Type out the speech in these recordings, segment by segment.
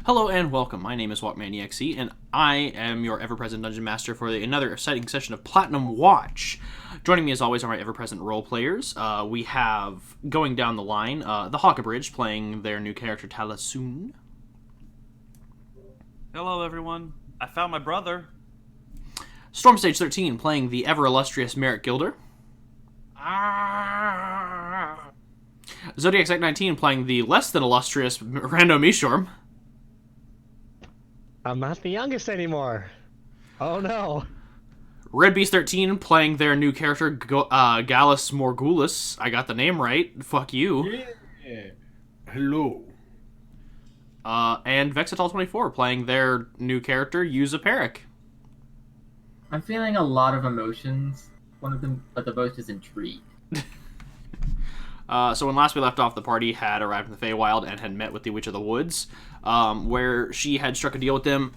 Hello and welcome. My name is WalkmanEXE, and I am your ever-present Dungeon Master for another exciting session of Platinum Watch. Joining me, as always, are my ever-present role players. We have, going down the line, the Hawkabridge playing their new character, Talasoon. Hello, everyone. I found my brother. Stormstage 13 playing the ever-illustrious Merrick Gilder. Zodiac Sect 19 playing the less-than-illustrious Rando Mishorm. I'm not the youngest anymore. Oh no. Red Beast 13 playing their new character, Gallus Morgulus. I got the name right. Fuck you. Yeah. Hello. And Vexatal 24 playing their new character, Yuza Peric. I'm feeling a lot of emotions. One of them, but the most is intrigue. So when last we left off, the party had arrived in the Feywild and had met with the Witch of the Woods, where she had struck a deal with them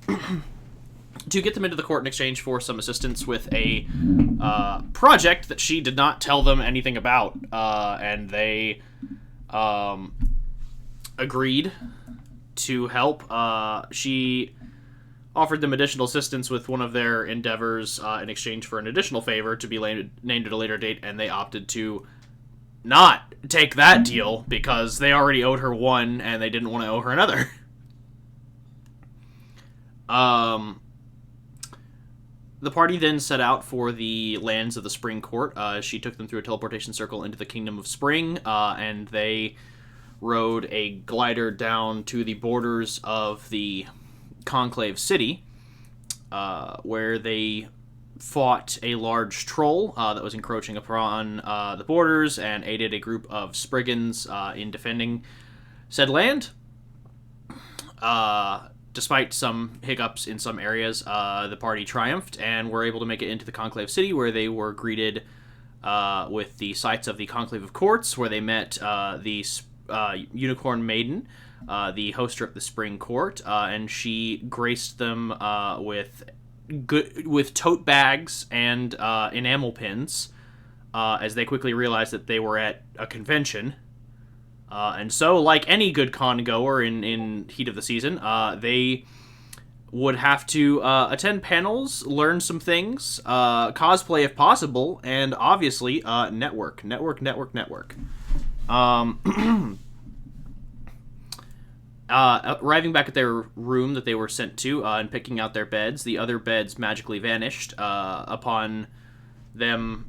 to get them into the court in exchange for some assistance with a project that she did not tell them anything about, and they agreed to help. She offered them additional assistance with one of their endeavors in exchange for an additional favor to be named at a later date, and they opted to not take that deal because they already owed her one and they didn't want to owe her another. The party then set out for the lands of the Spring Court. She took them through a teleportation circle into the Kingdom of Spring, and they rode a glider down to the borders of the Conclave City, where they fought a large troll that was encroaching upon the borders and aided a group of Spriggans in defending said land. Despite some hiccups in some areas, the party triumphed and were able to make it into the Conclave City, where they were greeted with the sights of the Conclave of Courts, where they met the Unicorn Maiden, the hoster of the Spring Court, and she graced them with tote bags and enamel pins, as they quickly realized that they were at a convention. And so, like any good con goer in heat of the season, they would have to attend panels, learn some things, cosplay if possible, and obviously network. Arriving back at their room that they were sent to and picking out their beds, the other beds magically vanished upon them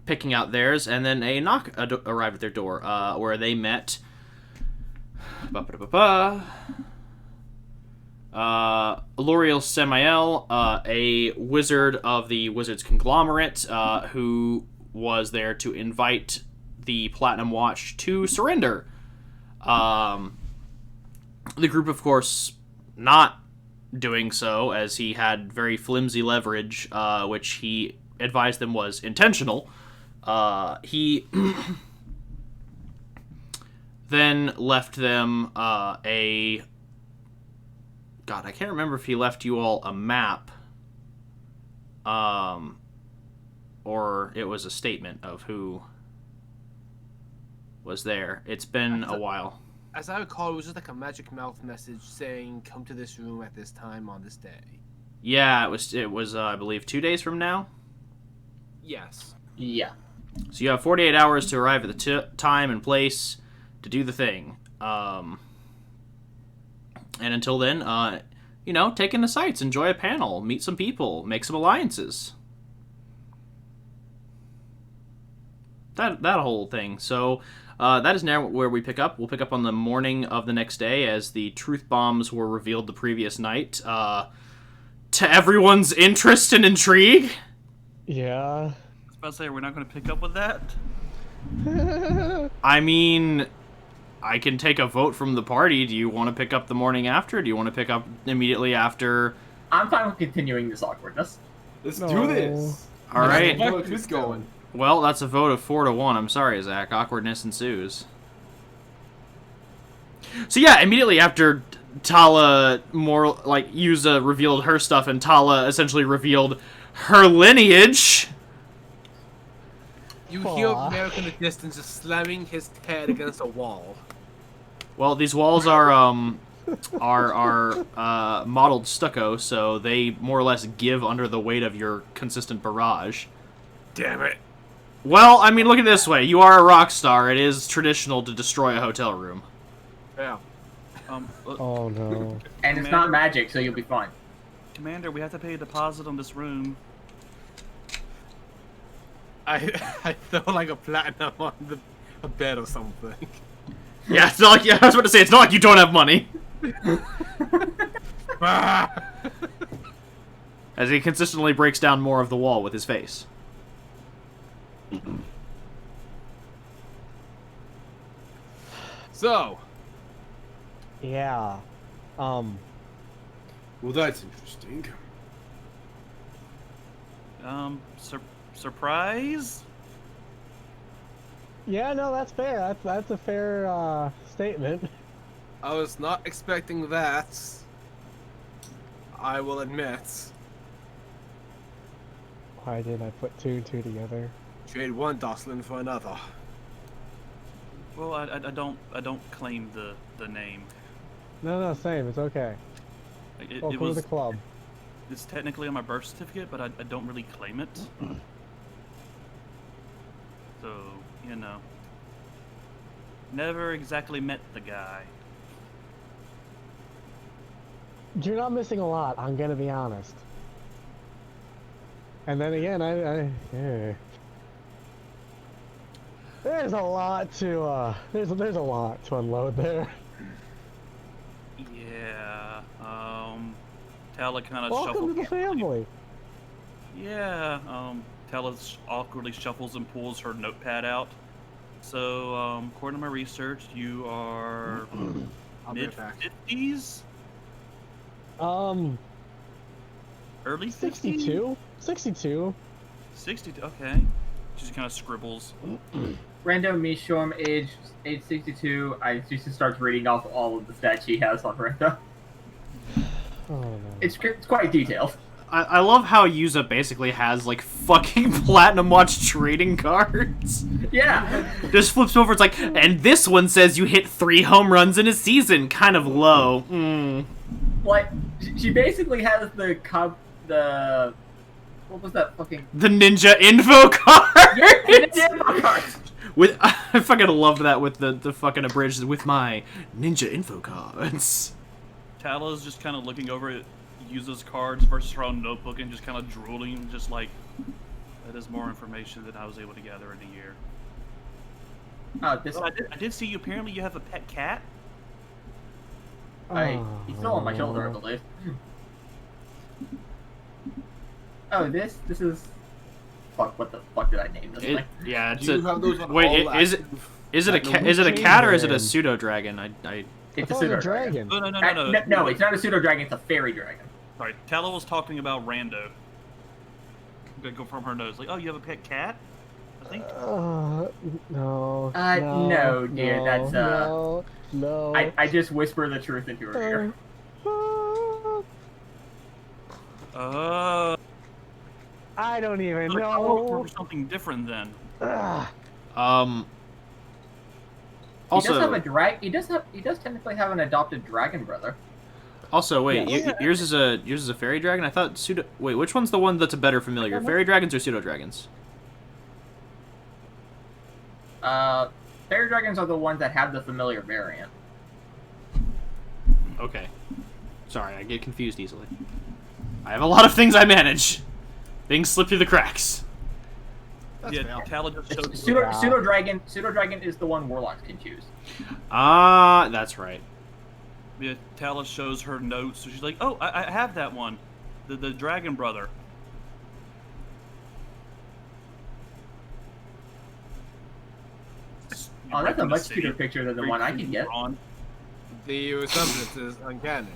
picking out theirs, and then a knock arrived at their door, where they met L'Oreal Samael, a wizard of the Wizards Conglomerate, who was there to invite the Platinum Watch to surrender. The group, of course, not doing so, as he had very flimsy leverage, which he advised them was intentional. He then left them God, I can't remember if he left you all a map, or it was a statement of who was there. It's been a while. As I recall, it was just like a magic mouth message saying, "Come to this room at this time on this day." Yeah, it was I believe 2 days from now. Yes. Yeah. So you have 48 hours to arrive at the time and place to do the thing. And until then, take in the sights, enjoy a panel, meet some people, make some alliances. That whole thing. So that is now where we pick up. We'll pick up on the morning of the next day as the truth bombs were revealed the previous night. To everyone's interest and intrigue. Yeah. I was about to say, we're not going to pick up with that? I mean, I can take a vote from the party. Do you want to pick up the morning after? Do you want to pick up immediately after? I'm fine with continuing this awkwardness. Let's No. do this. All right. Who's going? Well, that's a vote of 4-1. I'm sorry, Zach. Awkwardness ensues. So yeah, immediately after Tala Yuza revealed her stuff, and Tala essentially revealed her lineage. You hear Aw. Merrick in the distance just slamming his head against a wall. Well, these walls are are modeled stucco, so they more or less give under the weight of your consistent barrage. Damn it. Well, I mean, look at it this way. You are a rock star. It is traditional to destroy a hotel room. Yeah. Oh no. And it's not magic, so you'll be fine. Commander, we have to pay a deposit on this room. I throw like a platinum on a bed or something. Yeah, it's not like, I was about to say, it's not like you don't have money. As he consistently breaks down more of the wall with his face. So, Yeah. Well, that's interesting. Surprise? Yeah, no, that's fair. That's a fair statement. I was not expecting that. I will admit. Why did I put 2 and 2 together? Trade one Doslin for another. Well, I don't claim the name. No, same. It's okay. It Welcome to was the club. it's technically on my birth certificate, but I don't really claim it. So, you know. Never exactly met the guy. You're not missing a lot. I'm gonna be honest. And then again, there's a lot to there's a lot to unload there. Yeah, Tala kind of Welcome shuffles. to the family. Yeah, Tala awkwardly shuffles and pulls her notepad out. So, according to my research, you are I'll be right back. mid-50s? Early 50s? 62. 62. 62, okay. She just kind of scribbles. Rando Mishorm, age 62. She just starts reading off all of the stats she has on Rando. Oh no. It's quite detailed. I love how Yuza basically has, like, fucking Platinum Watch trading cards. Yeah. Just flips over, it's like, and this one says you hit 3 home runs in a season. Kind of low. Like, she basically has the what was that fucking... The ninja info card! Yeah, the info cards! With, I fucking loved that with the fucking abridged, with my ninja info cards. Tala's just kind of looking over at Yuza's cards versus her own notebook and just kind of drooling, just like, that is more information than I was able to gather in a year. This... Oh, I did see you, apparently you have a pet cat? He's still on my shoulder, I believe. Oh, this is... Fuck, what the fuck did I name this thing? Yeah, it's Do you have those on wait, all is it a cat or is it a pseudo dragon? It's a Oh, pseudo the dragon. No, No, it's not a pseudo dragon, it's a fairy dragon. Sorry, Tala was talking about Rando. I'm gonna go from her nose. Like, oh, you have a pet cat? I think. No. No, dear, that's, No. I just whisper the truth into her ear. I don't even Like, I would know. prefer something different then. Also, He does technically have an adopted dragon brother. Also, wait, Yeah. yours is a fairy dragon? I thought pseudo. Wait, which one's the one that's a better familiar? Fairy dragons or pseudo dragons? Fairy dragons are the ones that have the familiar variant. Okay. Sorry, I get confused easily. I have a lot of things I manage. Things slip through the cracks. Yeah, Tala just showed Pseudo dragon is the one warlocks can choose. Ah, that's right. Yeah, Tala shows her notes, so she's like, "Oh, I have that one, the dragon brother." Oh, that's a much cuter picture than the one I can get. The resemblance is uncanny.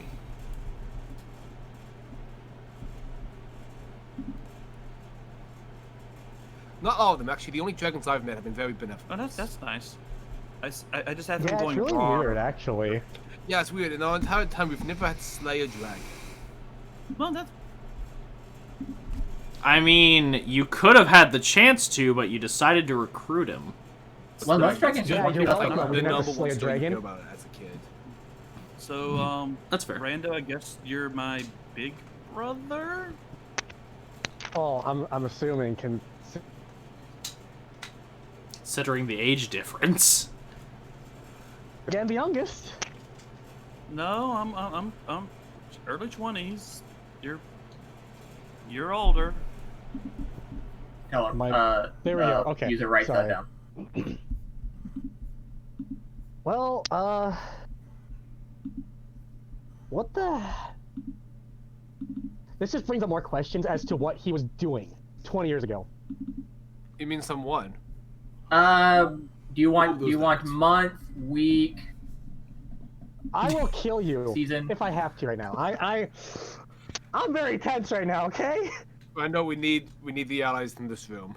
Not all of them, actually. The only dragons I've met have been very benevolent. Oh, that's nice. I just have him Yeah, it's going really raw. weird, actually. Yeah, it's weird. In our entire time, we've never had to slay a dragon. Well, that's I mean, you could have had the chance to, but you decided to recruit him. Well, most dragons just Yeah, want to you're be welcome. like, I've the never number slay one a story you dragon. hear about it as a kid. So, That's fair. Rando, I guess you're my big brother? Oh, I'm assuming Considering the age difference. again the youngest. No, I'm early 20s. You're older. Hello. There we go. Okay. User writes that sorry. down. Well, what the? This just brings up more questions as to what he was doing 20 years ago. You mean someone? Do you want month, week, I will kill you season? if I have to right now. I'm very tense right now. Okay. I know we need the allies in this room.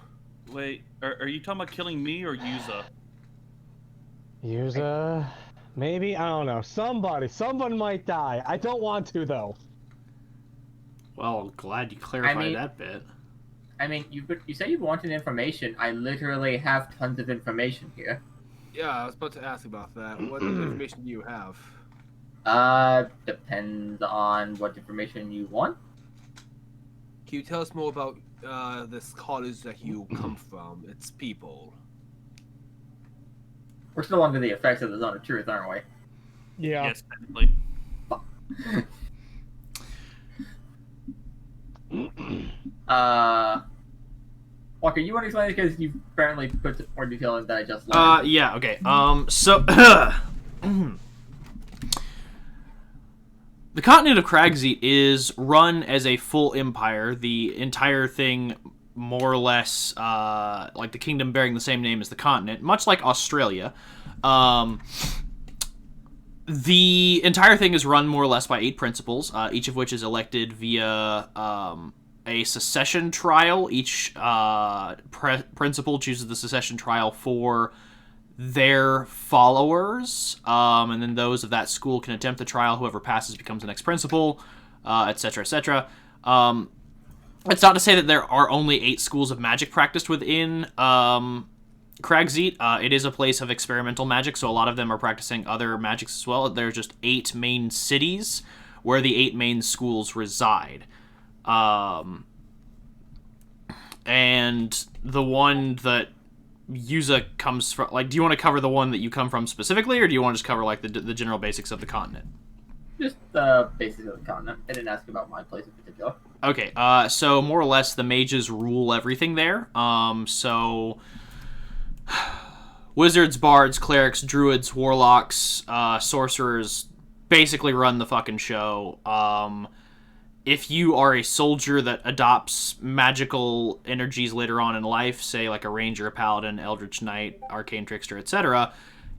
Wait, are you talking about killing me or Yuza? Yuza, maybe, I don't know. Someone might die. I don't want to though. Well, glad you clarified that bit. I mean, you say you wanted information. I literally have tons of information here. Yeah, I was about to ask about that. What information do you have? Depends on what information you want. Can you tell us more about this college that you come from? Its people. We're still under the effects of the Zone of Truth, aren't we? Yeah. Yes, technically. Walker, you want to explain it because you apparently put more detail in than I just learned. Yeah, okay. So the continent of Cragseat is run as a full empire. The entire thing, more or less, like the kingdom bearing the same name as the continent, much like Australia. The entire thing is run more or less by 8 principals, each of which is elected via a secession trial. Each principal chooses the secession trial for their followers, and then those of that school can attempt the trial. Whoever passes becomes the next principal, etc., etc. It's not to say that there are only 8 schools of magic practiced within Cragseat. It is a place of experimental magic, so a lot of them are practicing other magics as well. There's just 8 main cities where the 8 main schools reside. And the one that Yuza comes from, like, do you want to cover the one that you come from specifically, or do you want to just cover, like, the general basics of the continent? Just the basics of the continent. I didn't ask about my place in particular. Okay, so more or less the mages rule everything there. So wizards, bards, clerics, druids, warlocks, sorcerers basically run the fucking show. If you are a soldier that adopts magical energies later on in life, say like a ranger, a paladin, eldritch knight, arcane trickster, etc.,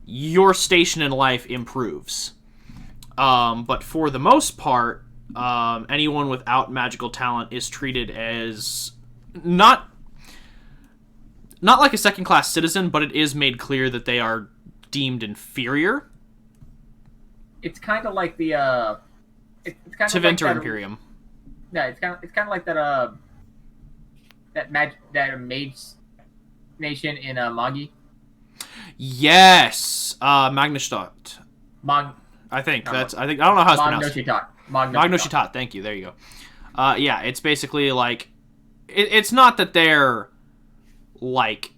your station in life improves. But for the most part, anyone without magical talent is treated as not like a second-class citizen, but it is made clear that they are deemed inferior. It's kind of like the it's kind of like Teventer that, Imperium. Yeah, it's kind of like that that mage nation in Magi. Yes, Magnestadt. I think No, I don't know how it's pronounced. Magnoshitat. Thank you. There you go. Yeah, it's basically like it's not that they're like,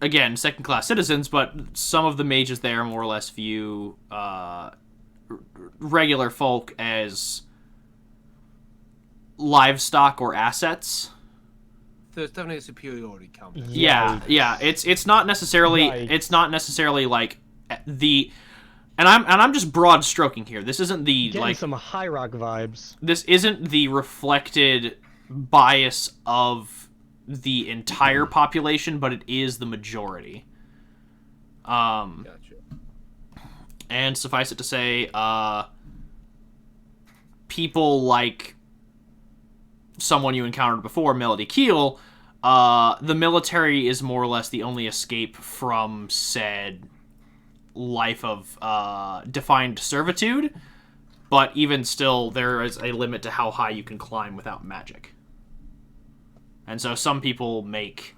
again, second-class citizens, but some of the mages there more or less view regular folk as livestock or assets. There's definitely a superiority complex. Yeah. It's not necessarily like the, and I'm just broad stroking here. This isn't the Getting like some high rock vibes. This isn't the reflected bias of the entire population, but it is the majority. Gotcha. And suffice it to say, people like someone you encountered before, Melody Keel, the military is more or less the only escape from said life of defined servitude, but even still, there is a limit to how high you can climb without magic. And so some people make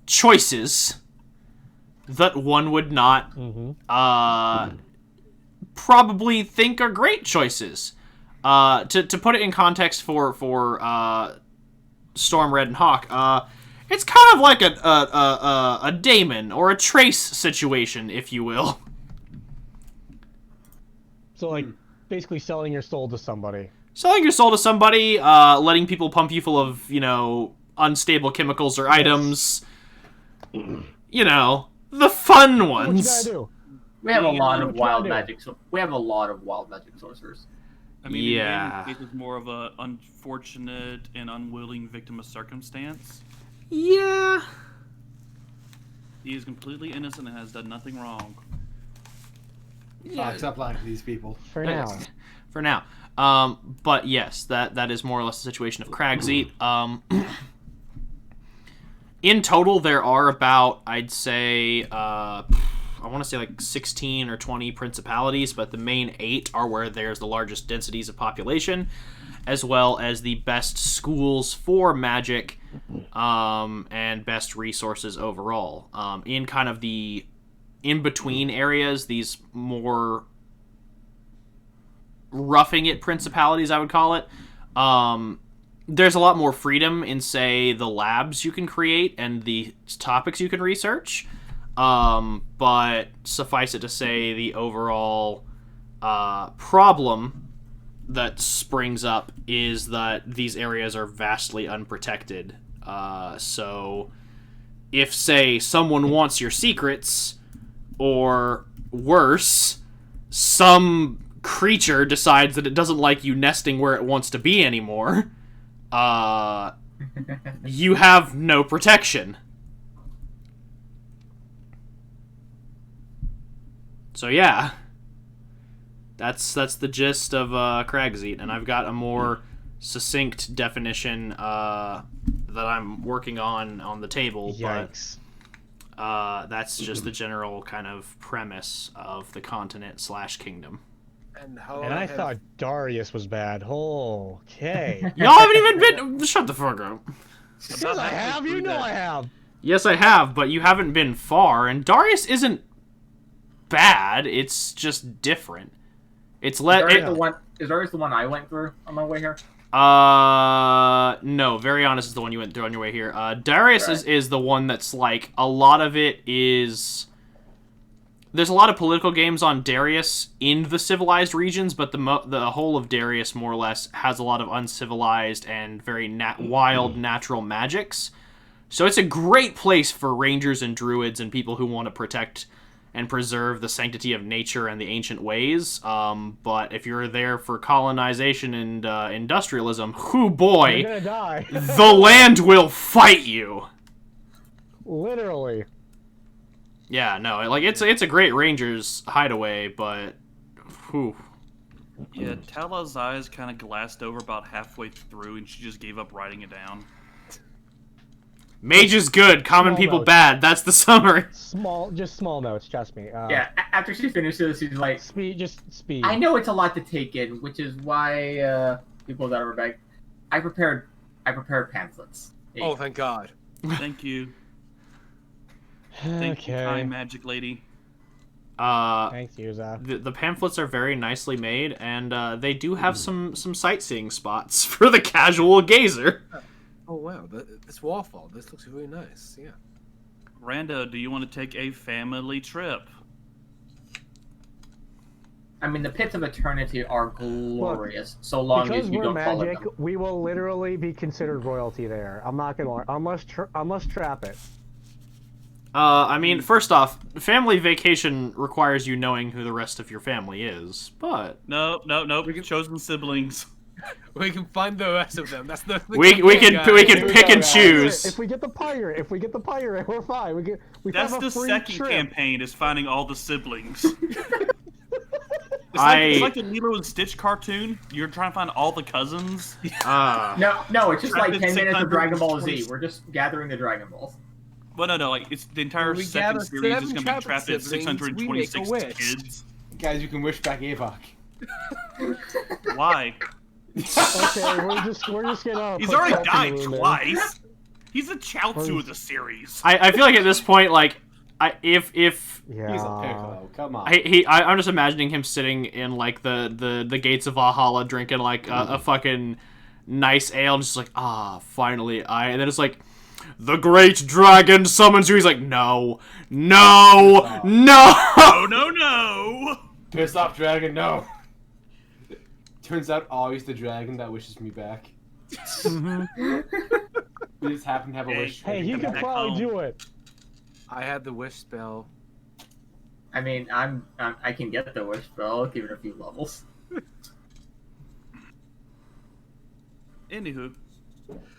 choices that one would not Mm-hmm. probably think are great choices. To put it in context for Storm, Red, and Hawk, it's kind of like a Damon or a Trace situation, if you will. So, like, basically selling your soul to somebody. Selling your soul to somebody, letting people pump you full of, unstable chemicals or items. The fun What you ones. gotta do? We have a lot of What you wild gotta do? magic. So we have a lot of wild magic sorcerers. I mean, Yeah. in Gator's more of a unfortunate and unwilling victim of circumstance. Yeah. He is completely innocent and has done nothing wrong. Stop lying to these people. For now. For now. But yes, that is more or less the situation of Cragseat. In total, there are about, I'd say, I want to say like 16 or 20 principalities, but the main 8 are where there's the largest densities of population, as well as the best schools for magic, and best resources overall. In kind of the in-between areas, these more roughing it principalities, I would call it, there's a lot more freedom in, say, the labs you can create and the topics you can research. But suffice it to say, the overall problem that springs up is that these areas are vastly unprotected. So if, say, someone wants your secrets, or worse, some creature decides that it doesn't like you nesting where it wants to be anymore, you have no protection. So yeah, that's the gist of Cragseat, and I've got a more succinct definition that I'm working on the table. Yikes. But that's just the general kind of premise of the continent / kingdom. And how And I thought Darius was bad. Okay. Y'all haven't even been. Shut the fuck up. Yes, I have. You know I have. Yes, I have, but you haven't been far, and Darius isn't bad. It's just different. It's Is Darius the one I went through on my way here? No, Very Honest is the one you went through on your way here. Darius Right. is the one that's like, a lot of it is... There's a lot of political games on Darius in the civilized regions, but the whole of Darius, more or less, has a lot of uncivilized and very wild natural magics. So it's a great place for rangers and druids and people who want to protect and preserve the sanctity of nature and the ancient ways. But if you're there for colonization and industrialism, hoo boy, You're gonna die. the land will fight you. Literally. Yeah, no, like it's a great ranger's hideaway, but whew. Yeah, Tala's eyes kind of glassed over about halfway through, and she just gave up writing it down. Mage is good, common Small people notes. bad. That's the summary. Just small notes. Trust me. Yeah. After she finishes, she's like, Speed. I know it's a lot to take in, which is why he pulls out of her bag. I prepared pamphlets. There you Oh, go. thank God. Thank you. Thank you, Okay. kind magic lady. Thanks, Yuza. The pamphlets are very nicely made, and they do have some sightseeing spots for the casual gazer. Oh wow, this waterfall. This looks really nice. Yeah. Rando, do you want to take a family trip? I mean, the pits of eternity are glorious, so long Because as you we're don't follow magic, them. we will literally be considered royalty there. I'm not gonna lie. Unless trap it. I mean, first off, family vacation requires you knowing who the rest of your family is, but No. Chosen siblings. We can find the rest of them. That's the we can pick and If choose. we get the pirate, we're fine. We That's have a the free second trip. campaign, is finding all the siblings. I- It's like the Lilo and Stitch cartoon. You're trying to find all the cousins. No, it's just like Trapped 10 in minutes of Dragon Ball Z. 620. We're just gathering the Dragon Balls. Well, no, like it's the entire We second gather series is 7 going to be trapped trapped at siblings, we make a 626 wish. kids. Guys, you can wish back Avok. Why? Okay, we're just gonna. He's put already salt in died the wound there. twice. He's a Chaozu of the series. I feel like at this point, like, if Yeah. He's a piccolo. Come on. I'm just imagining him sitting in like the gates of Valhalla drinking like a fucking nice ale and just like finally and then it's like the great dragon summons you. He's like no. No. Piss off, dragon. No. Turns out always the dragon that wishes me back. We just happen to have a wish. Hey, he could back probably home. do it. I had the wish spell. I mean, I can get the wish spell, give it a few levels. Anywho,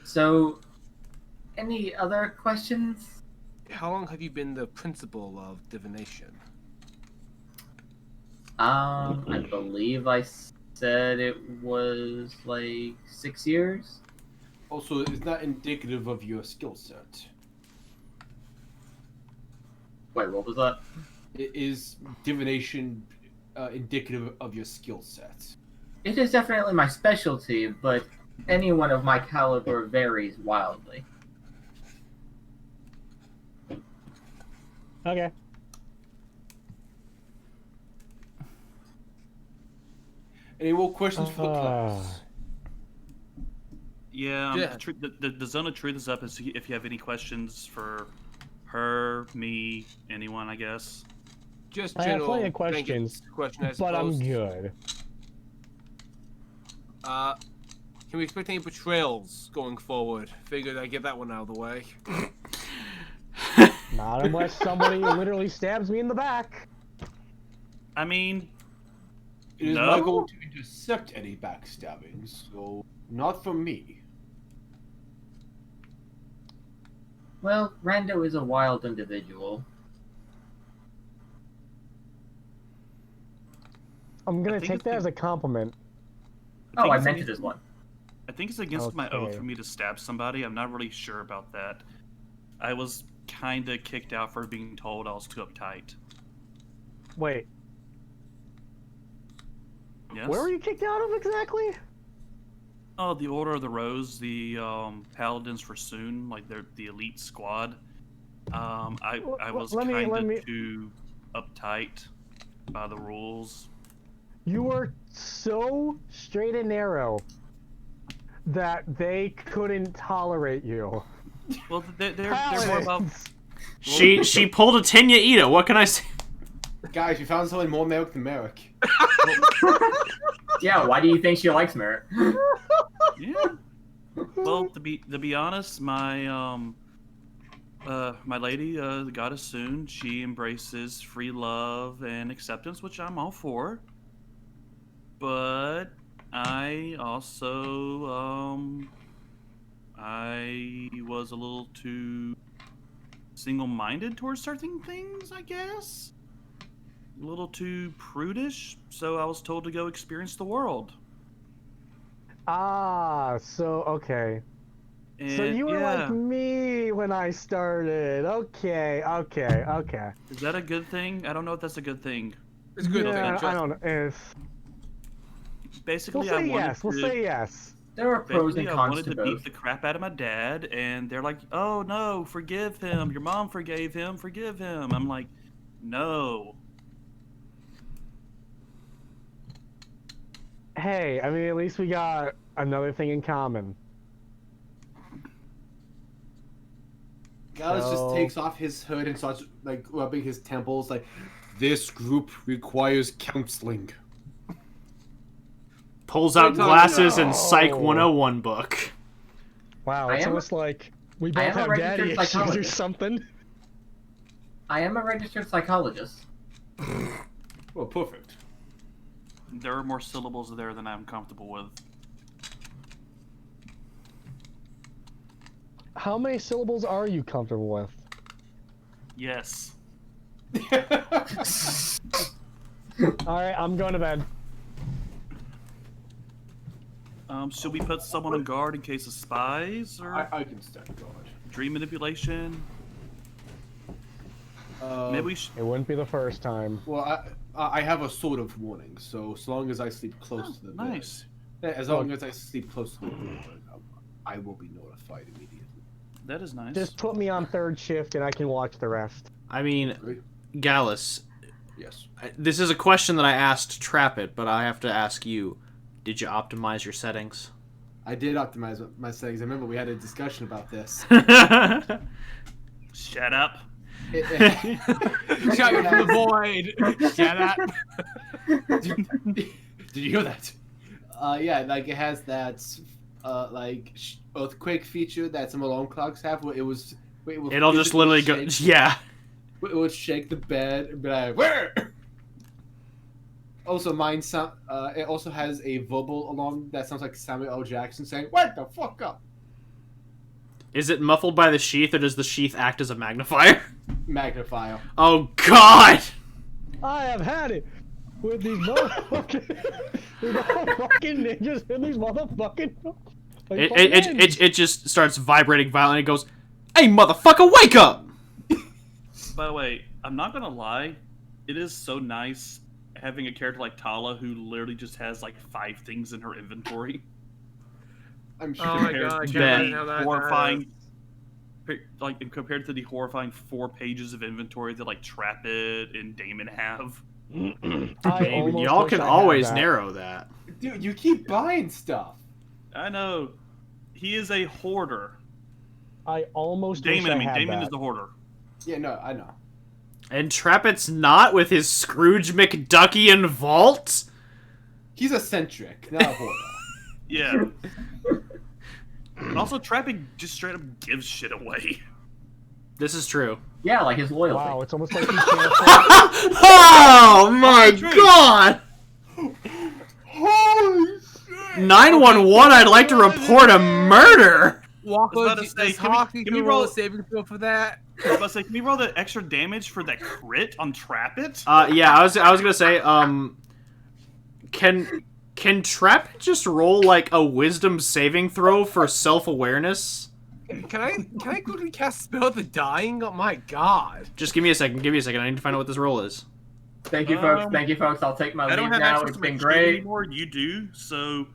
So, any other questions? How long have you been the principal of divination? I believe I said it was like 6 years. Also, it's not indicative of your skill set. Wait, what was that? Is divination indicative of your skill set? It is definitely my specialty, but anyone of my caliber varies wildly. Okay. Any more questions for the class? yeah, Yeah. the zone of truth is up. If you have any questions for her, me, anyone, I guess. Just I have general plenty of questions, question, I but I'm suppose. good. Can we expect any betrayals going forward? Figured I'd get that one out of the way. Not unless somebody literally stabs me in the back. I mean, It is No? my goal to intercept any backstabbings, so not from me. Well, Rando is a wild individual. I'm gonna think take it's that the- as a compliment. Oh, I it's meant it against- as one. I think it's against my oath Okay. for me to stab somebody. I'm not really sure about that. I was kind of kicked out for being told I was too uptight. Wait, Yes. where were you kicked out of exactly? Oh, the Order of the Rose, the Paladins for Soon, like they're the elite squad. I was Let me- kind of too uptight by the rules. You were so straight and narrow that they couldn't tolerate you. Well, they're more about. Paladins. she pulled a Tenya Ida. What can I say? Guys, we found someone more Merrick than Merrick. Yeah, why do you think she likes Merit? Yeah. Well, to be honest, my my lady, the goddess Soon, she embraces free love and acceptance, which I'm all for. But I also I was a little too single-minded towards certain things, I guess. A little too prudish, so I was told to go experience the world. So okay. So And you were yeah. like me when I started. Okay. Is that a good thing? I don't know if that's a good thing. It's good. Yeah, Okay, I don't know. Basically, We'll I say wanted yes. to. We'll say yes. There are pros Basically, and I cons wanted to to beat both. the crap out of my dad, and they're like, "Oh no, forgive him. Your mom forgave him. Forgive him." I'm like, "No." Hey, I mean, at least we got another thing in common. Gallus So- just takes off his hood and starts like rubbing his temples. Like, this group requires counseling. Pulls out Wait, no, glasses no. and Psych 101 book. Wow, I it's am- almost like we I both am a have daddy registered issues or psychologist. something. I am a registered psychologist. Well, perfect. There are more syllables there than I'm comfortable with. How many syllables are you comfortable with? Yes. Alright, I'm going to bed. Should we put someone on guard in case of spies or I can stand guard. dream manipulation? Uh, Maybe we should. It wouldn't be the first time. Well, I have a sort of warning, so as long as I sleep close to the bed, Nice. as long as I sleep close to the door, I will be notified immediately. That is nice. Just put me on third shift and I can watch the rest. I mean, Gallus, Yes. this is a question that I asked Trapit, but I have to ask you. Did you optimize your settings? I did optimize my settings. I remember we had a discussion about this. Shut up. Shout you from the void. Shut up. Did you hear that? Yeah, like it has that earthquake feature that some alarm clocks have, where will It'll just literally go. shake, Yeah. it would shake the bed and be like, "Where?" Also, it also has a verbal alarm that sounds like Samuel L. Jackson saying, "Wake the fuck up!" Is it muffled by the sheath, or does the sheath act as a magnifier? Magnifier. Oh God! I have had it with these motherfucking ninjas and these motherfucking. It just starts vibrating violently. It goes, "Hey, motherfucker, wake up!" By the way, I'm not gonna lie, it is so nice having a character like Tala who literally just has like 5 things in her inventory. I'm sure. Oh my Compared god, I to can't Ben. imagine how that horrifying, compared to the horrifying 4 pages of inventory that like Trapit and Damon have. Y'all can always narrow that. Dude, you keep buying stuff. I know. He is a hoarder. I almost Damon, wish I mean, had Damon that. is the hoarder. Yeah, no, I know. And Trapit's not with his Scrooge McDuckian vault? He's eccentric, not a hoarder. Yeah. Also, Trapit just straight up gives shit away. This is true. Yeah, like his loyalty. Wow, it's almost like he can't afford. Oh my True. God! Holy shit! 911, I'd like to report a murder! I was Walker, about to say, does can we- Hockey can we can roll roll- a saving throw for that? I was about to say, can we roll the extra damage for that crit on Trapit? Yeah, I was gonna say, can Trapit just roll like a wisdom saving throw for self-awareness? Can I quickly cast Spell the Dying? Oh my god. Just give me a second, I need to find out what this roll is. Thank you, folks. Thank you, folks. I'll take my I leave don't have now. access It's to my been sheet great. anymore. You do, so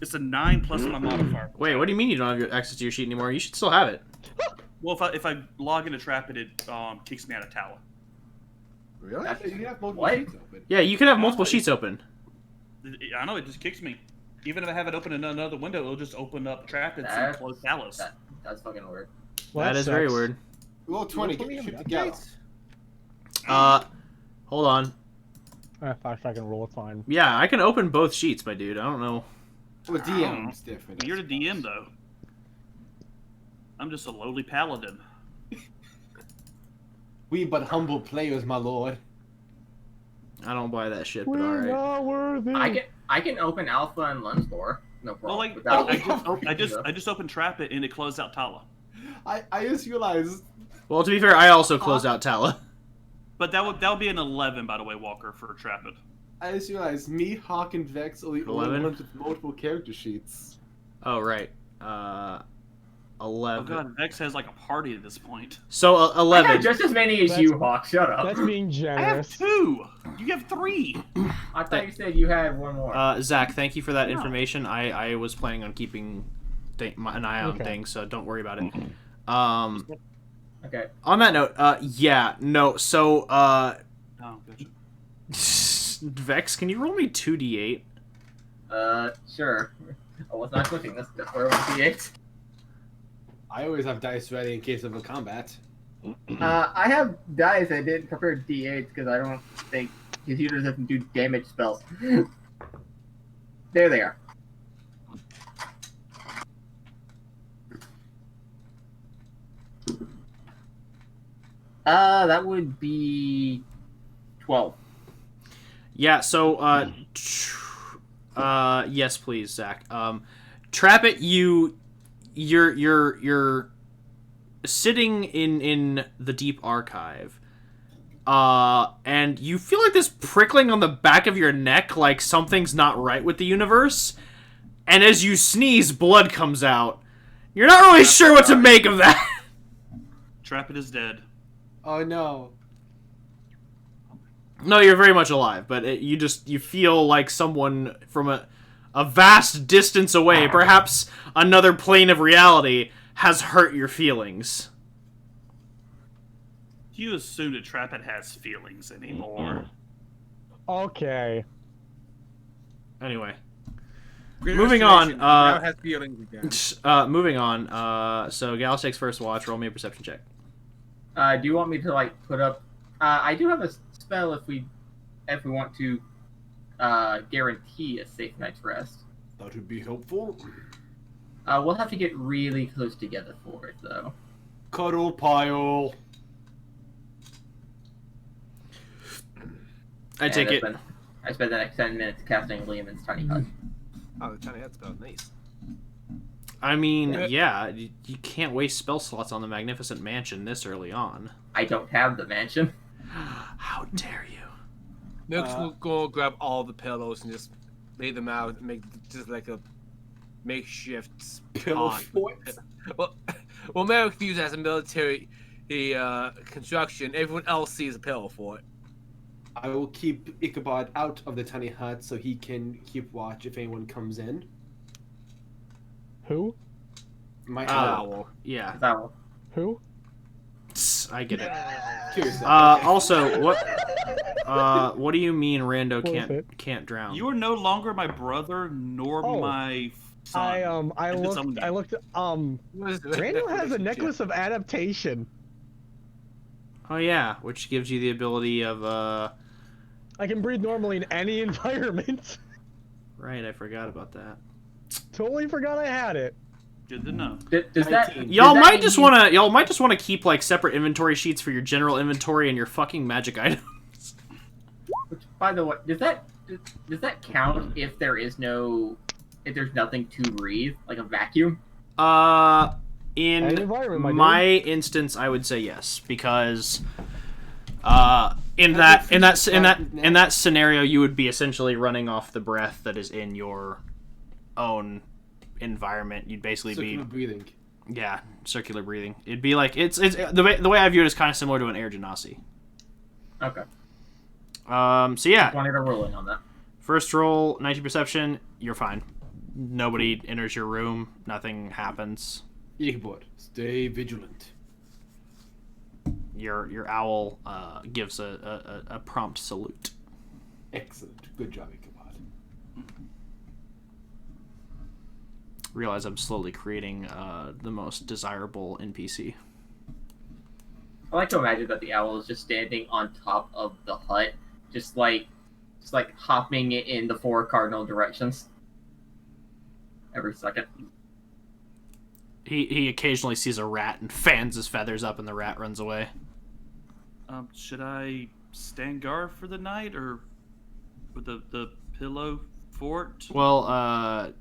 it's a 9 plus my modifier. Wait, what do you mean you don't have access to your sheet anymore? You should still have it. Well, if I log into Trapit, it kicks me out of Tower. Really? You can have multiple What? sheets open. Yeah, you can have multiple sheets open. I know, it just kicks me. Even if I have it open in another window, it'll just open up Trapit and That's- close Talos. That's fucking weird. Well, That is very sucks. weird. Roll 20, Roll get 20 your shit on together. updates. Hold on. If I can roll, it's fine. Yeah, I can open both sheets, my dude. I don't know. Well, DM's different. I You're the suppose. DM, though. I'm just a lowly paladin. We but humble players, my lord. I don't buy that shit, but We're alright. not worthy. I can open Alpha and Lens door. No Well, problem. like, without- I just opened Trapit and it closed out Tala. I just realized. Well, to be fair, I also closed out Tala. But that would be an 11, by the way, Walker, for Trapit. I just realized me, Hawk, and Vex are the only 11? ones with multiple character sheets. Oh, right. Oh 11. god, Vex has like a party at this point. So, I have 11. just as many as you, Hawk. Shut up. That's being I have generous. 2! You have 3! I thought you said you had one more. Zach, thank you for that No. information. I was planning on keeping an eye on Okay. things, so don't worry about it. Okay. On that note, yeah, no, so, Oh, gotcha. Vex, can you roll me 2d8? Sure. I was not clicking this. That's where I want D8. I always have dice ready in case of a combat. I have dice. I didn't prepare D8s because I don't think computers doesn't do damage spells. There they are. That would be 12. Yeah, so, yes, please, Zach. Trapit, you're sitting in the deep archive, and you feel like this prickling on the back of your neck, like something's not right with the universe, and as you sneeze, blood comes out. You're not really sure what to make of that. Trapit is dead. Oh no. No, you're very much alive, but you feel like someone from a vast distance away, perhaps another plane of reality, has hurt your feelings. You assume that Trapit has feelings anymore. Okay. Anyway, Great moving on. restoration, he now has feelings again. Moving on. So Gallus takes first watch. Roll me a perception check. Do you want me to like put up? I do have a spell if we want to guarantee a safe night's rest. That would be helpful. We'll have to get really close together for it, though. Cuddle pile. I take it. I spent the next 10 minutes casting Lehman's tiny hut. Oh, the tiny hut spell, nice. I mean, yeah, you can't waste spell slots on the Magnificent Mansion this early on. I don't have the mansion. How dare you? Milks will go grab all the pillows and just lay them out and make just like a makeshift Pillow pond. fort. Well, Merrick views it as a military construction. Everyone else sees a pillow fort. I will keep Ichabod out of the tiny hut so he can keep watch if anyone comes in. Who? My Oh. owl. Yeah, That one. Who? I get it. Curious. Also, what do you mean Rando What was it? can't drown? You are no longer my brother nor Oh. my son. I And his looked. own What is the Randall has a relationship? necklace of adaptation. Oh yeah, which gives you the ability of I can breathe normally in any environment. Right, I forgot about that. Totally forgot I had it. Good to know. Does that? 19. Y'all does that might mean just you- want to keep like separate inventory sheets for your general inventory and your fucking magic items. Which, by the way, does that count if there's nothing to breathe, like a vacuum? Any In environment, my my instance, I would say yes because in that scenario, you would be essentially running off the breath that is in your own environment. You'd basically Circular be breathing. circular breathing. It'd be like it's the way I view it is kind of similar to an air genasi. Okay. So yeah, Wanted to roll in on that. first roll, 19 perception. You're fine. Nobody enters your room. Nothing happens. Ichabod, stay vigilant. Your owl gives a prompt salute. Excellent. Good job, Ichabod. Realize I'm slowly creating the most desirable NPC. I like to imagine that the owl is just standing on top of the hut, just like hopping in the 4 cardinal directions every second. He occasionally sees a rat and fans his feathers up, and the rat runs away. Should I stand guard for the night or with the pillow fort? Well,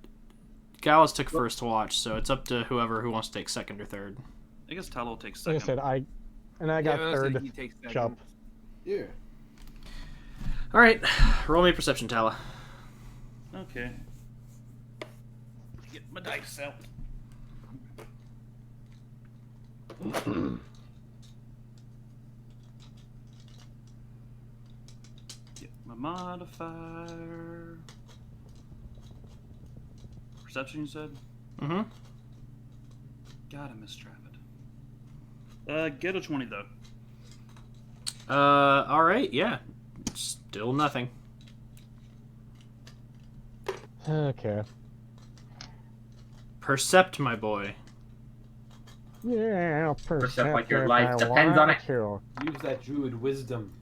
Gallus took first watch, so it's up to whoever who wants to take second or third. I guess Tyler will take Like I second. said, I got honestly, third he takes second. jump. Yeah. All right, roll me a perception, Tala. Okay. Get my dice out. Get my modifier. Perception, you said? Mm-hmm. God, I missed Trapid. Get a 20 though. All right, yeah. Still nothing. Okay. Percept, my boy. Yeah, Percept like your if life I depends on want it. to. Use that druid wisdom.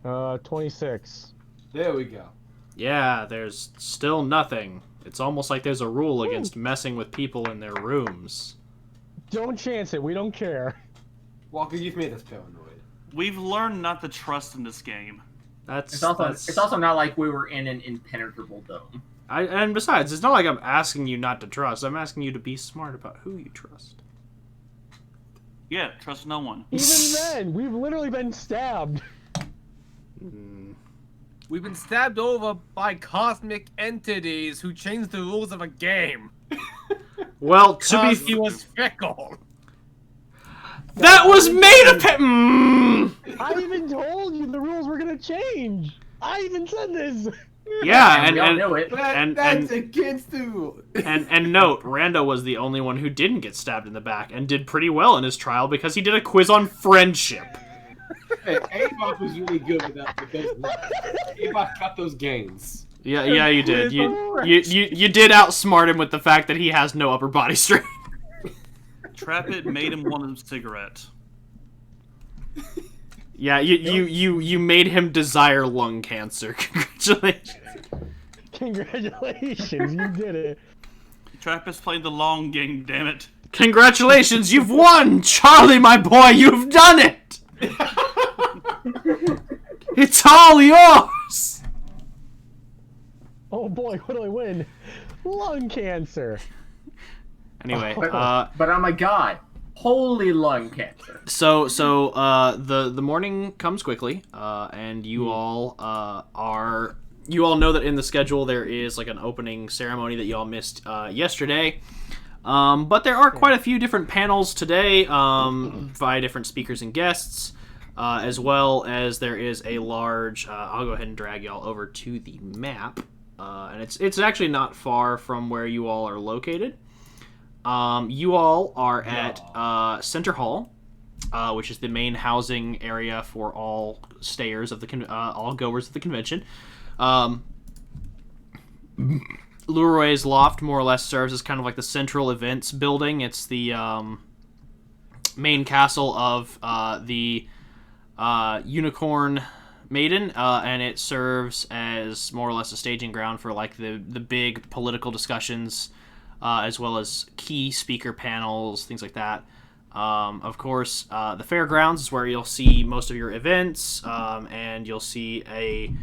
26. There we go. Yeah, there's still nothing. It's almost like there's a rule against messing with people in their rooms. Don't chance it. We don't care. Walker, you've made us paranoid. We've learned not to trust in this game. It's also not like we were in an impenetrable dome. And besides, it's not like I'm asking you not to trust. I'm asking you to be smart about who you trust. Yeah, trust no one. Even then, we've literally been stabbed. We've been stabbed over by cosmic entities who changed the rules of a game. Well, to be Because he was fickle. that was made of I even told you the rules were gonna change. I even said this. Yeah, we all know it. That's against the rule. and note, Rando was the only one who didn't get stabbed in the back and did pretty well in his trial because he did a quiz on friendship. Hey, Avok was really good with that. Avok got those gains. Yeah, you did. You did outsmart him with the fact that he has no upper body strength. Trap It made him want a cigarette. Yeah, you made him desire lung cancer. Congratulations. Congratulations, you did it. Trappist played the long game, damn it. Congratulations, you've won! Charlie, my boy, you've done it! It's all yours! Oh boy, what do I win? Lung cancer. Anyway, But oh my god, holy lung cancer. So the morning comes quickly, and you all you all know that in the schedule there is like an opening ceremony that you all missed yesterday. But there are quite a few different panels today by different speakers and guests, as well as there is a large. I'll go ahead and drag y'all over to the map, and it's actually not far from where you all are located. You all are at Center Hall, which is the main housing area for all stayers of the all goers of the convention. Leroy's Loft more or less serves as kind of like the central events building. It's the main castle of the Unicorn Maiden, and it serves as more or less a staging ground for like the big political discussions, as well as key speaker panels, things like that. Of course, the fairgrounds is where you'll see most of your events, and you'll see a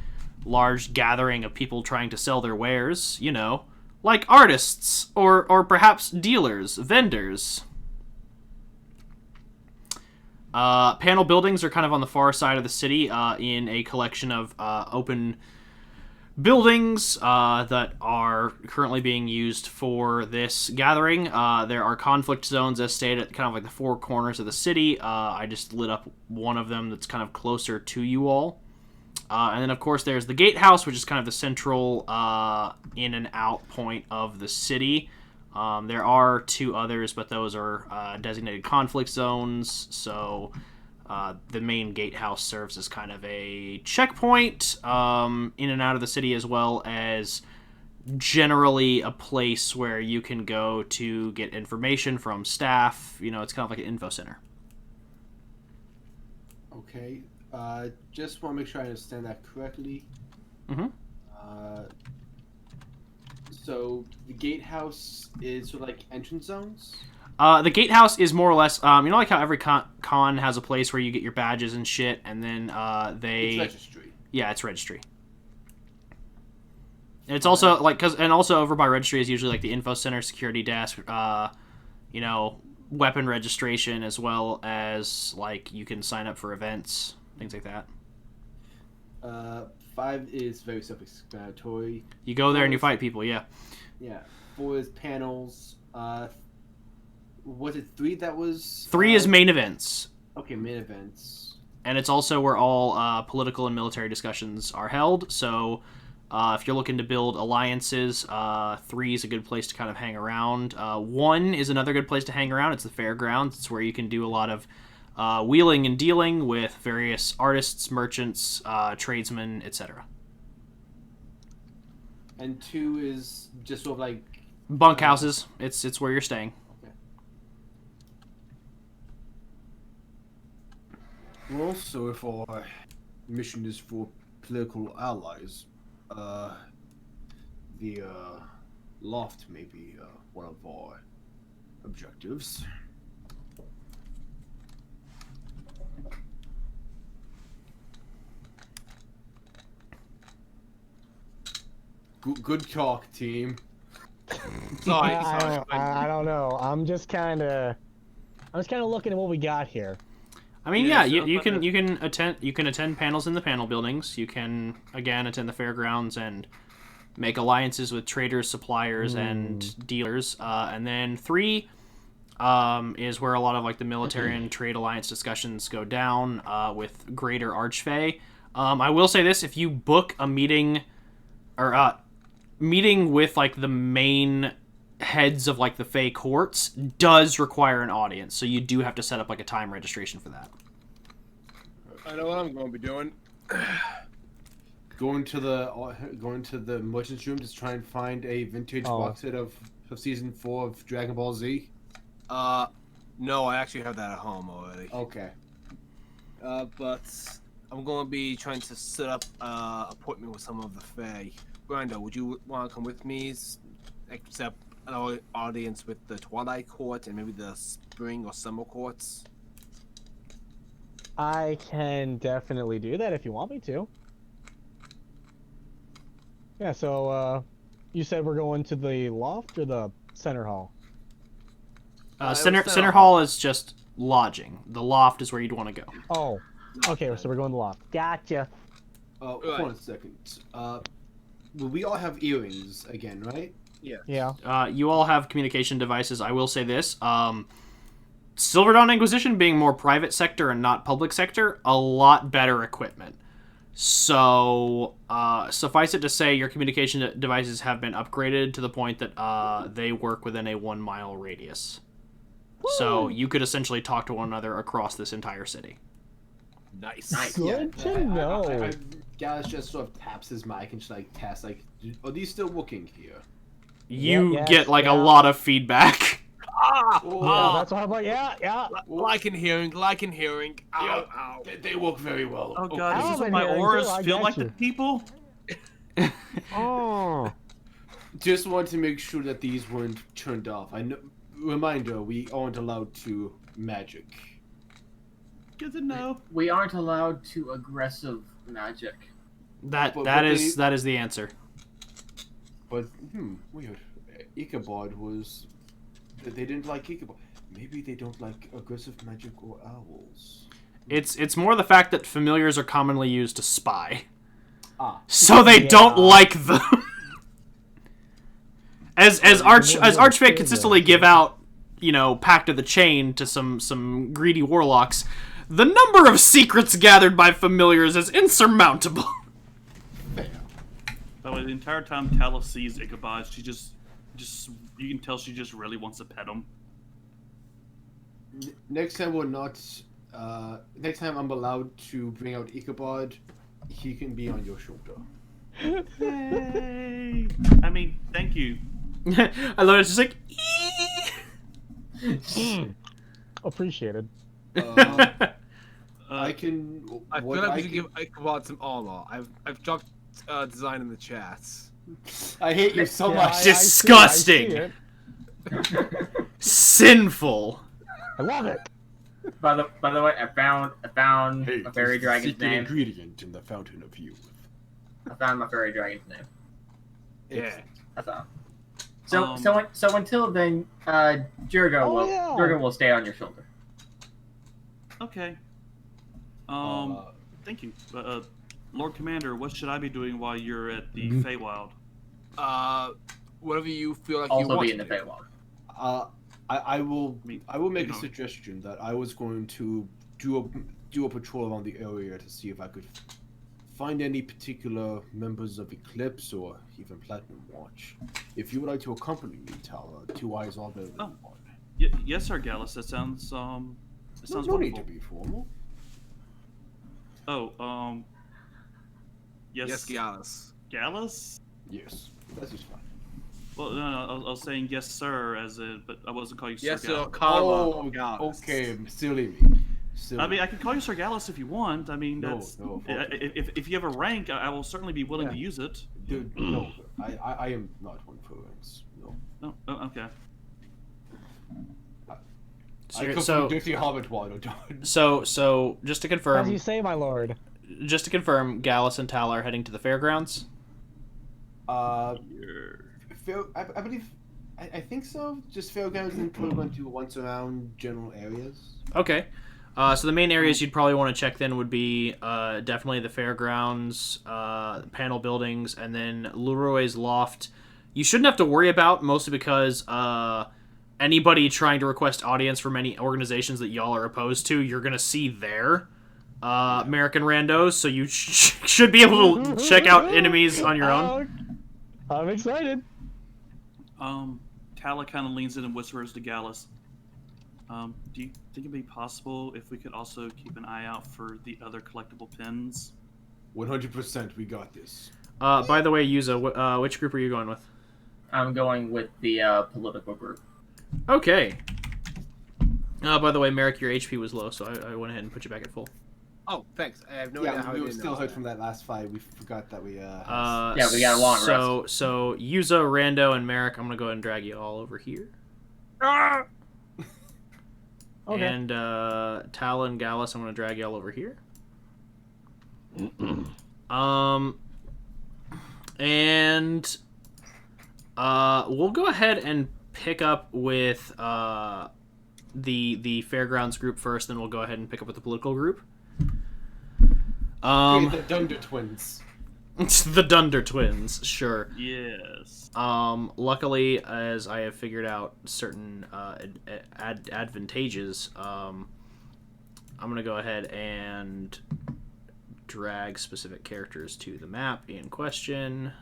large gathering of people trying to sell their wares, you know, like artists or perhaps dealers, vendors. Panel buildings are kind of on the far side of the city in a collection of open buildings that are currently being used for this gathering. There are conflict zones as stated at kind of like the four corners of the city. I just lit up one of them that's kind of closer to you all. And then, of course, there's the gatehouse, which is kind of the central in and out point of the city. There are two others, but those are designated conflict zones. So the main gatehouse serves as kind of a checkpoint in and out of the city, as well as generally a place where you can go to get information from staff. You know, it's kind of like an info center. Okay. Just want to make sure I understand that correctly. Mm-hmm. So the gatehouse is sort of like entrance zones? The gatehouse is more or less, you know, like how every con has a place where you get your badges and shit, and then It's registry. Yeah, it's registry. And it's also like and also over by registry is usually like the info center, security desk, you know, weapon registration, as well as like you can sign up for events, things like that. 5 is very self-explanatory. You go there and you fight people, yeah. Yeah. 4 is panels. Was it 3 that was? 3 is main events. Okay, main events. And it's also where all political and military discussions are held. So if you're looking to build alliances, 3 is a good place to kind of hang around. 1 is another good place to hang around. It's the fairgrounds. It's where you can do a lot of wheeling and dealing with various artists, merchants, tradesmen, etc. And 2 is just sort of like bunkhouses. It's where you're staying. Okay. Well, so if our mission is for political allies, the loft may be one of our objectives. Good talk, team. Sorry, I don't know. I'm just kind of looking at what we got here. I mean, Yeah, yeah, so you can attend panels in the panel buildings. You can again attend the fairgrounds and make alliances with traders, suppliers, and dealers. And then 3 is where a lot of like the military and trade alliance discussions go down with Greater Archfey. I will say this: if you book a meeting meeting with like the main heads of like the Fey courts does require an audience, so you do have to set up like a time registration for that. I know what I'm going to be doing. Going to the merchant's room to try and find a vintage box set of season 4 of Dragon Ball Z. No, I actually have that at home already. Okay. But I'm going to be trying to set up an appointment with some of the Fae. Brando, would you want to come with me? Except an audience with the Twilight Court and maybe the Spring or Summer Courts? I can definitely do that if you want me to. Yeah, so, you said we're going to the loft or the center hall? Center hall is just lodging. The loft is where you'd want to go. Oh, okay, so we're going to the loft. Gotcha. Hold on a second. Well, we all have earrings again, right? Yeah. You all have communication devices. I will say this. Silver Dawn Inquisition being more private sector and not public sector, a lot better equipment. So, suffice it to say, your communication devices have been upgraded to the point that they work within a 1 mile radius. Woo! So, you could essentially talk to one another across this entire city. Nice. Good to know. Gallus just sort of taps his mic and just like tests, like, are these still working here? You get like a lot of feedback. Yeah, that's why I'm like, yeah. Like and hearing. Ow. They work very well. Oh god, I've is this what been my hearing auras too, I feel got like you. the people? Oh. Just want to make sure that these weren't turned off. Reminder, we aren't allowed to magic. Good to know. We aren't allowed to aggressive magic. That is the answer. But weird. Ichabod was. They didn't like Ichabod. Maybe they don't like aggressive magic or owls. It's more the fact that familiars are commonly used to spy. So they don't like them. as Archfey consistently give out, Pact of the Chain to some greedy warlocks, the number of secrets gathered by familiars is insurmountable. By the way, the entire time Talos sees Ichabod, she just you can tell she just really wants to pet him. Next time we're not. Next time I'm allowed to bring out Ichabod, he can be on your shoulder. Yay! I mean, thank you. I love it. It's just like. Appreciated. I can. I feel like we should give Ichabod some armor. I've dropped design in the chats. I hate you so Yeah, much. Disgusting. I see it. Sinful. I love it. By the way, I found a fairy dragon's secret name. ingredient in the fountain of youth. I found my fairy dragon's name. Yeah. I found. So until then, Jurgo will stay on your shoulder. Okay. Thank you. Lord Commander, what should I be doing while you're at the Feywild? Whatever you feel like you Also want be to in the do. Feywild. I will make a suggestion that I was going to do a patrol around the area to see if I could find any particular members of Eclipse or even Platinum Watch. If you would like to accompany me, Tala, 2 eyes are better than one. Yes, sir, Gallus. That sounds No wonderful. need to be formal. Oh, yes. Yes, Gallus. Gallus? Yes, that is fine. Well, no, I was saying yes, sir, but I wasn't calling you Sir Yes, Gallus. sir, comma, Gallus. Okay, silly me. I mean, I can call you Sir Gallus if you want. I mean, No, that's no, if you have a rank, I will certainly be willing to use it. Dude, no, I am not one for ranks. No. Oh, okay. I come from dirty Hobbit water, So just to As you confirm, say, my lord. Gallus and Tal are heading to the fairgrounds. I believe, I think so. Just fairgrounds and equivalent to once around general areas. Okay. So the main areas you'd probably want to check then would be definitely the fairgrounds, panel buildings, and then Leroy's loft. You shouldn't have to worry about, mostly because anybody trying to request audience from any organizations that y'all are opposed to, you're going to see there. American randos, so you should be able to check out enemies on your own. I'm excited. Tala kind of leans in and whispers to Gallus. Do you think it'd be possible if we could also keep an eye out for the other collectible pins? 100%, we got this. By the way, Yuza, which group are you going with? I'm going with the political group. Okay. By the way, Merrick, your HP was low, so I went ahead and put you back at full. Oh, thanks. I have no idea how we I were didn't still know hurt that. from that last fight. We forgot that we Yeah, we got a long rest. So Yuza, Rando, and Merrick, I'm gonna go ahead and drag you all over here. Ah! Okay. And Tal and Gallus, I'm gonna drag you all over here. And we'll go ahead and pick up with the fairgrounds group first, then we'll go ahead and pick up with the political group. the Dunder Twins. It's the Dunder Twins, sure. Yes. Luckily, as I have figured out certain advantages, I'm gonna go ahead and drag specific characters to the map in question.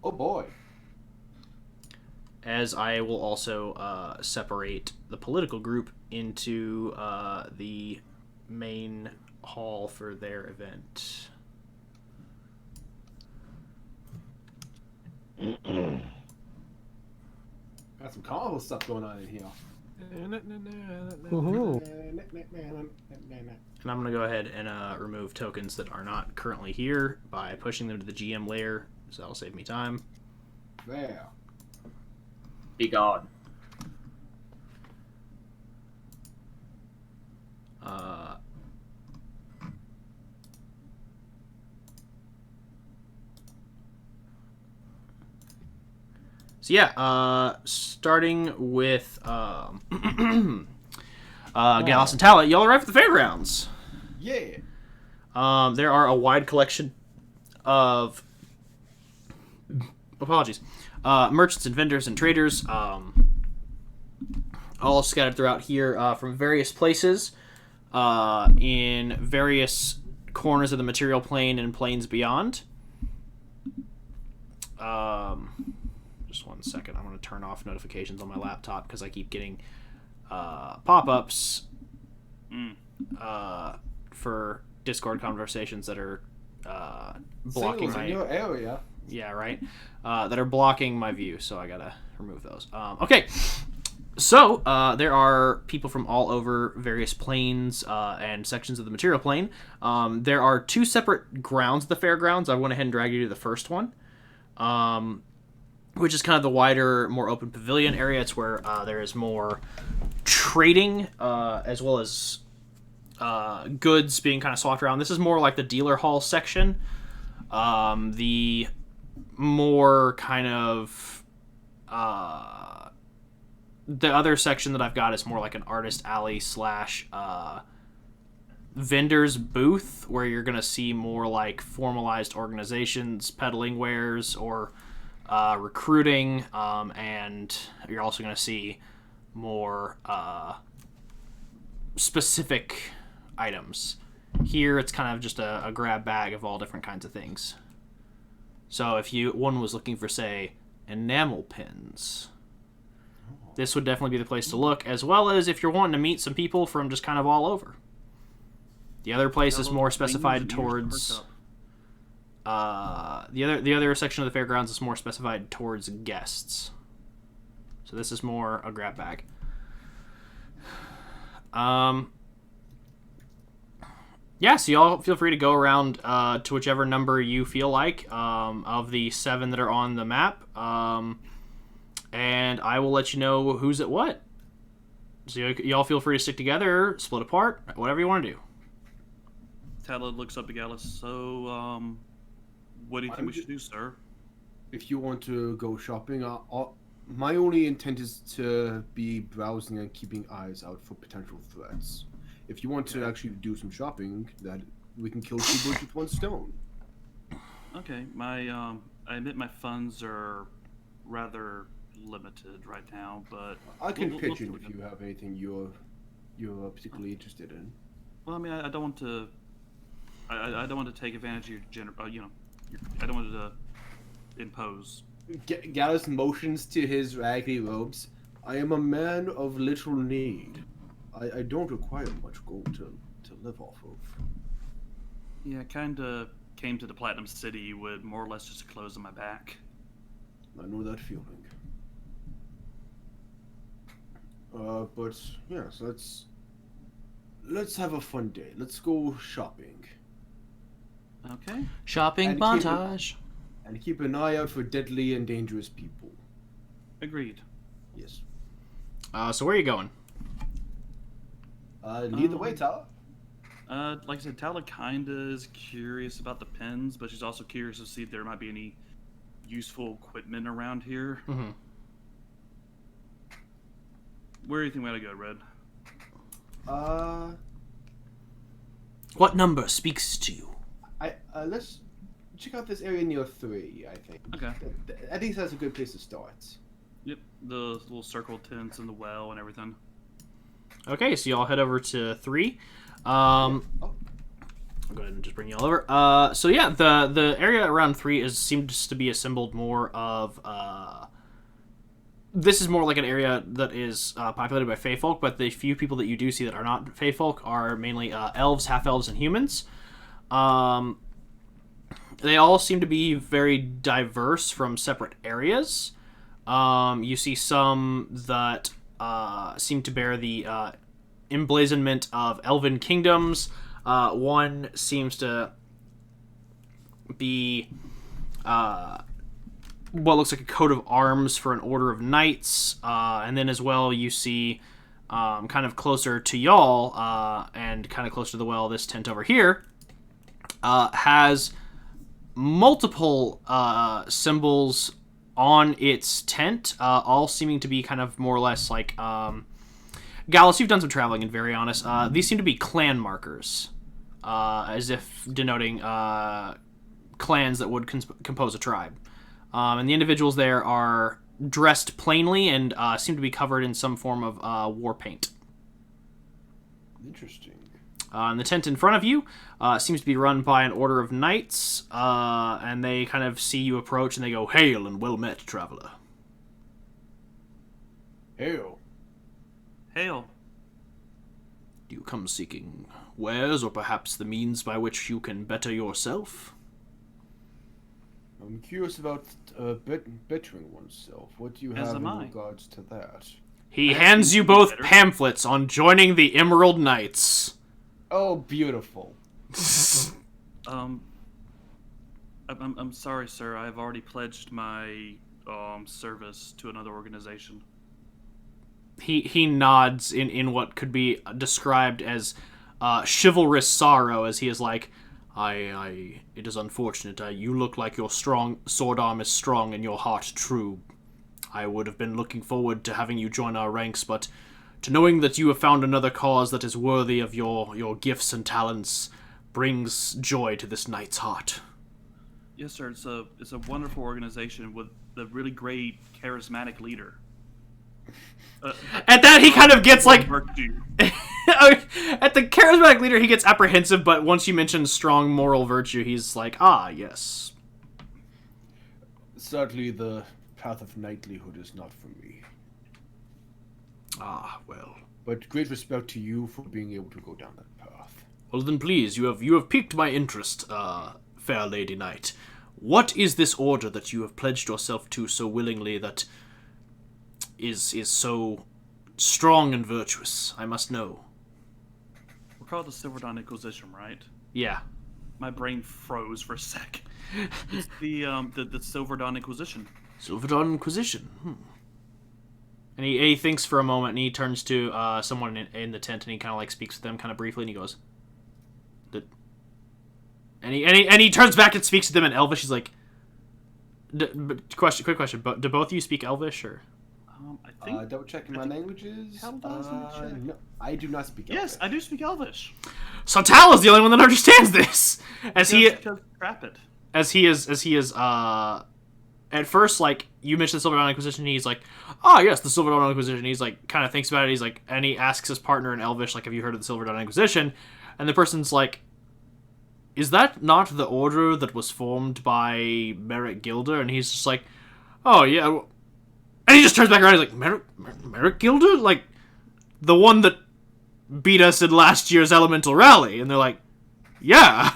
Oh boy. As I will also separate the political group into the main hall for their event. Got some colorful stuff going on in here. Woohoo. And I'm going to go ahead and remove tokens that are not currently here by pushing them to the GM layer, so that'll save me time. There. Be gone. So yeah, starting with Gallus and Talat, y'all arrive at the fairgrounds. Yeah. There are a wide collection of merchants and vendors and traders, all scattered throughout here from various places, in various corners of the material plane and planes beyond. Just one second. I'm going to turn off notifications on my laptop because I keep getting pop-ups for Discord conversations that are blocking my... in your area. Yeah, right. That are blocking my view, so I gotta remove those. Okay, so there are people from all over various planes and sections of the material plane. There are two separate grounds at the fairgrounds. I went ahead and dragged you to the first one, which is kind of the wider, more open pavilion area. It's where there is more trading, as well as goods being kind of swapped around. This is more like the dealer hall section. The more kind of the other section that I've got is more like an artist alley slash vendor's booth, where you're gonna see more like formalized organizations peddling wares or recruiting, and you're also gonna see more specific items. Here it's kind of just a grab bag of all different kinds of things. So if one was looking for, say, enamel pins, this would definitely be the place to look, as well as if you're wanting to meet some people from just kind of all over. The other place is more specified towards... the other section of the fairgrounds is more specified towards guests. So this is more a grab bag. Yeah, so y'all feel free to go around to whichever number you feel like of the 7 that are on the map, and I will let you know who's at what. So y'all feel free to stick together, split apart, whatever you want to do. Tala looks up to Gallus. So, what do you think we should do, sir? If you want to go shopping, my only intent is to be browsing and keeping eyes out for potential threats. If you want to actually do some shopping, that we can kill 2 birds with 1 stone. Okay, I admit my funds are rather limited right now, but I can we'll pitch see in what if you have anything you're particularly interested in. Well, I mean, I don't want to I don't want to take advantage of I don't want to impose. Gallus motions to his raggedy robes. I am a man of little need. I don't require much gold to live off of. Yeah, kind of came to the Platinum City with more or less just clothes on my back. I know that feeling. But yes, let's have a fun day. Let's go shopping. Okay. Shopping And montage. And keep an eye out for deadly and dangerous people. Agreed. Yes. So where are you going? Lead the way, Tala. Like I said, Tala kinda is curious about the pens, but she's also curious to see if there might be any useful equipment around here. Mm-hmm. Where do you think we ought to go, Red? What number speaks to you? Let's check out this area near 3, I think. Okay. I think that's a good place to start. Yep, the little circle tents and the well and everything. Okay, so y'all head over to 3. Oh. I'll go ahead and just bring you all over. So yeah, the area around 3 seems to be assembled more of. This is more like an area that is populated by Fey folk, but the few people that you do see that are not Fey folk are mainly elves, half-elves, and humans. They all seem to be very diverse from separate areas. You see some that seem to bear the emblazonment of elven kingdoms. One seems to be what looks like a coat of arms for an order of knights. And then as well you see kind of closer to y'all and kind of closer to the well, this tent over here has multiple symbols on its tent, all seeming to be kind of more or less like Gallus, you've done some traveling and very honest. These seem to be clan markers, as if denoting clans that would compose a tribe. And the individuals there are dressed plainly and seem to be covered in some form of war paint. Interesting. And the tent in front of you seems to be run by an order of knights, and they kind of see you approach and they go, "Hail and well met, traveler." Hail. Hail. Do you come seeking wares, or perhaps the means by which you can better yourself? I'm curious about bettering oneself. What do you As have am in I. regards to that? He I hands think you you can both better. pamphlets on joining the Emerald Knights. Oh, beautiful. I'm sorry, sir. I've already pledged my service to another organization. He nods in what could be described as chivalrous sorrow, as he is like, it is unfortunate. You look like your sword arm is strong and your heart true. I would have been looking forward to having you join our ranks, but to knowing that you have found another cause that is worthy of your gifts and talents brings joy to this knight's heart. Yes, sir. It's a wonderful organization with a really great, charismatic leader. At that, he kind of gets like... Virtue. At the charismatic leader, he gets apprehensive, but once you mention strong moral virtue, he's like, ah, yes. Sadly, the path of knightlyhood is not for me. Ah, well. But great respect to you for being able to go down that path. Well then, please, you have piqued my interest, fair lady knight. What is this order that you have pledged yourself to so willingly that is so strong and virtuous? I must know. We're called the Silver Dawn Inquisition, right? Yeah. My brain froze for a sec. It's the Silver Dawn Inquisition. Silver Dawn Inquisition. And he thinks for a moment, and he turns to someone in the tent, and he kind of like speaks with them kind of briefly, and he goes, and he turns back and speaks to them in Elvish. He's like, quick question, but do both of you speak Elvish, or? I think. Double checking my languages. How does it check? No, I do not speak Yes, Elvish. I do speak Elvish. So Tal is the only one that understands this, as he is at first, like, you mentioned the Silver Dawn Inquisition, he's like, oh yes, the Silver Dawn Inquisition. He's like, kind of thinks about it. He's like, and he asks his partner in Elvish, like, have you heard of the Silver Dawn Inquisition? And the person's like, is that not the order that was formed by Merrick Gilder? And he's just like, oh, yeah. And he just turns back around and he's like, Merrick Gilder? Like, the one that beat us in last year's Elemental Rally. And they're like, yeah.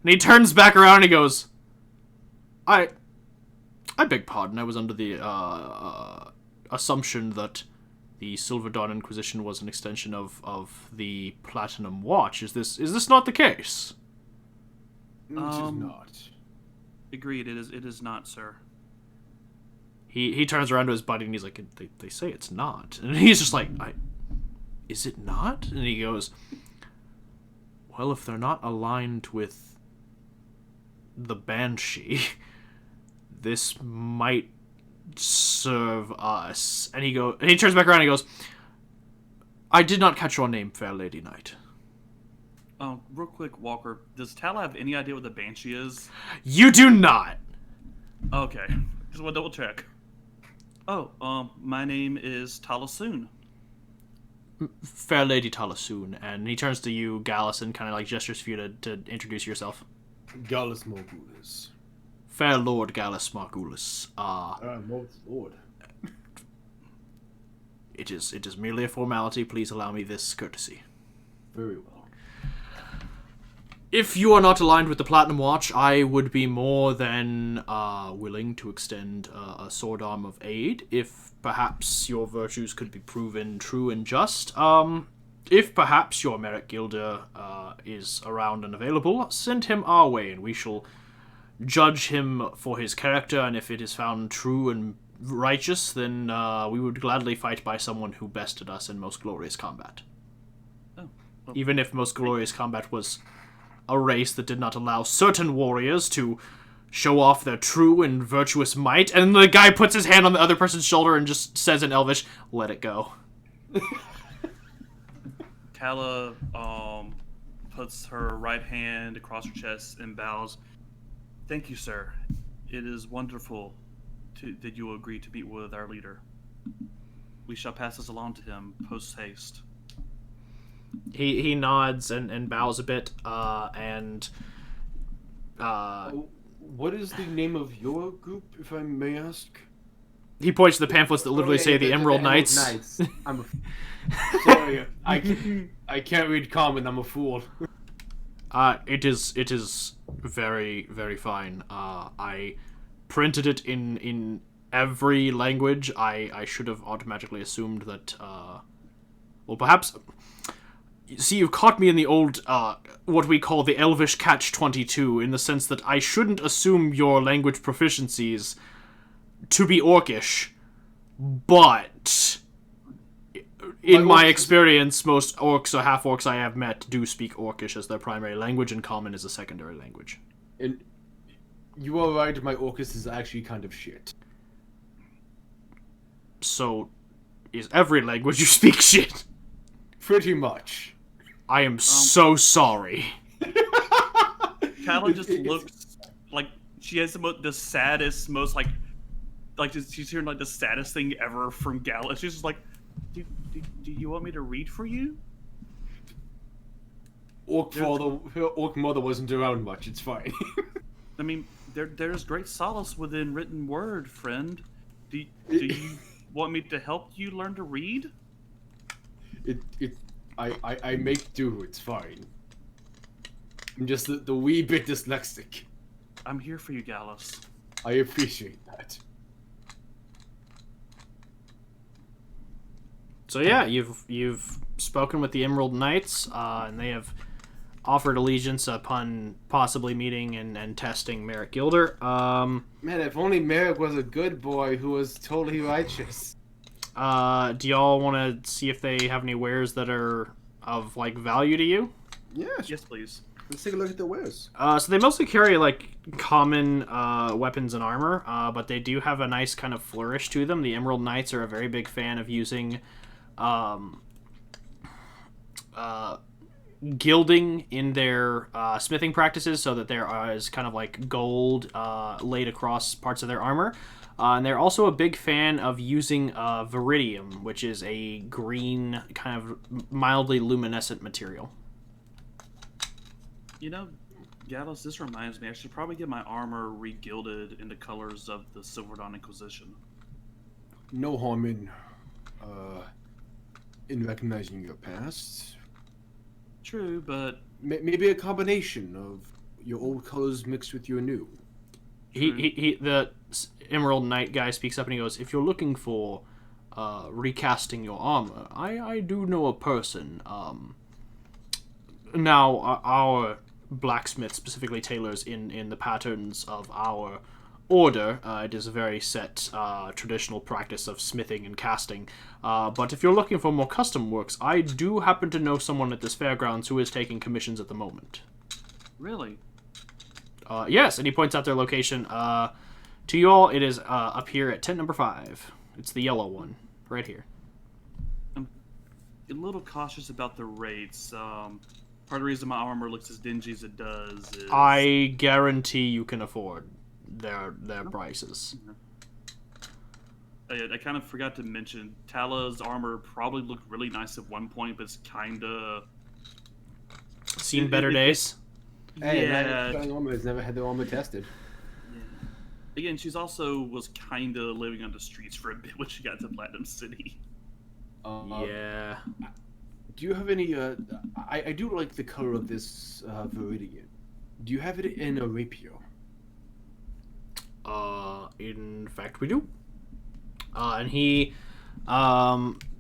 And he turns back around and he goes, I beg pardon, I was under the assumption that the Silver Dawn Inquisition was an extension of the Platinum Watch. Is this not the case? It is not. Agreed, it is not, sir. He turns around to his buddy and he's like, they say it's not. And he's just like, is it not? And he goes, well, if they're not aligned with the Banshee, this might serve us. And he turns back around and he goes, I did not catch your name, fair lady knight. Real quick, Walker, does Tala have any idea what the Banshee is? You do not. Okay, just want to double check. Oh, my name is Talasoon. Fair lady Talasoon. And he turns to you, Gallus, and kind of like gestures for you to introduce yourself. Gallus Morgulus. Fair Lord Gallus Margulis. Lord. It is merely a formality. Please allow me this courtesy. Very well. If you are not aligned with the Platinum Watch, I would be more than willing to extend a sword arm of aid, if perhaps your virtues could be proven true and just. If perhaps your Merrick Gilder is around and available, send him our way, and we shall judge him for his character, and if it is found true and righteous, then we would gladly fight by someone who bested us in Most Glorious Combat. Oh, well, Even if Most Glorious Combat was a race that did not allow certain warriors to show off their true and virtuous might, and the guy puts his hand on the other person's shoulder and just says in Elvish, let it go. Tala puts her right hand across her chest and bows. Thank you, sir. It is wonderful that you will agree to meet with our leader. We shall pass this along to him post haste. He nods and bows a bit, What is the name of your group, if I may ask? he points to the pamphlets that literally say the Emerald Knights. I'm sorry, I can't read common. I'm a fool. It is very, very fine. I printed it in every language. I should have automatically assumed that, well, perhaps... See, you've caught me in the old, what we call the Elvish Catch-22, in the sense that I shouldn't assume your language proficiencies to be Orcish, but in my experience, most orcs or half-orcs I have met do speak Orcish as their primary language, and Common is a secondary language. And you are right, my Orcish is actually kind of shit. So, is every language you speak shit? Pretty much. I am so sorry. Tala just looks like she has the saddest, most she's hearing like the saddest thing ever from Gallus. She's just like, do you want me to read for you? Orc mother wasn't around much. It's fine. I mean, there's great solace within written word, friend. Do you want me to help you learn to read? I make do. It's fine. I'm just the wee bit dyslexic. I'm here for you, Gallus. I appreciate that. So yeah, you've spoken with the Emerald Knights, and they have offered allegiance upon possibly meeting and testing Merrick Gilder. Man, if only Merrick was a good boy who was totally righteous. Do y'all want to see if they have any wares that are of like value to you? Yes, please. Let's take a look at their wares. So they mostly carry like common weapons and armor, but they do have a nice kind of flourish to them. The Emerald Knights are a very big fan of using gilding in their smithing practices, so that there is kind of like gold laid across parts of their armor. And they're also a big fan of using viridium, which is a green, kind of mildly luminescent material. You know, Gallus, this reminds me, I should probably get my armor regilded in the colors of the Silver Dawn Inquisition. No harm in recognizing your past. True, but Maybe a combination of your old colors mixed with your new. The Emerald Knight guy speaks up and he goes, "If you're looking for recasting your armor, I do know a person. Now, our blacksmith specifically tailors in the patterns of our order. It is a very set traditional practice of smithing and casting. But if you're looking for more custom works, I do happen to know someone at this fairgrounds who is taking commissions at the moment." really? Yes, and he points out their location. To you all, it is up here at tent number 5. It's the yellow one, right here. I'm a little cautious about the rates. Part of the reason my armor looks as dingy as it does is... I guarantee you can afford their prices. I kind of forgot to mention, Tala's armor probably looked really nice at one point, but it's kind of... Seen better days? Hey, yeah. armor has never had their armor tested. Yeah. Again, she's also was kind of living on the streets for a bit when she got to Platinum City. Yeah. Do you have any? I do like the color of this Viridian. Do you have it in a rapier? In fact, we do. And he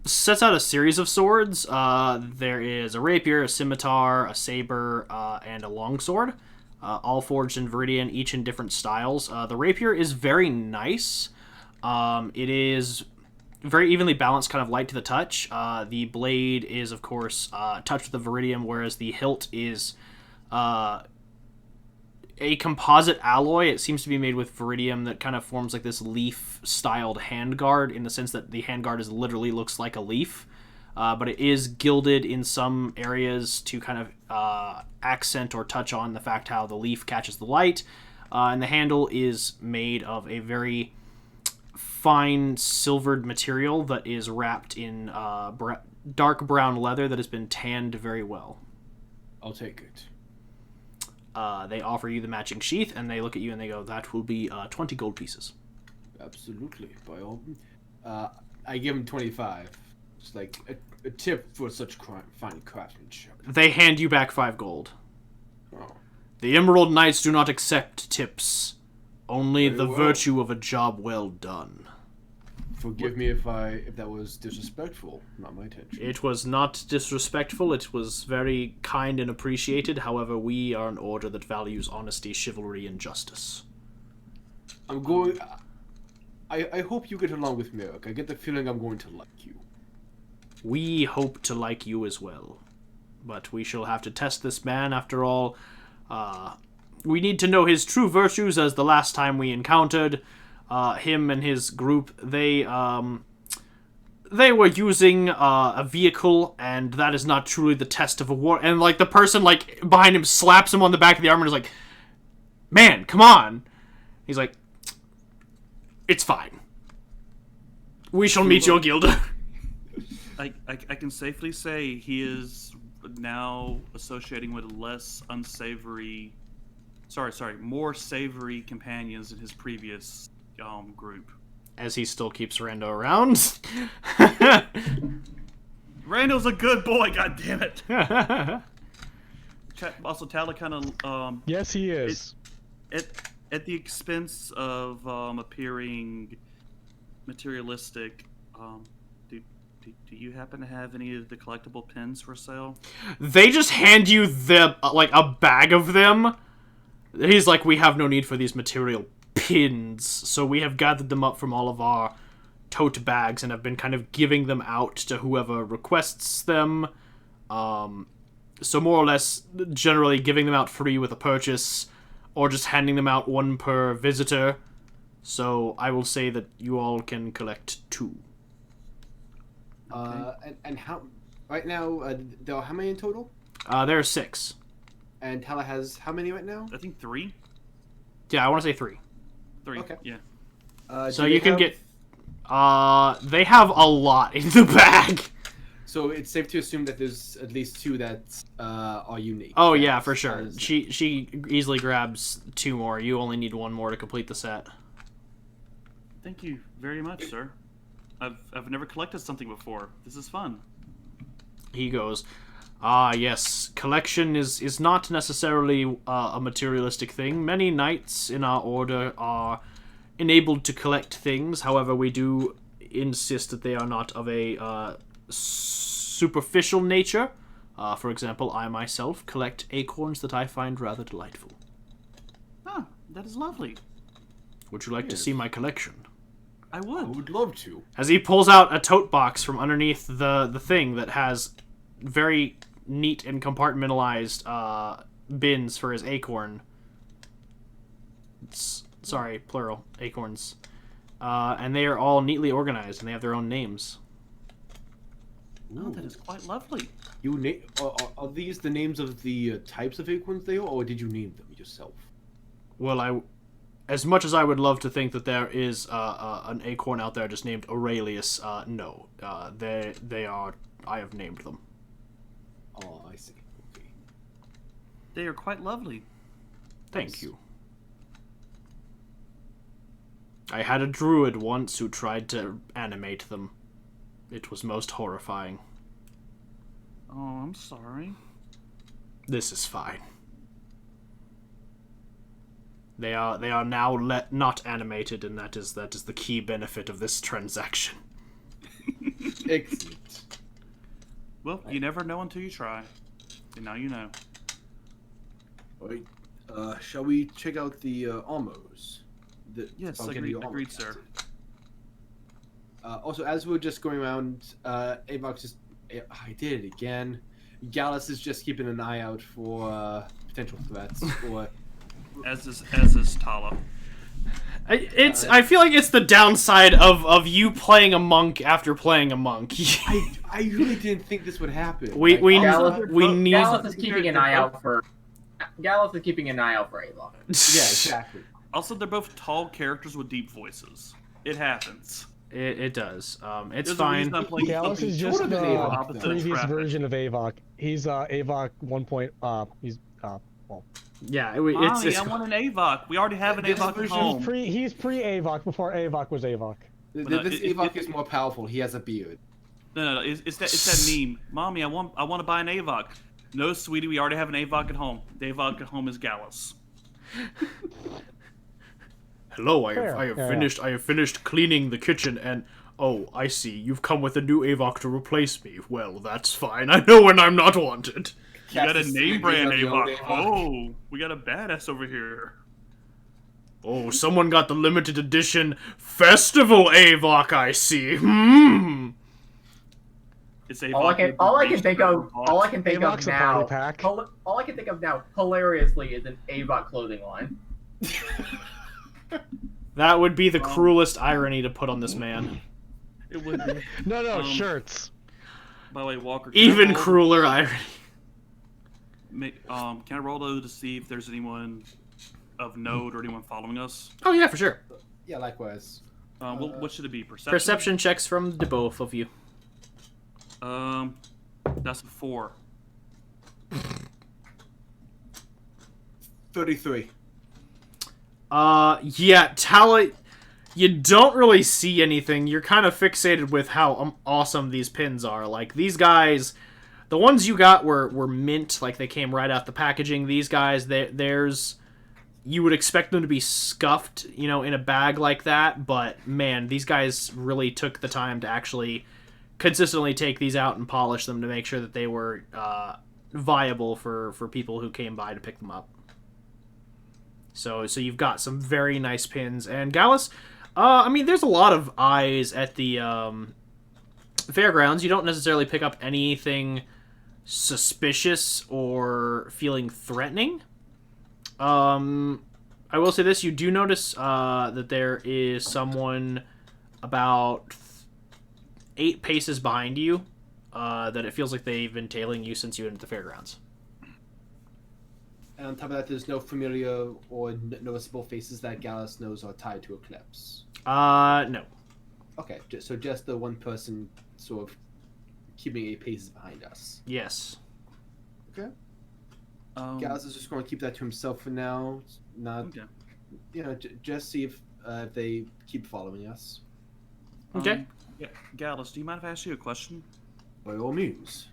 sets out a series of swords. There is a rapier, a scimitar, a saber, and a longsword, all forged in Viridian, each in different styles. The rapier is very nice. It is very evenly balanced, kind of light to the touch. The blade is, of course, touched with the Viridium, whereas the hilt is a composite alloy. It seems to be made with Viridium that kind of forms like this leaf-styled handguard, in the sense that the handguard literally looks like a leaf. But it is gilded in some areas to kind of accent or touch on the fact how the leaf catches the light. And the handle is made of a very fine silvered material that is wrapped in dark brown leather that has been tanned very well. I'll take it. They offer you the matching sheath, and they look at you and they go, "That will be 20 gold pieces." Absolutely. By all, I give him 25. It's like a tip for such fine craftsmanship. They hand you back 5 gold. Oh. The Emerald Knights do not accept tips. Only Very the well. virtue of a job well done. Forgive me if that was disrespectful. Not my intention. It was not disrespectful. It was very kind and appreciated. However, we are an order that values honesty, chivalry, and justice. I'm going. I hope you get along with Merrick. I get the feeling I'm going to like you. We hope to like you as well. But we shall have to test this man, after all. We need to know his true virtues, as the last time we encountered him and his group, they were using a vehicle, and that is not truly the test of a war. And like the person like behind him slaps him on the back of the arm and is like, "Man, come on." He's like, "It's fine. We shall meet your guild." I can safely say he is now associating with less unsavory... more savory companions in his previous group. As he still keeps Rando around. Randall's a good boy, god damn it. Also, Tala kind of Yes, he is. At the expense of appearing materialistic, do you happen to have any of the collectible pins for sale? They just hand you a bag of them. He's like, "We have no need for these material pins, so we have gathered them up from all of our tote bags and have been kind of giving them out to whoever requests them. So more or less, generally giving them out free with a purchase, or just handing them out 1 per visitor. So I will say that you all can collect 2. And how? Right now, there are how many in total? There are 6. And Tala has how many right now? I think 3. Yeah, I want to say 3. 3. Okay. Yeah. So you can get... they have a lot in the bag. So it's safe to assume that there's at least 2 that are unique. Oh right? yeah, for sure. As- She easily grabs 2 more. You only need 1 more to complete the set. Thank you very much, sir. I've never collected something before. This is fun. He goes, "Ah, yes. Collection is not necessarily a materialistic thing. Many knights in our order are enabled to collect things. However, we do insist that they are not of a superficial nature. For example, I myself collect acorns that I find rather delightful. Ah, that is lovely. Would you like to Yes. see my collection?" I I would. would love to. As he pulls out a tote box from underneath the thing that has very neat and compartmentalized bins for his acorn. Sorry, plural, acorns. And they are all neatly organized, and they have their own names. Oh, that is quite lovely. Are these the names of the types of acorns they are, or did you name them yourself? Well, as much as I would love to think that there is an acorn out there just named Aurelius, no. They are... I have named them. Oh, I see. Okay. They are quite lovely. Thank you. I had a druid once who tried to animate them. It was most horrifying. Oh, I'm sorry. This is fine. They are now not animated, and that is the key benefit of this transaction. Excellent. Well, you never know until you try. And now you know. Alright, shall we check out the armors? Yes, I'll get agreed, the armor agreed, sir. tested. Also, as we're just going around, Avox just... I did it again. Gallus is just keeping an eye out for potential threats, or... As is Tala. I feel like it's the downside of you playing a monk after playing a monk. I really didn't think this would happen. we Gallus- need... Gallus is keeping an eye out for. Gallus is keeping an eye out for Avon. Yeah, exactly. Also, they're both tall characters with deep voices. It happens. It does. It's There's a fine. reason I'm playing Gallus something is just sort of the Avok, opposite of previous traffic. version of Avok. He's Avok 1. Yeah, Mommy, it's I want an Avok. We already have an This Avok at version- home. He's pre Avok before Avok was Avok. This Avoc is more powerful. He has a beard. No. It's that meme. Mommy, I want to buy an Avok. No, sweetie, we already have an Avok at home. The Avok at home is Gallus. Hello, I Fair. have Yeah, finished. I have finished cleaning the kitchen, and oh, I see. You've come with a new Avok to replace me. Well, that's fine. I know when I'm not wanted. You got a Cast name brand on the old Avok. Oh, we got a badass over here. Oh, someone got the limited edition Festival Avok. I see. Hmm. It's Avok. All I can think of Avok's a now. party pack. All I can think of now, hilariously, is an Avok clothing line. That would be the cruelest irony to put on this man. It would be. No, shirts. By the way, Walker. can I Even roll- crueler irony. Can I roll those to see if there's anyone of note or anyone following us? Oh yeah, for sure. Yeah, likewise. What should it be? Perception. Perception checks from the both of you. That's a 4. 33. Yeah, Tala, you don't really see anything. You're kind of fixated with how awesome these pins are. Like, these guys, the ones you got were mint, like they came right out the packaging. These guys, you would expect them to be scuffed, in a bag like that, but man, these guys really took the time to actually consistently take these out and polish them to make sure that they were viable for people who came by to pick them up. So you've got some very nice pins. And Gallus, there's a lot of eyes at the fairgrounds. You don't necessarily pick up anything suspicious or feeling threatening. I will say this, you do notice that there is someone about 8 paces behind you, that it feels like they've been tailing you since you went to the fairgrounds. And on top of that, there's no familiar or noticeable faces that Gallus knows are tied to Eclipse. No. Okay, so just the one person sort of keeping a pace behind us. Yes. Okay. Gaz is just going to keep that to himself for now. Not, Okay. Just see if they keep following us. Okay. Yeah, Gallus, do you mind if I ask you a question? By all means.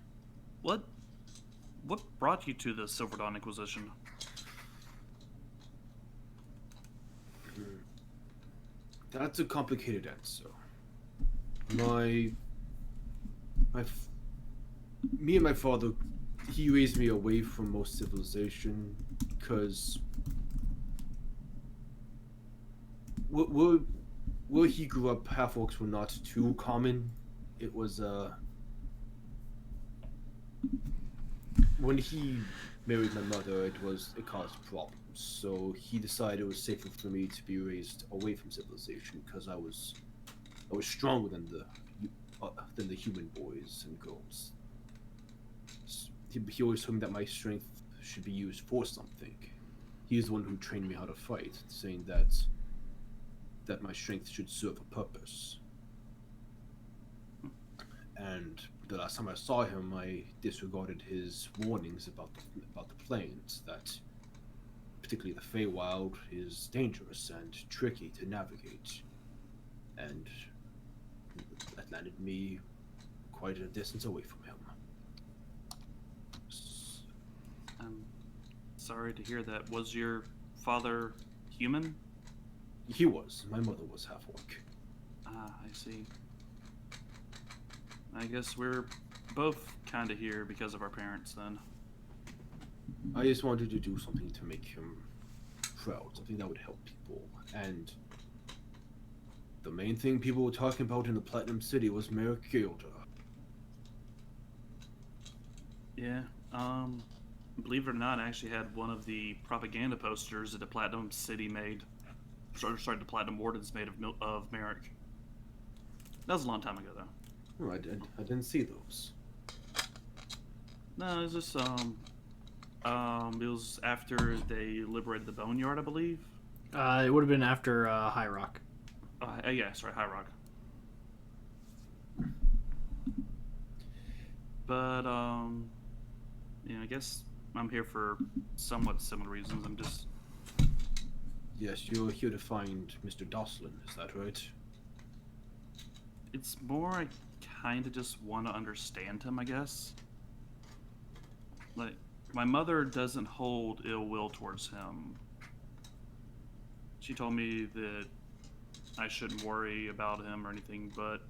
What brought you to the Silver Dawn Inquisition? That's a complicated answer. Me and my father, he raised me away from most civilization because where he grew up, half-orcs were not too common. It was when he married my mother, it caused problems. So he decided it was safer for me to be raised away from civilization because I was stronger than the human boys and girls. He always told me that my strength should be used for something. He's the one who trained me how to fight, saying that my strength should serve a purpose. And the last time I saw him, I disregarded his warnings about the plains, that particularly the Feywild is dangerous and tricky to navigate. And that landed me quite a distance away from him. I'm sorry to hear that. Was your father human? He was. My mother was half-orc. Ah, I see. I guess we're both kind of here because of our parents, then. I just wanted to do something to make him proud, something that would help people. And the main thing people were talking about in the Platinum City was Merrick Gilda. Yeah, believe it or not, I actually had one of the propaganda posters that the Platinum City made. Sorry, the Platinum Wardens made of Merrick. That was a long time ago, though. Oh, I didn't see those. No, it was just, it was after they liberated the Boneyard, I believe. It would have been after High Rock. Yeah, sorry, High Rock. But, I guess I'm here for somewhat similar reasons. I'm just... Yes, you're here to find Mr. Doslin, is that right? It's more I kind of just want to understand him, I guess. Like, my mother doesn't hold ill will towards him. She told me that I shouldn't worry about him or anything, but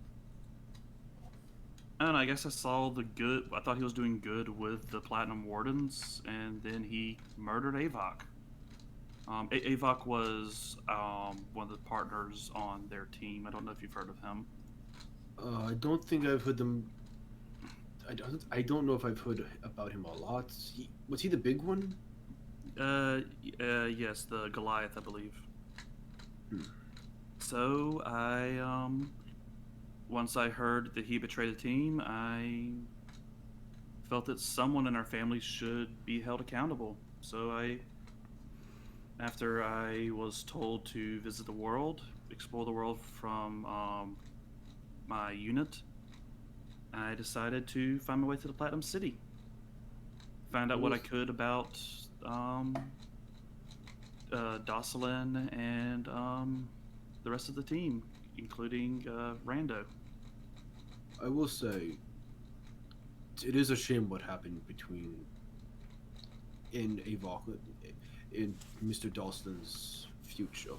I don't know, I guess I saw the good. I thought he was doing good with the Platinum Wardens, and then he murdered Avok. Avok was one of the partners on their team. I don't know if you've heard of him. I don't think I've heard them. I don't know if I've heard about him a lot. Was he the big one? Yes, the Goliath, I believe. So once I heard that he betrayed the team, I felt that someone in our family should be held accountable. So after I was told to visit the world, explore the world from my unit, I decided to find my way to the Platinum City. Find out what I could about Docelin and the rest of the team, including Rando. I will say, it is a shame what happened in Mr. Dawson's future.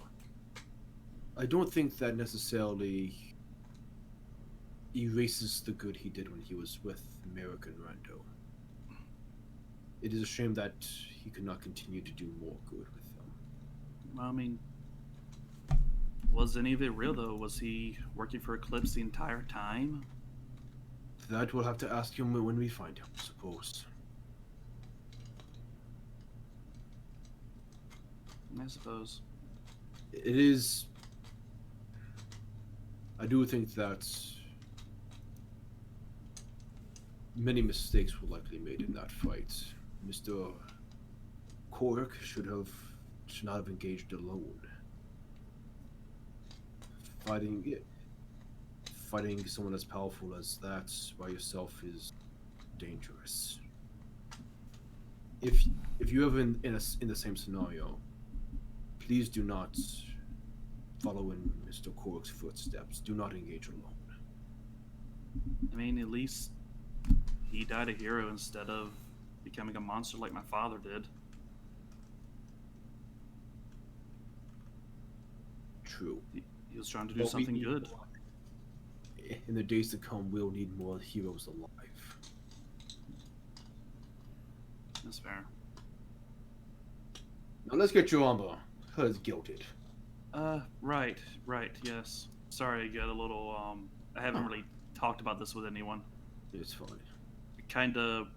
I don't think that necessarily erases the good he did when he was with Merrick and Rando. It is a shame that he could not continue to do more good with them. I mean, was any of it real, though? Was he working for Eclipse the entire time? That we'll have to ask him when we find him, I suppose. I suppose. It is... I do think that many mistakes were likely made in that fight. Mr. Cork should not have engaged alone. fighting someone as powerful as that by yourself is dangerous. If you ever in the same scenario, please do not follow in Mr. Korg's footsteps. Do not engage alone. I mean, at least he died a hero instead of becoming a monster like my father did. True. He was trying to do But something good. In the days to come, we'll need more heroes alive. That's fair. Now let's get your armor. Her's guilted. Right, yes. Sorry, I got a little, I haven't really talked about this with anyone. It's fine. I kinda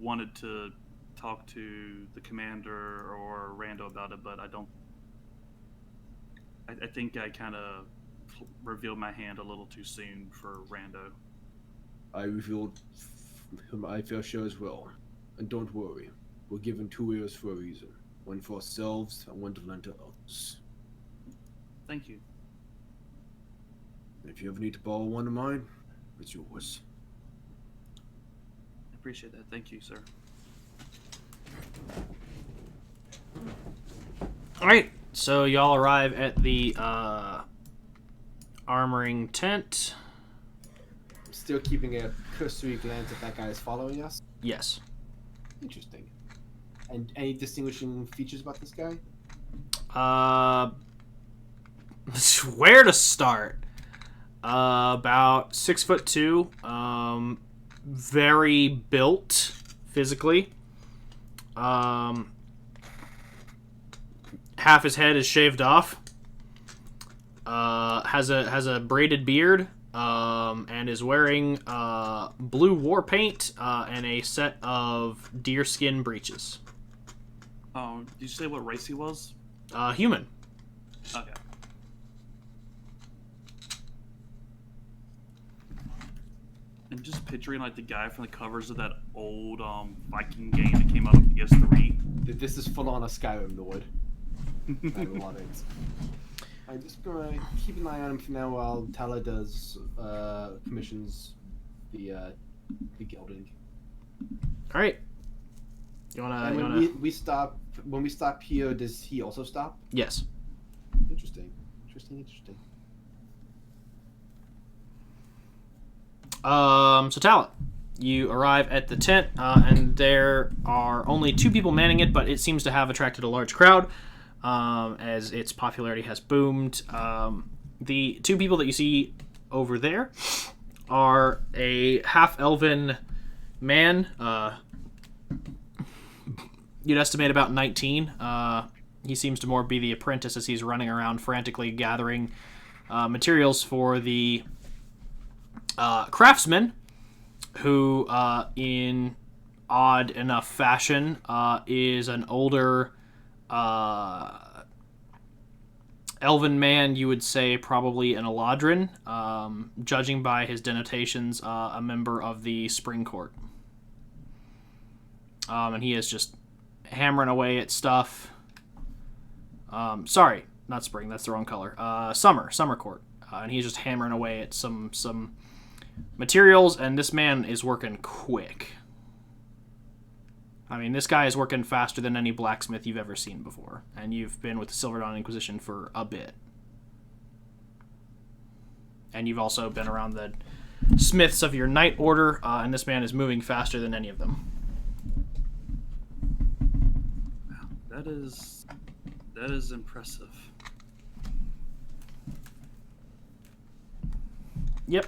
wanted to talk to the commander or Rando about it, but I don't... I think I kinda revealed my hand a little too soon for Rando. I revealed my fair share as well. And don't worry, we're given 2 ears for a reason. One for ourselves and one to lend to others. Thank you. And if you ever need to borrow one of mine, it's yours. I appreciate that. Thank you, sir. Alright, so y'all arrive at the armoring tent. I'm still keeping a cursory glance if that guy is following us. Yes. Interesting. And any distinguishing features about this guy? Where to start? About 6'2", very built physically. Half his head is shaved off. Has a braided beard. And is wearing blue war paint and a set of deerskin breeches. Did you say what race he was? Human. Okay. And just picturing like the guy from the covers of that old Viking game that came out on PS3. This is full on a Skyrim Lord. I want it. I'm just gonna keep an eye on him for now while Tala does commissions the gilding. All right. And when we stop here, does he also stop? Yes. Interesting. So Tala, you arrive at the tent, and there are only 2 people manning it, but it seems to have attracted a large crowd, as its popularity has boomed. The 2 people that you see over there are a half-elven man. You'd estimate about 19. He seems to more be the apprentice as he's running around frantically gathering materials for the craftsman, who, in odd enough fashion, is an older elven man. You would say probably an Eladrin, judging by his denotations, a member of the Spring Court. And he is just hammering away at stuff. Sorry, not Spring, that's the wrong color. Summer Court. And he's just hammering away at some materials, and this man is working quick. I mean, this guy is working faster than any blacksmith you've ever seen before, and you've been with the Silver Dawn Inquisition for a bit. And you've also been around the smiths of your Knight Order, and this man is moving faster than any of them. Wow, that is impressive. Yep.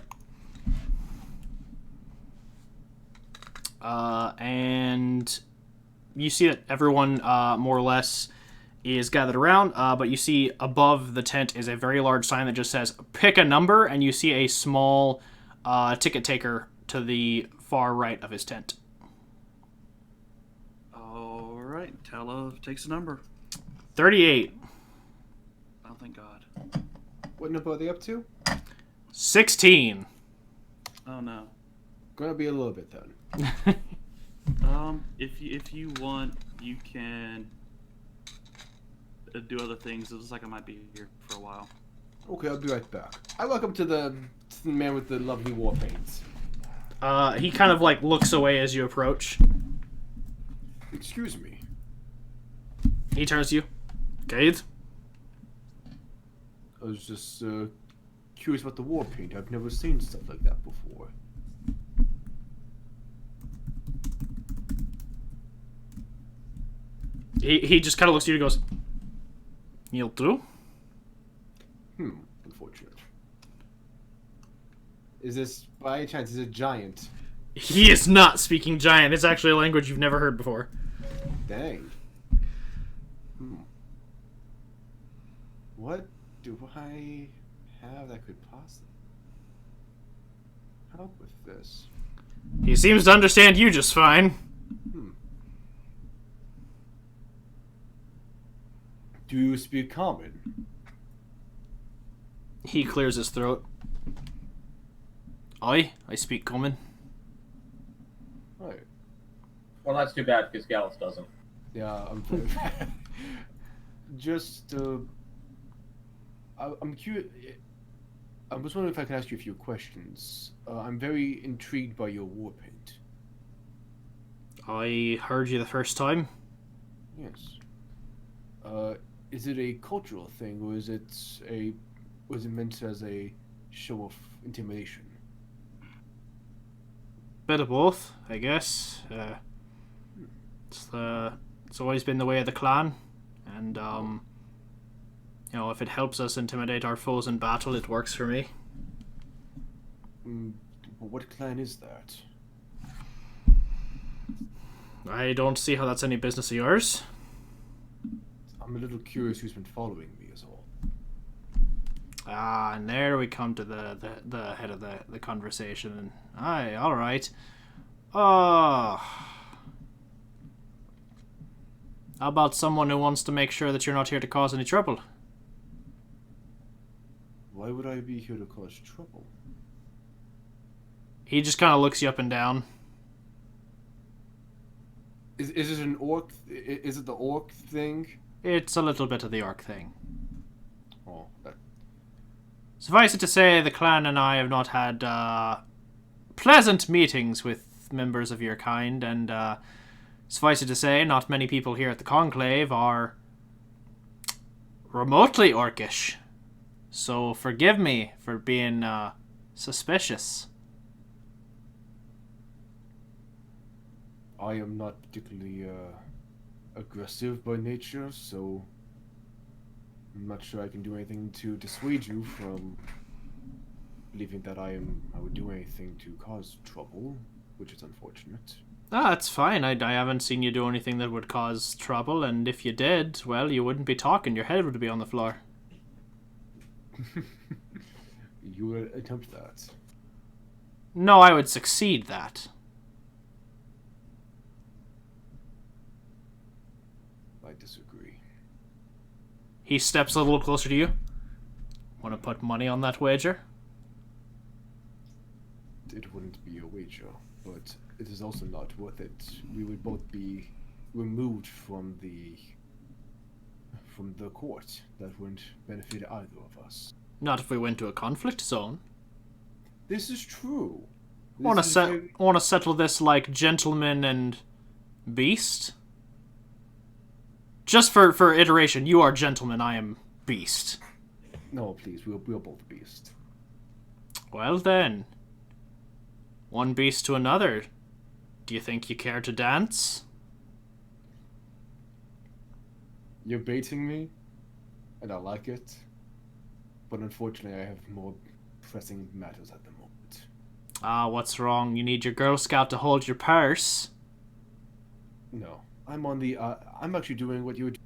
And you see that everyone, more or less, is gathered around, but you see above the tent is a very large sign that just says, pick a number, and you see a small ticket taker to the far right of his tent. Alright, Tala takes a number. 38. Oh, thank God. What number are they up to? 16. Oh, no. Gonna be a little bit then. If you want, you can do other things. It looks like I might be here for a while. Okay, I'll be right back. I walk up to the man with the lovely war paint. He kind of like looks away as you approach. Excuse me. He turns to you. Gade? I was just curious about the war paint. I've never seen stuff like that before. He just kind of looks at you and goes, "You'll do?" Unfortunate. Is this, by any chance, is it giant? He is not speaking giant. It's actually a language you've never heard before. Dang. What do I have that could possibly help with this? He seems to understand you just fine. Do you speak common? He clears his throat. I speak common. Right. Well, that's too bad because Gallus doesn't. Yeah, I'm just I'm curious. I was wondering if I could ask you a few questions. I'm very intrigued by your war paint. I heard you the first time. Yes. Is it a cultural thing, or is it meant as a show of intimidation? Bit of both, I guess. It's always been the way of the clan, and you know, if it helps us intimidate our foes in battle, it works for me. But what clan is that? I don't see how that's any business of yours. I'm a little curious who's been following me, is all. Ah, and there we come to the head of the conversation. Aye, all right. Oh, how about someone who wants to make sure that you're not here to cause any trouble? Why would I be here to cause trouble? He just kind of looks you up and down. Is it an orc? Is it the orc thing? It's a little bit of the orc thing. Oh, that... Suffice it to say, the clan and I have not had pleasant meetings with members of your kind, and suffice it to say, not many people here at the Conclave are remotely orcish. So forgive me for being suspicious. I am not particularly aggressive by nature, so I'm not sure I can do anything to dissuade you from believing that I would do anything to cause trouble, which is unfortunate. Ah, that's fine. I haven't seen you do anything that would cause trouble, and if you did, well, you wouldn't be talking. Your head would be on the floor. You would attempt that. No, I would succeed that. I disagree. He steps a little closer to you. Want to put money on that wager? It wouldn't be a wager, but it is also not worth it. We would both be removed from the court. That wouldn't benefit either of us. Not if we went to a conflict zone. This is true. Want to settle this like gentleman and beast? Just for iteration, you are gentleman, I am beast. No, please, we're both beast. Well then, one beast to another. Do you think you care to dance? You're baiting me, and I like it. But unfortunately, I have more pressing matters at the moment. Ah, what's wrong? You need your Girl Scout to hold your purse. No, I'm actually doing what you would.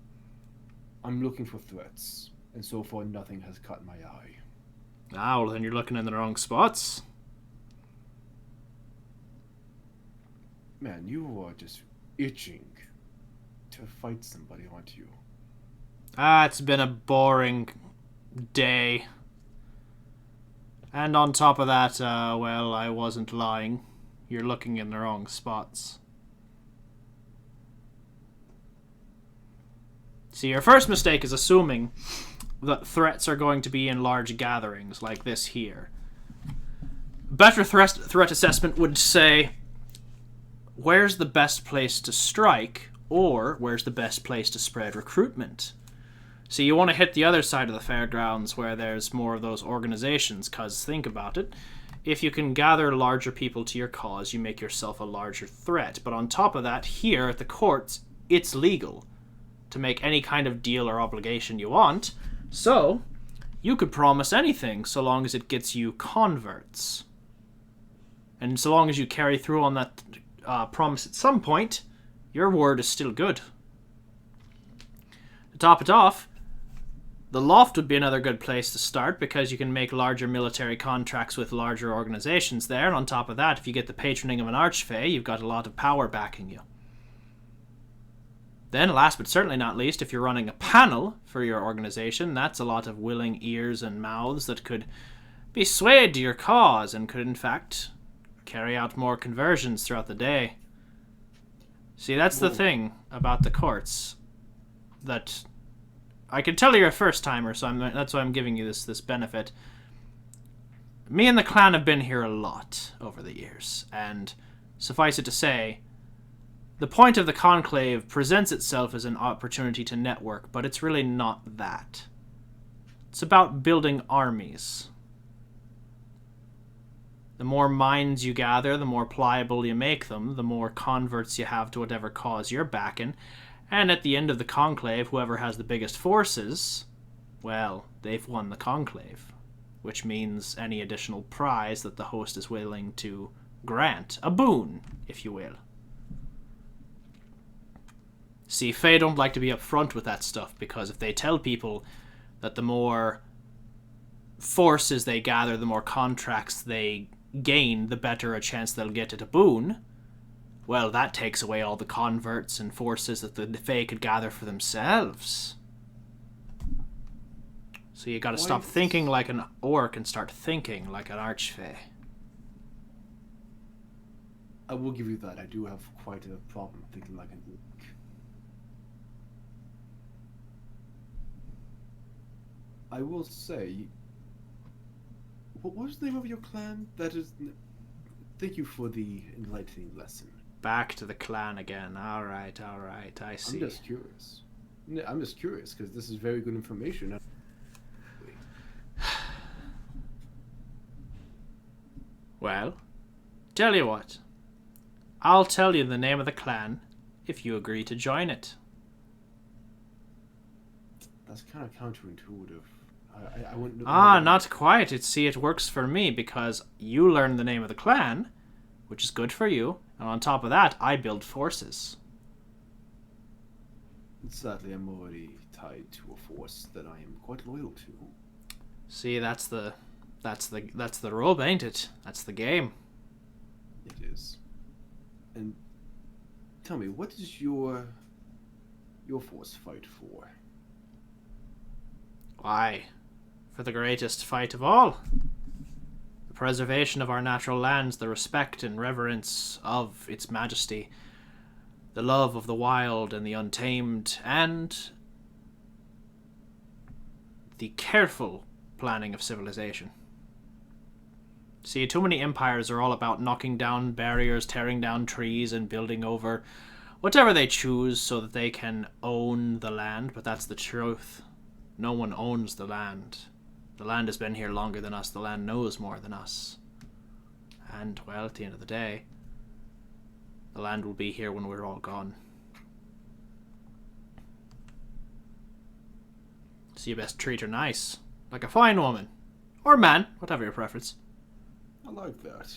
I'm looking for threats, and so far nothing has caught my eye. Ah, well then you're looking in the wrong spots. Man, you are just itching to fight somebody, aren't you? Ah, it's been a boring day. And on top of that, well, I wasn't lying. You're looking in the wrong spots. See, your first mistake is assuming the threats are going to be in large gatherings like this here. Better threat assessment would say, where's the best place to strike, or where's the best place to spread recruitment? See, you want to hit the other side of the fairgrounds where there's more of those organizations, because think about it. If you can gather larger people to your cause, you make yourself a larger threat. But on top of that, here at the courts, it's legal to make any kind of deal or obligation you want. So, you could promise anything so long as it gets you converts. And so long as you carry through on that promise at some point, your word is still good. To top it off, the Loft would be another good place to start because you can make larger military contracts with larger organizations there. And on top of that, if you get the patroning of an Archfey, you've got a lot of power backing you. Then, last but certainly not least, if you're running a panel for your organization, that's a lot of willing ears and mouths that could be swayed to your cause and could, in fact, carry out more conversions throughout the day. See, that's the thing about the courts. That I can tell you're a first-timer, so that's why I'm giving you this benefit. Me and the clan have been here a lot over the years, and suffice it to say, the point of the Conclave presents itself as an opportunity to network, but it's really not that. It's about building armies. The more minds you gather, the more pliable you make them, the more converts you have to whatever cause you're backing, and at the end of the Conclave, whoever has the biggest forces, well, they've won the Conclave, which means any additional prize that the host is willing to grant, a boon, if you will. See, Fey don't like to be upfront with that stuff, because if they tell people that the more forces they gather, the more contracts they gain, the better a chance they'll get at a boon, well, that takes away all the converts and forces that the Fey could gather for themselves. So you gotta stop thinking like an orc and start thinking like an Archfey. I will give you that. I do have quite a problem thinking like an orc. I will say, what was the name of your clan? That is, thank you for the enlightening lesson. Back to the clan again. All right, I see. I'm just curious. I'm just curious because this is very good information. Well, tell you what. I'll tell you the name of the clan if you agree to join it. That's kind of counterintuitive. I wouldn't. Not quite. It works for me because you learn the name of the clan, which is good for you, and on top of that, I build forces. Sadly, I'm already tied to a force that I am quite loyal to. See, that's the rub, ain't it? That's the game. It is. And tell me, what does your force fight for? Why, for the greatest fight of all. The preservation of our natural lands, the respect and reverence of its majesty, the love of the wild and the untamed, and the careful planning of civilization. See, too many empires are all about knocking down barriers, tearing down trees, and building over whatever they choose so that they can own the land, but that's the truth. No one owns the land. The land has been here longer than us. The land knows more than us. And, well, at the end of the day, the land will be here when we're all gone. So you best treat her nice. Like a fine woman. Or man, whatever your preference. I like that.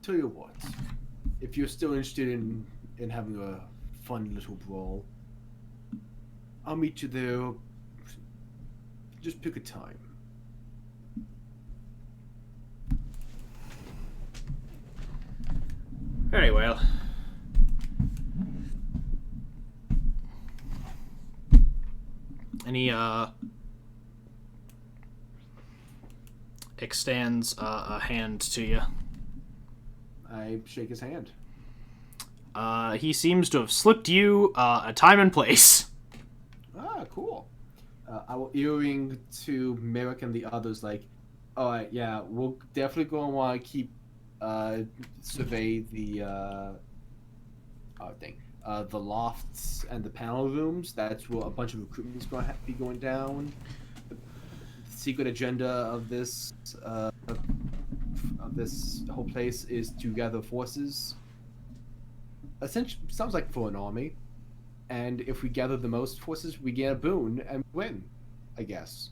Tell you what. If you're still interested in having a fun little brawl, I'll meet you there. Just pick a time. Very well. And he extends a hand to you. I shake his hand. He seems to have slipped you a time and place. Ah, cool. I will earring to Merrick and the others like, all right, yeah, we'll definitely go and want to keep survey the the lofts and the panel rooms. That's where a bunch of recruitment is going to be going down. The secret agenda of this whole place is to gather forces. Essentially, sounds like for an army. And if we gather the most forces, we get a boon and win, I guess.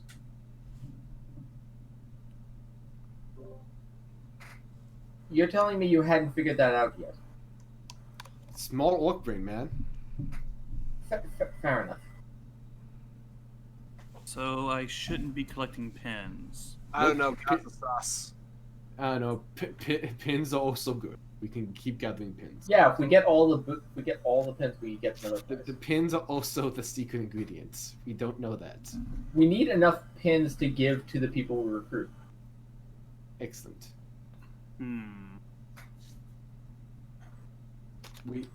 You're telling me you hadn't figured that out yet? Small orc brain, man. Fair enough. So I shouldn't be collecting pins. I don't know. Got the sauce. I don't know. Pins are also good. We can keep gathering pins. Yeah, if we get all the pins, we get another The prize. pins are also the secret ingredients. We don't know that. We need enough pins to give to the people we recruit. Excellent. We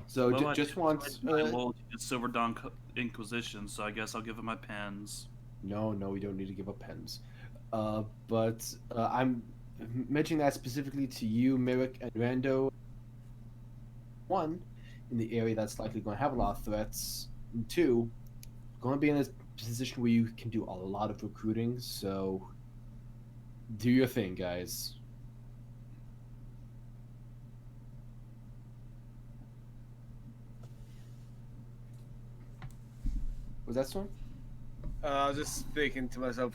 so Well, just I want loyalty to Silver Dawn Inquisition, so I guess I'll give him my pins. no, we don't need to give up pens. But I'm mentioning that specifically to you, Merrick and Rando. One, in the area that's likely going to have a lot of threats. And two, going to be in a position where you can do a lot of recruiting. So do your thing, guys. Was that one? I was just thinking to myself,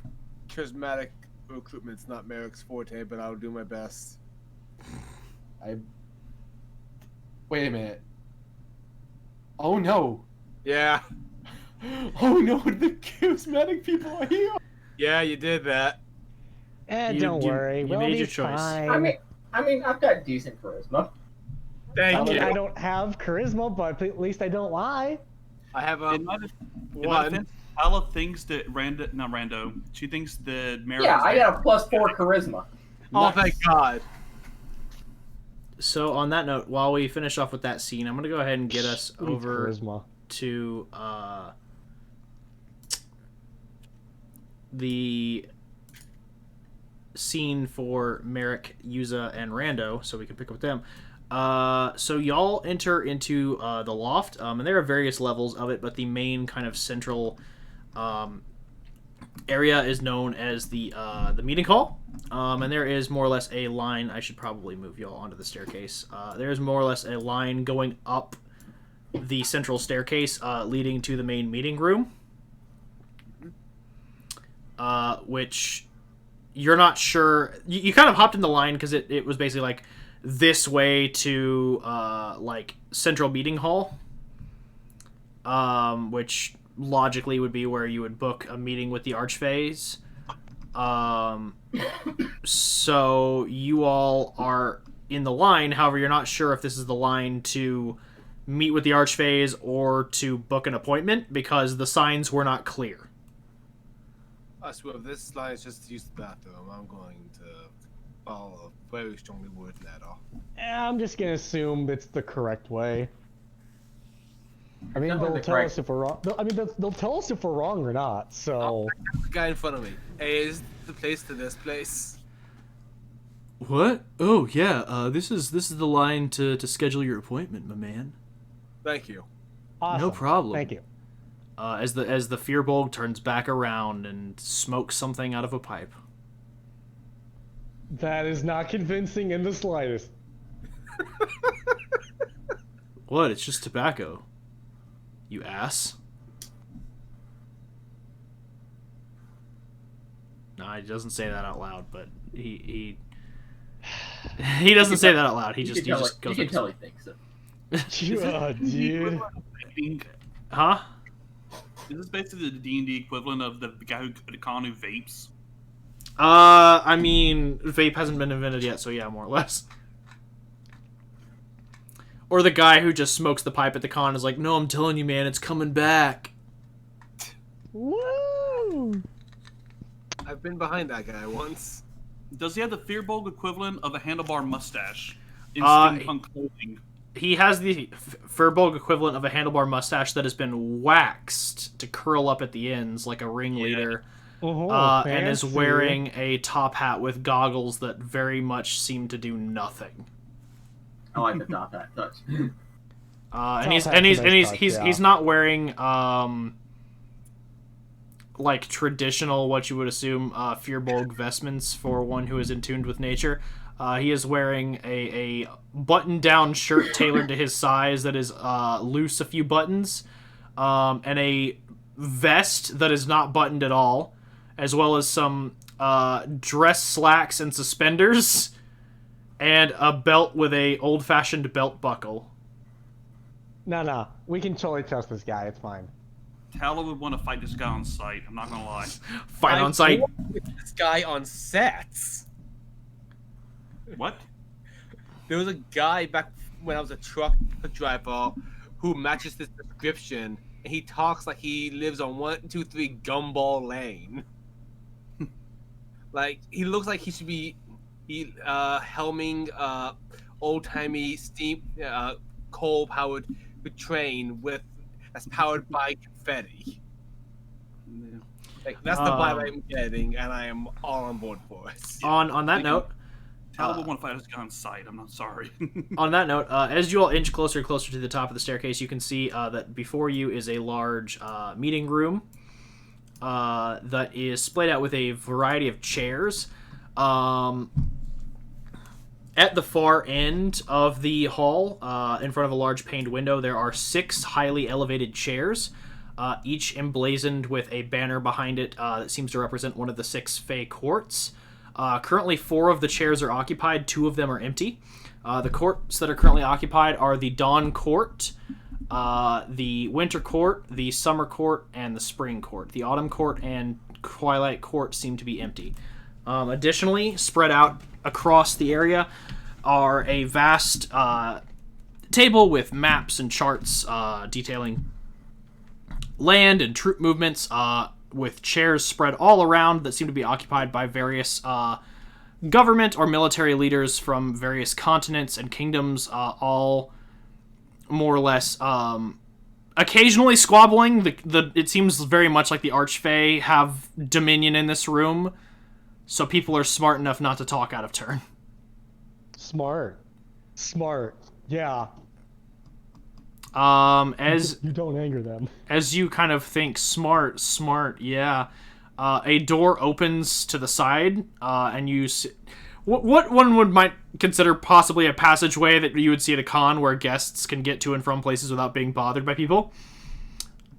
charismatic recruitment's not Merrick's forte, but I'll do my best. Wait a minute. Oh no! Yeah. Oh no! The charismatic people are here. Yeah, you did that. Don't worry, you we'll made be your choice. fine. I mean, I've got decent charisma. Thank you. I don't have charisma, but at least I don't lie. I have In my one. defense, Paula thinks that Rando. She thinks that Merrick. Yeah, is I got a +4 charisma. Oh, thank God. So on that note, while we finish off with that scene, I'm gonna go ahead and get us over Charisma. to the scene for Merrick, Yuza, and Rando, so we can pick up with them. So y'all enter into the loft, and there are various levels of it, but the main kind of central area is known as the meeting hall, and there is more or less a line. I should probably move y'all onto the staircase. There is more or less a line going up the central staircase, leading to the main meeting room, which you're not sure. You kind of hopped in the line because it was basically like this way to like central meeting hall, which logically would be where you would book a meeting with the Archfays. So you all are in the line. However, you're not sure if this is the line to meet with the Archfays or to book an appointment because the signs were not clear. I swear, if this line is just to use the bathroom, I'm going to follow a very strongly worded letter. I'm just gonna assume it's the correct way. I mean, Definitely they'll the tell correct- us if we're wrong. They'll tell us if we're wrong or not. So The guy in front of me. Hey, is the place to this place? What? Oh yeah. This is the line to schedule your appointment, my man. Thank you. awesome. No problem. Thank you. As the Fearbulg turns back around and smokes something out of a pipe. That is not convincing in the slightest. What? It's just tobacco. You ass. No, he doesn't say that out loud, but he doesn't say that out loud. He just You goes. can tell he thinks it. Yeah, dude. Huh? Is this basically the D&D equivalent of the guy the con who vapes? I mean, vape hasn't been invented yet, so yeah, more or less. Or the guy who just smokes the pipe at the con is like, no, I'm telling you, man, it's coming back. Woo! I've been behind that guy once. Does he have the Fearbulg equivalent of a handlebar mustache in Uh, steampunk clothing? he has the Furbolg equivalent of a handlebar mustache that has been waxed to curl up at the ends like a ringleader, and is wearing a top hat with goggles that very much seem to do nothing. I like the top hat touch. He's not wearing like traditional, what you would assume, Furbolg vestments for one who is in tune with nature. He is wearing a button-down shirt tailored to his size that is loose a few buttons, and a vest that is not buttoned at all, as well as some dress slacks and suspenders, and a belt with a old-fashioned belt buckle. No. We can totally trust this guy. It's fine. Tala would want to fight this guy on sight. I'm not gonna lie. Fight on sight. This guy on sets. What? There was a guy back when I was a truck driver who matches this description, and he talks like he lives on 123 Gumball Lane. Like he looks like he should be helming old-timey steam coal-powered train that's powered by confetti. Yeah. Like that's the vibe I'm getting, and I am all on board for it. On that note, Tala would want to fight this guy on sight. I'm not sorry. on that note, as you all inch closer and closer to the top of the staircase, you can see that before you is a large meeting room that is splayed out with a variety of chairs. At the far end of the hall, in front of a large paned window, there are 6 highly elevated chairs, each emblazoned with a banner behind it that seems to represent one of the 6 Fey courts. Currently, 4 of the chairs are occupied, 2 of them are empty. The courts that are currently occupied are the Dawn Court, the Winter Court, the Summer Court, and the Spring Court. The Autumn Court and Twilight Court seem to be empty. Additionally, spread out across the area are a vast table with maps and charts detailing land and troop movements, with chairs spread all around that seem to be occupied by various government or military leaders from various continents and kingdoms, all more or less occasionally squabbling. It seems very much like the Archfey have dominion in this room, so people are smart enough not to talk out of turn. Smart. Yeah. As you don't anger them. As you kind of think, smart, yeah. A door opens to the side, and you see what one might consider possibly a passageway that you would see at a con where guests can get to and from places without being bothered by people.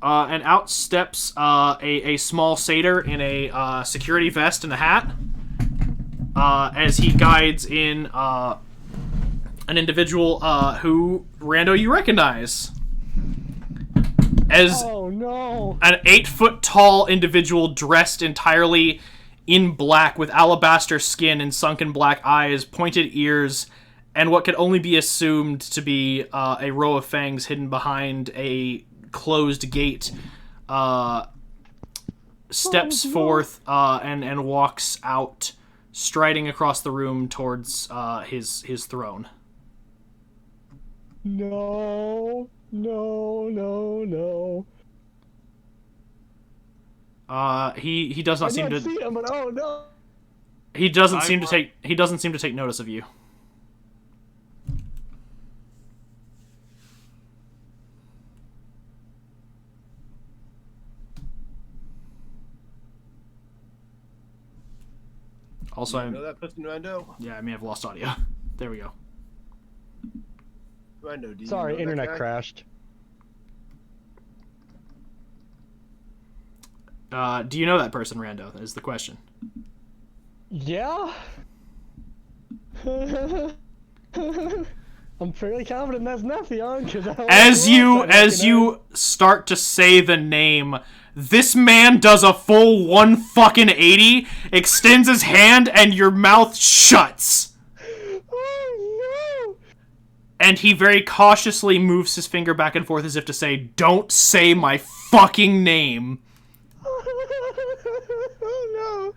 And out steps a small satyr in a security vest and a hat, as he guides in an individual who, Rando, you recognize as an 8-foot-tall individual dressed entirely in black with alabaster skin and sunken black eyes, pointed ears, and what could only be assumed to be a row of fangs hidden behind a closed gate, steps forth and walks out, striding across the room towards his throne. No. He does not seem to see him, but oh no. He doesn't seem to take notice of you. Also, you know that person, Rando? Yeah, I may have lost audio. There we go. Rando, do you Sorry, know internet that guy? crashed. Do you know that person, Rando? Is the question. Yeah. I'm fairly confident that's Nephion, because as you start to say the name, this man does a full 180, extends his hand, and your mouth shuts. Oh no! And he very cautiously moves his finger back and forth as if to say, "Don't say my fucking name." Oh no!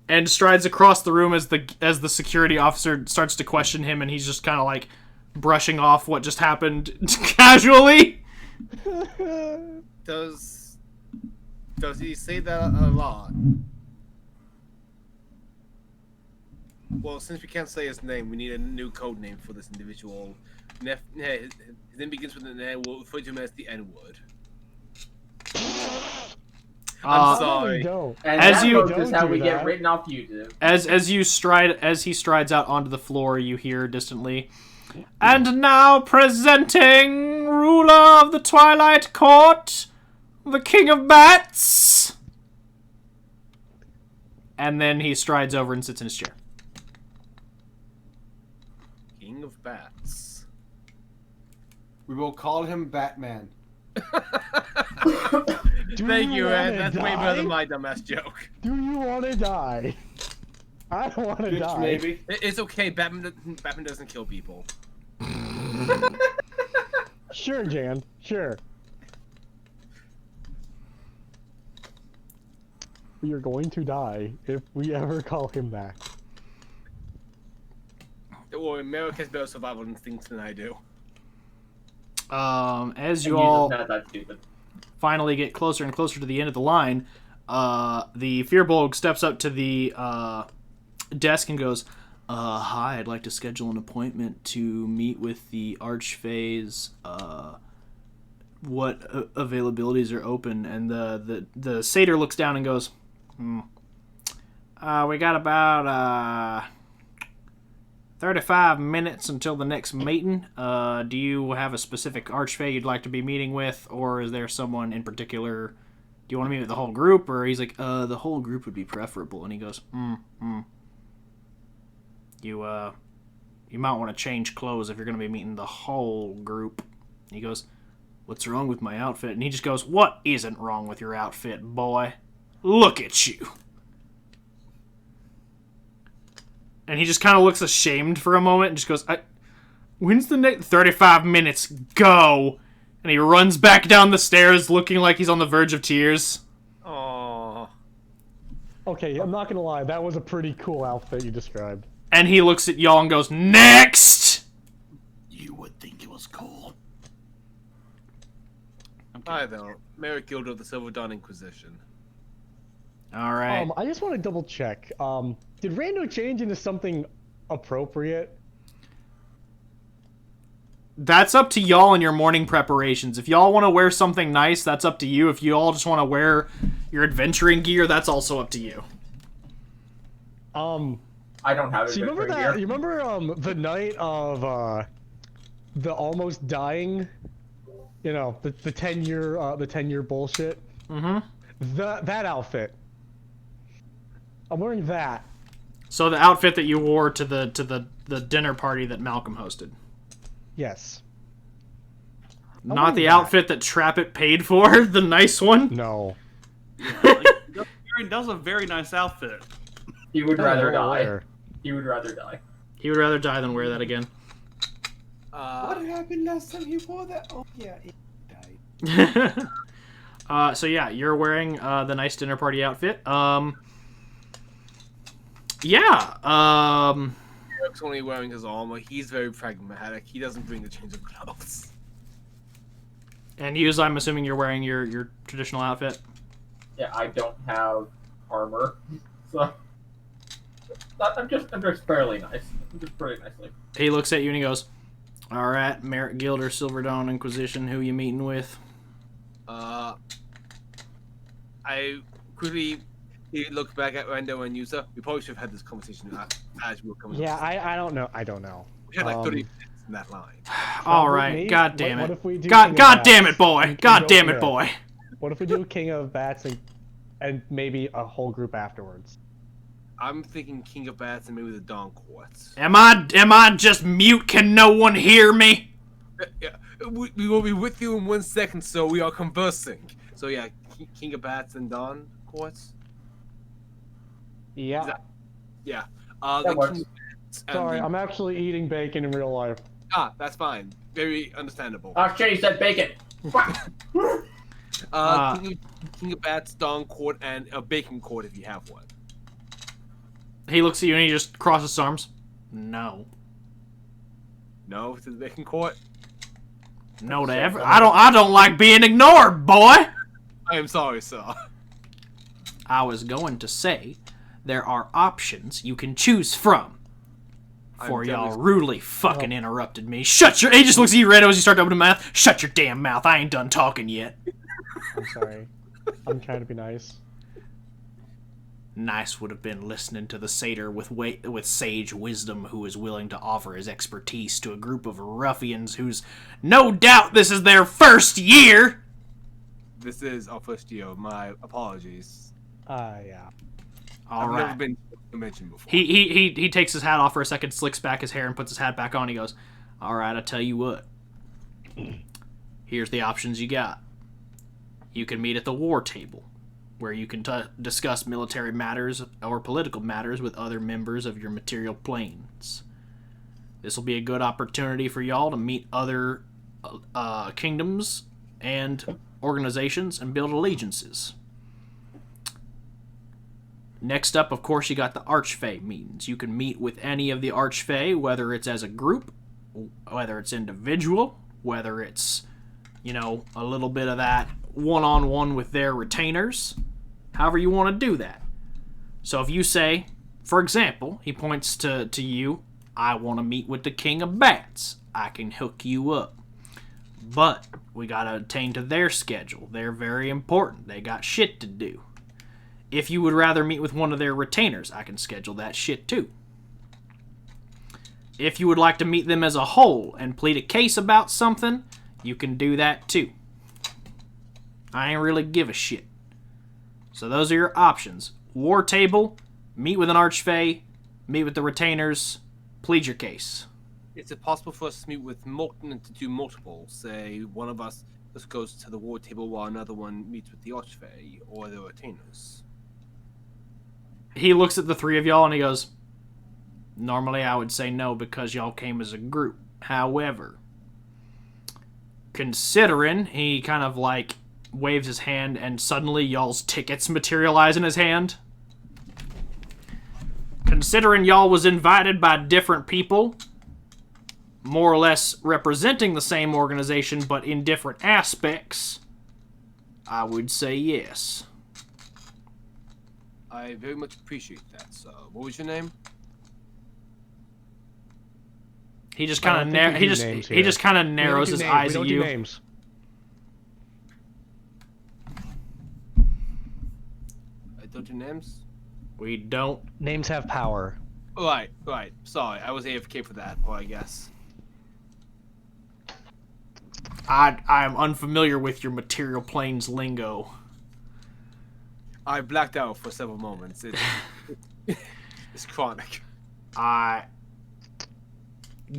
And strides across the room as the security officer starts to question him, and he's just kind of like, brushing off what just happened casually. Does he say that a lot? Well, since we can't say his name, we need a new code name for this individual. His name begins with an N. We'll refer to him as the N-word. I'm sorry. And As that, you- folks, is how we get written off YouTube. As he strides out onto the floor, you hear distantly, "And now presenting ruler of the Twilight Court, the King of Bats." And then he strides over and sits in his chair. King of Bats. We will call him Batman. Thank you, Ed. wanna That's way better than die? my dumbass joke. Do you want to die? I don't want to Bitch, die. maybe. It's okay. Batman doesn't kill people. Sure, Jan. Sure. We are going to die if we ever call him back. Well, America has better survival instincts than I do. As you And all not that stupid. finally get closer and closer to the end of the line, the Fearbolg steps up to the desk and goes, "Hi, I'd like to schedule an appointment to meet with the Archfays. What availabilities are open?" And the satyr looks down and goes, we got about 35 minutes until the next meeting. Do you have a specific Archfey you'd like to be meeting with, or is there someone in particular? Do you want to meet with the whole group? Or he's like, the whole group would be preferable. And he goes, You might want to change clothes if you're going to be meeting the whole group. And he goes, "What's wrong with my outfit?" And he just goes, "What isn't wrong with your outfit, boy? Look at you." And he just kind of looks ashamed for a moment and just goes, "When's the next 35 minutes? Go!" And he runs back down the stairs looking like he's on the verge of tears. Aww. Okay, I'm not gonna lie. That was a pretty cool outfit you described. And he looks at y'all and goes, "Next!" You would think it was cool. Hi there, Merrick Guild of the Silver Dawn Inquisition. All right. I just want to double check. Did Rando change into something appropriate? That's up to y'all and your morning preparations. If y'all want to wear something nice, that's up to you. If you all just want to wear your adventuring gear, that's also up to you. I don't have it. So you remember that? You remember the night of the almost dying? You know, the 10-year bullshit. Mm-hmm. That outfit. I'm wearing that. So the outfit that you wore to the dinner party that Malcolm hosted. Yes. Not the that. outfit that Trappit paid for, the nice one. No. Aaron does a very nice outfit. He would rather die. Where? He would rather die. He would rather die than wear that again. What happened last time he wore that? Oh yeah, he died. So yeah, you're wearing the nice dinner party outfit. Yeah. Merrick's only wearing his armor. He's very pragmatic. He doesn't bring the change of clothes. And you, I'm assuming you're wearing your traditional outfit. Yeah, I don't have armor, so I'm just fairly nice. I'm just pretty nicely. He looks at you and he goes, "All right, Merrick Guild or Silver Dawn Inquisition, who you meeting with?" I quickly look back at Rando and Yusa. We probably should have had this conversation as we were coming. Yeah, up. I don't know. I don't know. We had like 30 minutes in that line. All Probably right, me. god damn What it. if we do God King of damn Bats it, boy. and God go damn from it, there? boy. What if we do King of Bats and maybe a whole group afterwards? I'm thinking King of Bats and maybe the Dawn Courts. Am I just mute? Can no one hear me? Yeah, we will be with you in 1 second, so we are conversing. So yeah, King of Bats and Dawn Courts. Yeah. Yeah. That The works. King of Bats and Sorry, the- I'm actually eating bacon in real life. that's fine. Very understandable. Oh shit, he said bacon! King of Bats, Dawn Court, and a Bacon Court if you have one. He looks at you and he just crosses his arms. No. No to the Bacon Court? No to ever. I don't like being ignored, boy. I am sorry, sir. I was going to say, there are options you can choose from. Before y'all rudely fucking interrupted me. He just looks at you, Rando, as you start to open your mouth. Shut your damn mouth. I ain't done talking yet. I'm sorry. I'm trying to be nice. Nice would have been listening to the satyr with sage wisdom who is willing to offer his expertise to a group of ruffians whose no doubt this is their first year. This is our first year. My apologies. Yeah. All I've right. never been mentioned before. He takes his hat off for a second, slicks back his hair, and puts his hat back on. He goes, all right, I tell you what. Here's the options you got. You can meet at the war table, where you can discuss military matters or political matters with other members of your material planes. This will be a good opportunity for y'all to meet other kingdoms and organizations and build allegiances. Next up, of course, you got the Archfey meetings. You can meet with any of the Archfey, whether it's as a group, whether it's individual, whether it's, a little bit of that one-on-one with their retainers. However you want to do that. So if you say, for example, he points to you, I want to meet with the King of Bats. I can hook you up. But we got to attain to their schedule. They're very important. They got shit to do. If you would rather meet with one of their retainers, I can schedule that shit too. If you would like to meet them as a whole and plead a case about something, you can do that too. I ain't really give a shit. So those are your options. War table, meet with an Archfey, meet with the retainers, plead your case. Is it possible for us to meet with to do multiple? Say, one of us just goes to the war table while another one meets with the Archfey or the retainers? He looks at the three of y'all and he goes, normally I would say no because y'all came as a group. However, considering, he kind of waves his hand and suddenly y'all's tickets materialize in his hand. Considering y'all was invited by different people, more or less representing the same organization but in different aspects, I would say yes. I very much appreciate that. So, what was your name? He just kind of he just kind of narrows his eyes at you. We don't do names. Don't do names? We don't. Names have power. Right. Sorry, I was AFK for that part, I guess. I am unfamiliar with your material planes lingo. I blacked out for several moments. It's chronic.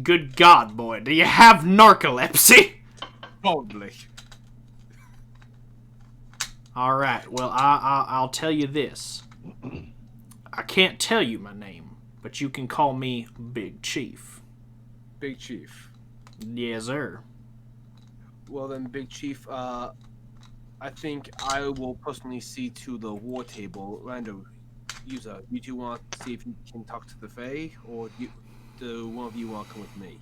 Good God, boy, do you have narcolepsy? Probably. All right. Well, I'll tell you this. I can't tell you my name, but you can call me Big Chief. Big Chief. Yes, sir. Well then, Big Chief, I think I will personally see to the war table. Rando, user, you two want to see if you can talk to the Fey, or do one of you want to come with me?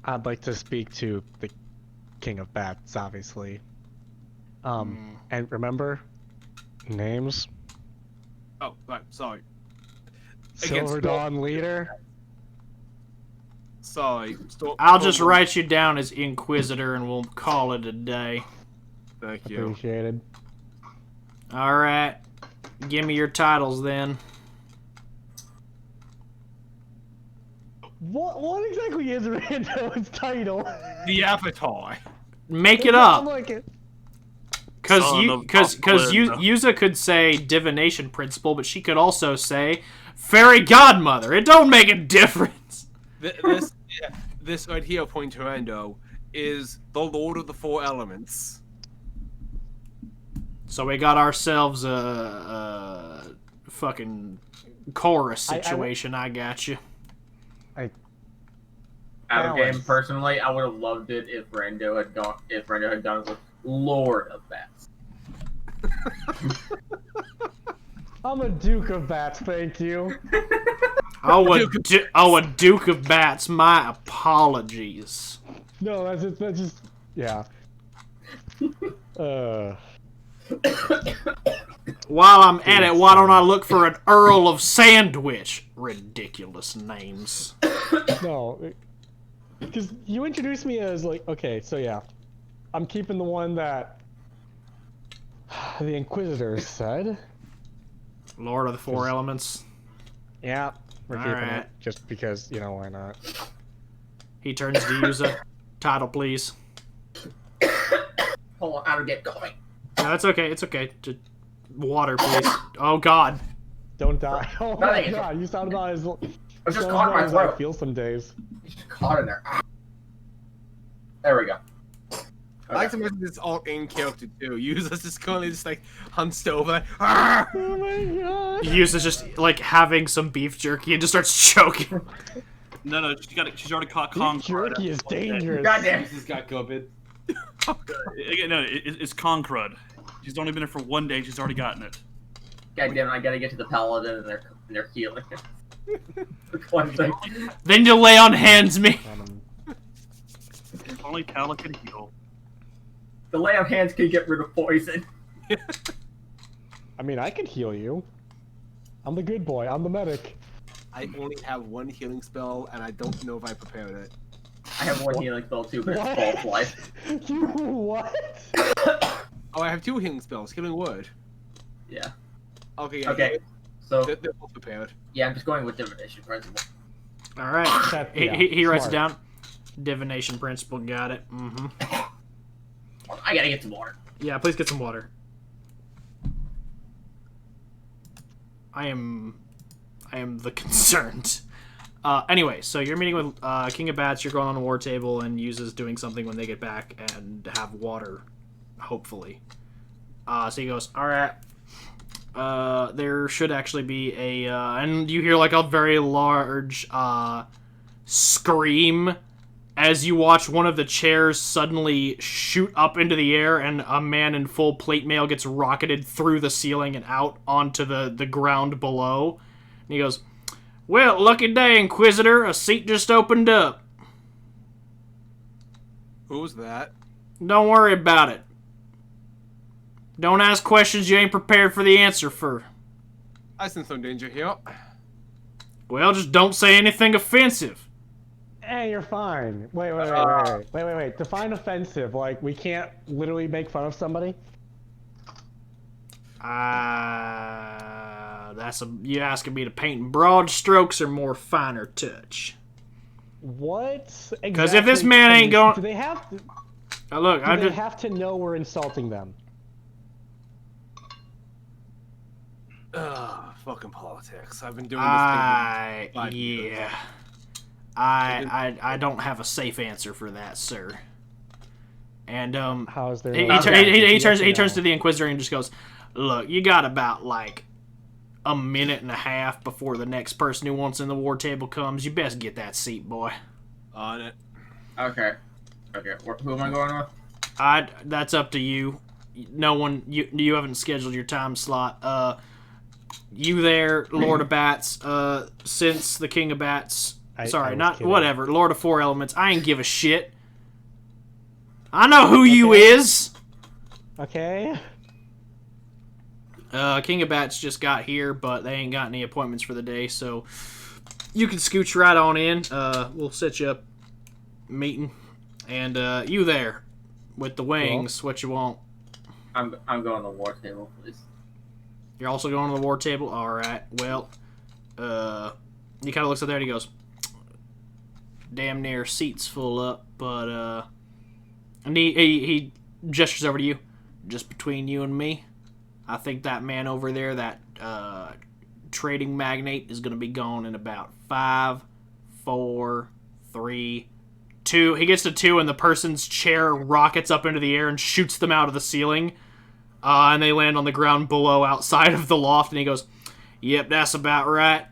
I'd like to speak to the King of Bats, obviously. And remember, names. Oh, right, sorry. Silver Dawn leader. Sorry. I'll just write you down as Inquisitor and we'll call it a day. Thank you. Appreciated. Alright. Give me your titles then. What exactly is Rando's title? The Avatar. Make it up. Like it. Because Yuza could say Divination Principal, but she could also say Fairy Godmother. It don't make a difference. This right here, point to Rando, is the Lord of the Four Elements. So we got ourselves a fucking chorus situation. I got you. Out of game, personally, I would have loved it if Rando had gone with Lord of Bats. I'm a Duke of Bats, thank you. A Duke of Bats. My apologies. No, that's just yeah. While I'm at it, why don't I look for an Earl of Sandwich? Ridiculous names. No, because you introduced me as like, okay, so yeah, I'm keeping the one that the Inquisitors said. Lord of the Four Elements. Yeah, we're keeping Alright. it just because, you know, why not? He turns to use a title, please. Hold on, I don't get going. No, that's okay. It's okay. Just water, please. Oh God. Don't die. Oh my Nothing. god, you sound about as I was just caught in my I throat. feel some days. It's just caught in there. There we go. I like to imagine this all in character too. Users just currently just like hunched over like, "Argh!" Oh my god. He uses just like having some beef jerky and just starts choking. No, she's already caught Beef Concrud. jerky is dangerous. Goddamn. Jesus got COVID. Again, no, it's Concrud. She's only been there for 1 day. She's already gotten it. Goddamn, I gotta get to the paladin and they're healing. One thing. Then you lay on hands me. Only Tala can heal. The lay on hands can get rid of poison. I mean, I can heal you. I'm the good boy. I'm the medic. I only have one healing spell, and I don't know if I prepared it. I have one healing spell too, but What? it's false life. You what? Oh, I have two healing spells. Healing word. Yeah. Okay. Yeah, Okay. So They're both prepared. yeah, I'm just going with divination principle. All right. That- He, yeah, he writes it smart. down. Divination principle. Got it. Mm-hmm. I gotta get some water. Yeah, please get some water. I am the concerned. Anyway, so you're meeting with King of Bats. You're going on the war table, and Yuza's doing something when they get back and have water, hopefully. So he goes, all right. There should actually be a, and you hear like a very large scream as you watch one of the chairs suddenly shoot up into the air, and a man in full plate mail gets rocketed through the ceiling and out onto the ground below. And he goes, well, lucky day, Inquisitor. A seat just opened up. Who's that? Don't worry about it. Don't ask questions you ain't prepared for the answer for. I sense some danger here. Well, just don't say anything offensive. Hey, you're fine. Wait. Define offensive. Like, we can't literally make fun of somebody? You asking me to paint in broad strokes or more finer touch? What? Exactly? Because if this man ain't going, Do they have to, look, do I'm they just. have to know we're insulting them? Ugh, fucking politics. I've been doing this thing. Yeah. I don't have a safe answer for that, sir. And How is there? he no- turns to the Inquisitor and just goes, "Look, you got about like a minute and a half before the next person who wants in the war table comes. You best get that seat, boy." On it. Okay. Who am I going with? That's up to you. No one, you haven't scheduled your time slot. You there, Lord of Bats. Since the King of Bats. I Sorry, was not kidding. whatever. Lord of Four Elements. I ain't give a shit. I know who you is. Okay. King of Bats just got here, but they ain't got any appointments for the day, so you can scooch right on in. We'll set you up meeting, and you there with the wings. What you want? I'm going to the war table, please. You're also going to the war table. All right. Well, he kind of looks up there and he goes, "Damn near seats full up, but and he gestures over to you, just between you and me. I think that man over there, that trading magnate, is going to be gone in about 5, 4, 3, 2. He gets to 2, and the person's chair rockets up into the air and shoots them out of the ceiling. And they land on the ground below outside of the loft, and he goes, "Yep, that's about right."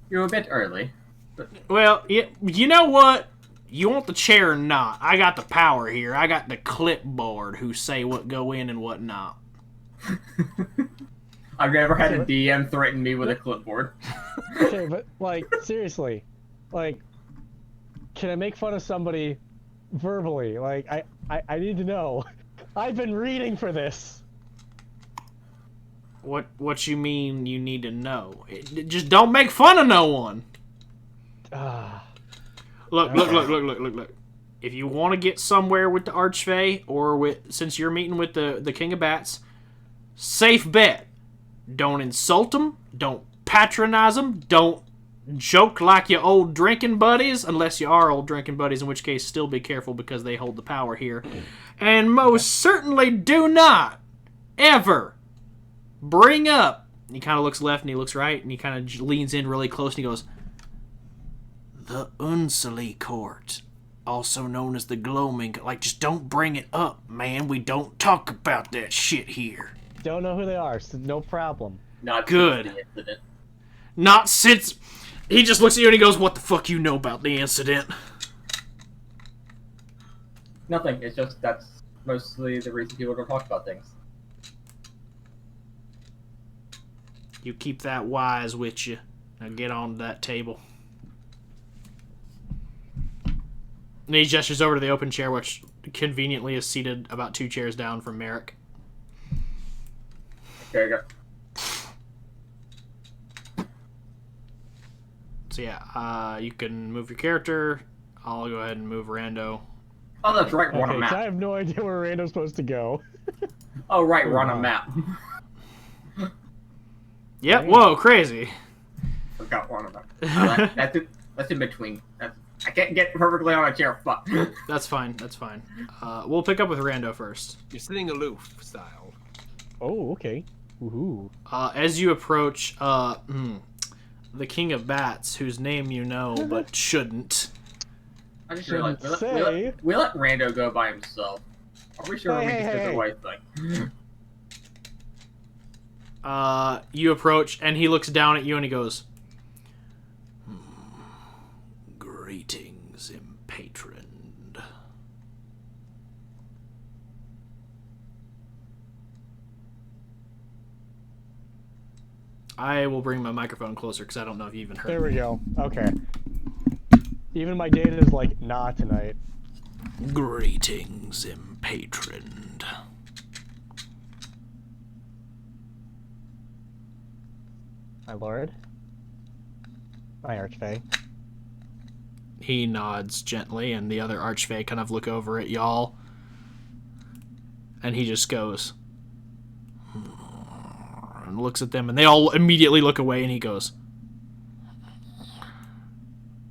You're a bit early. But Well, you know what? You want the chair or not? I got the power here. I got the clipboard who say what go in and what not. I've never had a DM threaten me with a clipboard. Okay, but like seriously, like, can I make fun of somebody verbally? Like, I need to know. I've been reading for this. What you mean you need to know? Just don't make fun of no one. Look. If you want to get somewhere with the Archfey, or since you're meeting with the King of Bats, safe bet. Don't insult them. Don't patronize them. Don't joke like your old drinking buddies, unless you are old drinking buddies, in which case still be careful because they hold the power here. And most certainly do not ever bring up. He kind of looks left and he looks right and he kind of leans in really close and he goes, the Unseli Court, also known as the Gloaming. Like, just don't bring it up, man. We don't talk about that shit here. Don't know who they are, so no problem. Not good. Since the incident. Not since. He just looks at you and he goes, what the fuck you know about the incident? Nothing. It's just that's mostly the reason people don't talk about things. You keep that wise with you. Now get on that table. And he gestures over to the open chair, which conveniently is seated about 2 chairs down from Merrick. There you go. So yeah, you can move your character. I'll go ahead and move Rando. Oh, that's right. We're on a Okay, map. I have no idea where Rando's supposed to go. Oh, right. We're on a map. Yep. Whoa, crazy. Forgot we're on a map. That's in between. I can't get perfectly on a chair. Fuck. That's fine. We'll pick up with Rando first. You're sitting aloof style. Oh, okay. Woohoo. As you approach, the King of Bats, whose name you know but shouldn't. I just Shouldn't realized we let Rando go by himself. Are we sure we just did the right thing? You approach, and he looks down at you, and he goes, greetings, impatron. I will bring my microphone closer, because I don't know if you even heard There me. we go. Okay. Even my data is like, nah tonight. Greetings, impatron. My lord. My Archfey. He nods gently, and the other Archfey kind of look over at y'all. And he just goes, and looks at them, and they all immediately look away, and he goes,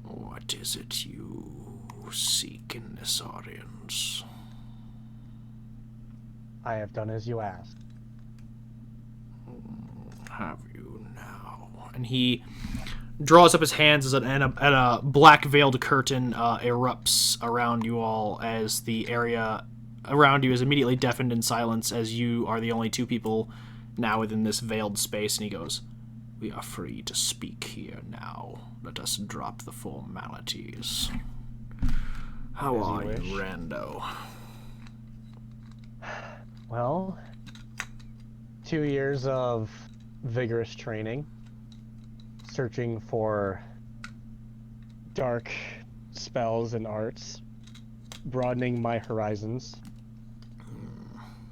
what is it you seek in this audience? I have done as you asked. Have you now? And he draws up his hands, and a black veiled curtain erupts around you all as the area around you is immediately deafened in silence, as you are the only 2 people now within this veiled space. And he goes, we are free to speak here now. Let us drop the formalities. How are you, Rando? Well, 2 years of vigorous training, searching for dark spells and arts, broadening my horizons,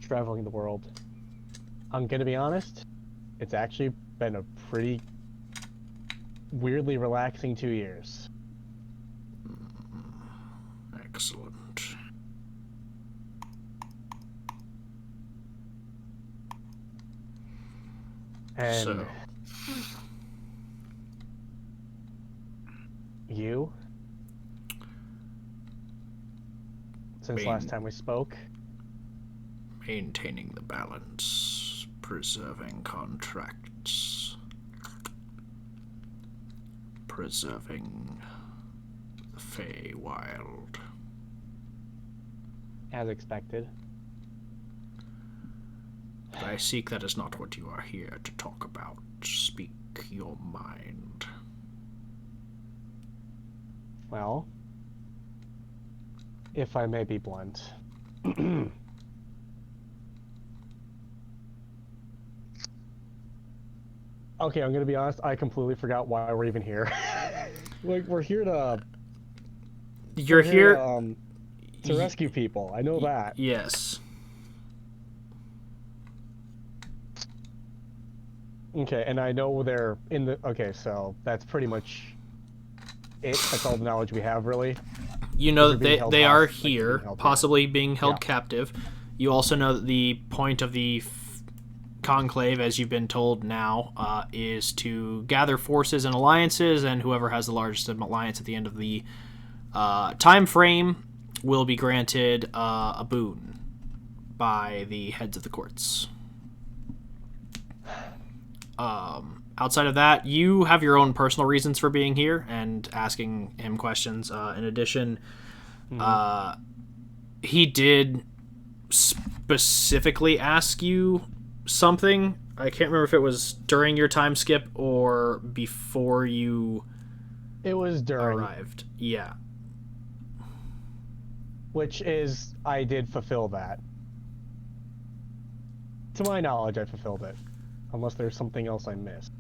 traveling the world. I'm gonna be honest, it's actually been a pretty weirdly relaxing 2 years. Excellent. And So, you? Since last time we spoke? maintaining the balance, preserving contracts, preserving the Fey Wild. As expected. But I seek that is not what you are here to talk about. Speak your mind. Well, if I may be blunt. Okay, I'm gonna be honest. I completely forgot why we're even here. Like, we're here to. You're we're here. To rescue people. I know that. Yes. Okay, and I know they're in the. Okay, so that's pretty much it. That's all the knowledge we have, really. You know They're being that held they are hostage, like, here, being held possibly being held Yeah. captive. You also know that the point of the conclave, as you've been told now, is to gather forces and alliances, and whoever has the largest alliance at the end of the time frame will be granted a boon by the heads of the courts. Outside of that, you have your own personal reasons for being here and asking him questions. In addition, he did specifically ask you something. I can't remember if it was during your time skip or before you It was during, arrived. Yeah. which is I did fulfill that. To my knowledge, I fulfilled it, unless there's something else I missed.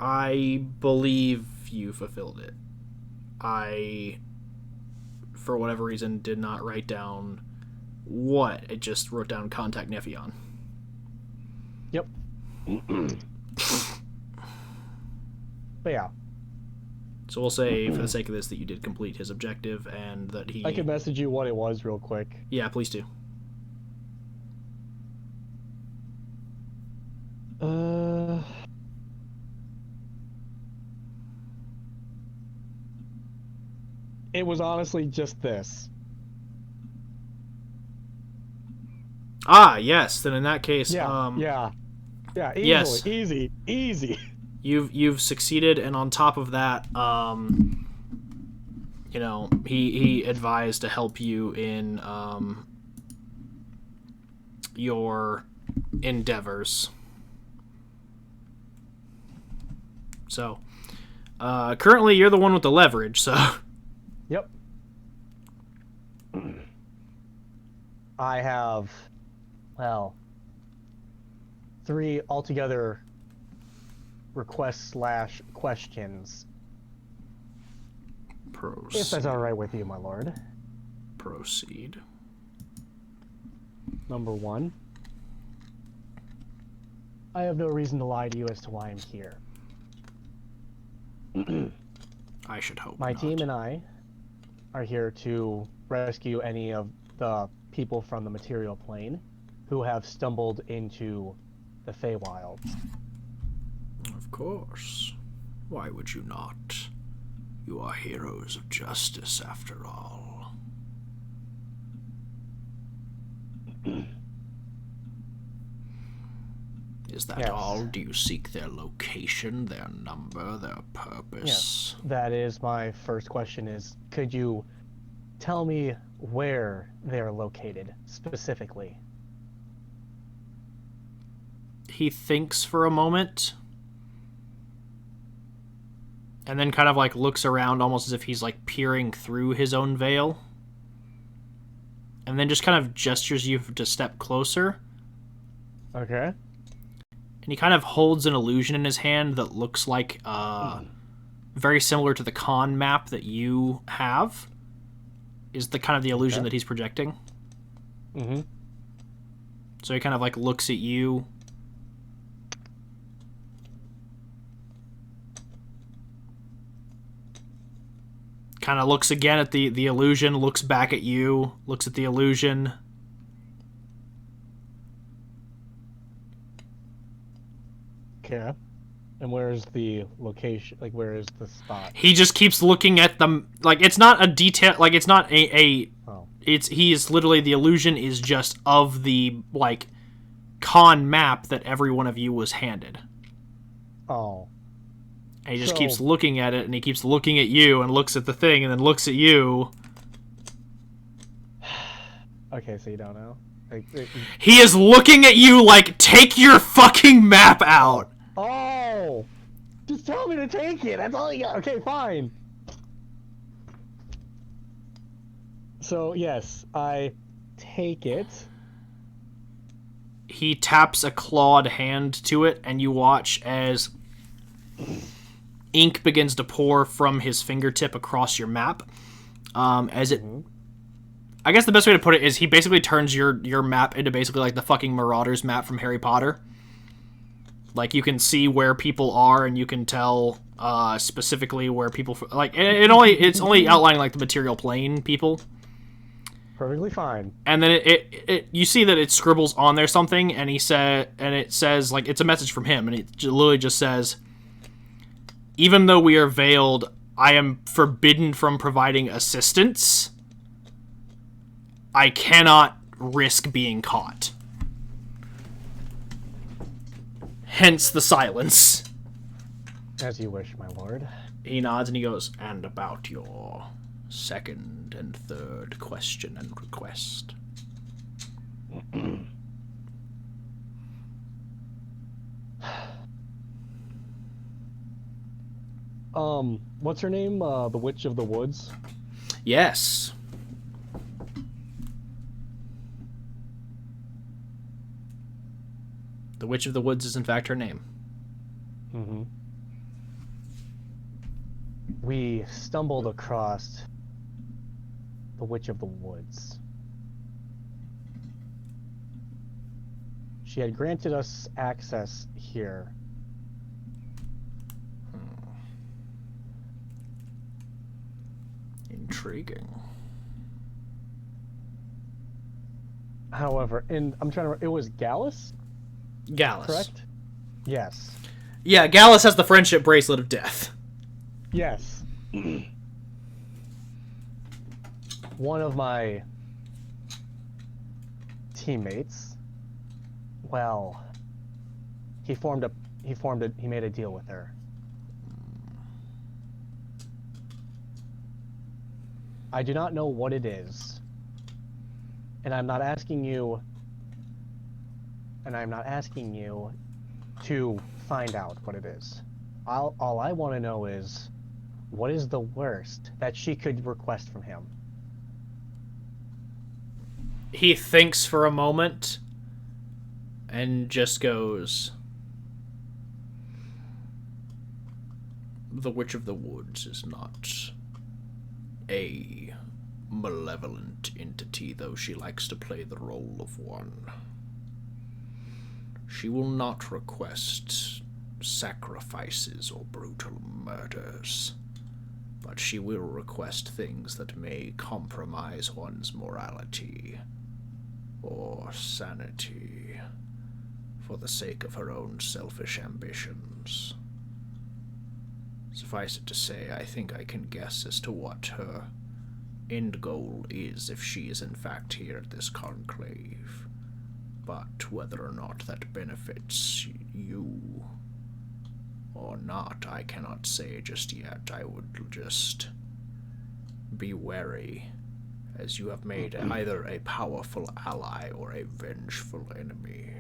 I believe you fulfilled it. I, for whatever reason, did not write down what. It just wrote down contact Nephion. Yep. But yeah, So we'll say, for the sake of this, that you did complete his objective and that he... I can message you what it was real quick. Yeah, please do. It was honestly just this. Ah, yes. Then in that case, Yeah, yeah, easily, yes. easy. You've succeeded, and on top of that, you know, he advised to help you in your endeavors. So, currently you're the one with the leverage, so... Yep. I have, well, 3 altogether requests / questions. If that's all right with you, my lord. Proceed. Number 1. I have no reason to lie to you as to why I'm here. I should hope My not. team and I are here to rescue any of the people from the material plane who have stumbled into the Feywilds. Of course. Why would you not? You are heroes of justice, after all. Is that Yes. all? Do you seek their location, their number, their purpose? Yes, that is my first question is, could you tell me where they're located, specifically? He thinks for a moment, and then kind of like looks around almost as if he's like peering through his own veil, and then just kind of gestures you to step closer. Okay. And he kind of holds an illusion in his hand that looks like very similar to the con map that you have. Is the kind of the illusion that he's projecting. Mm-hmm. So he kind of like looks at you. Kind of looks again at the illusion, looks back at you, looks at the illusion. Okay. And where's the location? Like, where is the spot? He just keeps looking at them. Like, it's not a detail. Like, it's not Oh. He is literally, the illusion is just of the, like, con map that every one of you was handed. Oh. And he just So- keeps looking at it, and he keeps looking at you, and looks at the thing, and then looks at you. Okay, so you don't know? Like, He is looking at you like, take your fucking map out! oh! Just tell me to take it! That's all you got! Okay, fine! So yes, I take it. He taps a clawed hand to it, and you watch as ink begins to pour from his fingertip across your map. As it, I guess the best way to put it is he basically turns your map into basically like the fucking Marauders map from Harry Potter. Like, you can see where people are, and you can tell specifically where people like it's only outlining like the material plane people. Perfectly fine. And then it you see that it scribbles on there something, and it says like it's a message from him, and it literally just says, "Even though we are veiled, I am forbidden from providing assistance. I cannot risk being caught." Hence the silence. As you wish, my lord. He nods and he goes, "And about your second and third question and request." What's her name? The Witch of the Woods? Yes. The Witch of the Woods is in fact her name. Mm-hmm. We stumbled across the Witch of the Woods. She had granted us access here. Intriguing. However, I'm trying to. It was Gallus, Gallus. correct? Yes. Yeah, Gallus has the friendship bracelet of death. Yes. One of my teammates, well, he made a deal with her. I do not know what it is. And I'm not asking you to find out what it is. All I want to know is, what is the worst that she could request from him? He thinks for a moment and just goes, "The Witch of the Woods is not a malevolent entity, though she likes to play the role of one. She will not request sacrifices or brutal murders, but she will request things that may compromise one's morality or sanity for the sake of her own selfish ambitions. Suffice it to say, I think I can guess as to what her end goal is if she is in fact here at this conclave. But whether or not that benefits you or not, I cannot say just yet. I would just be wary, as you have made either a powerful ally or a vengeful enemy."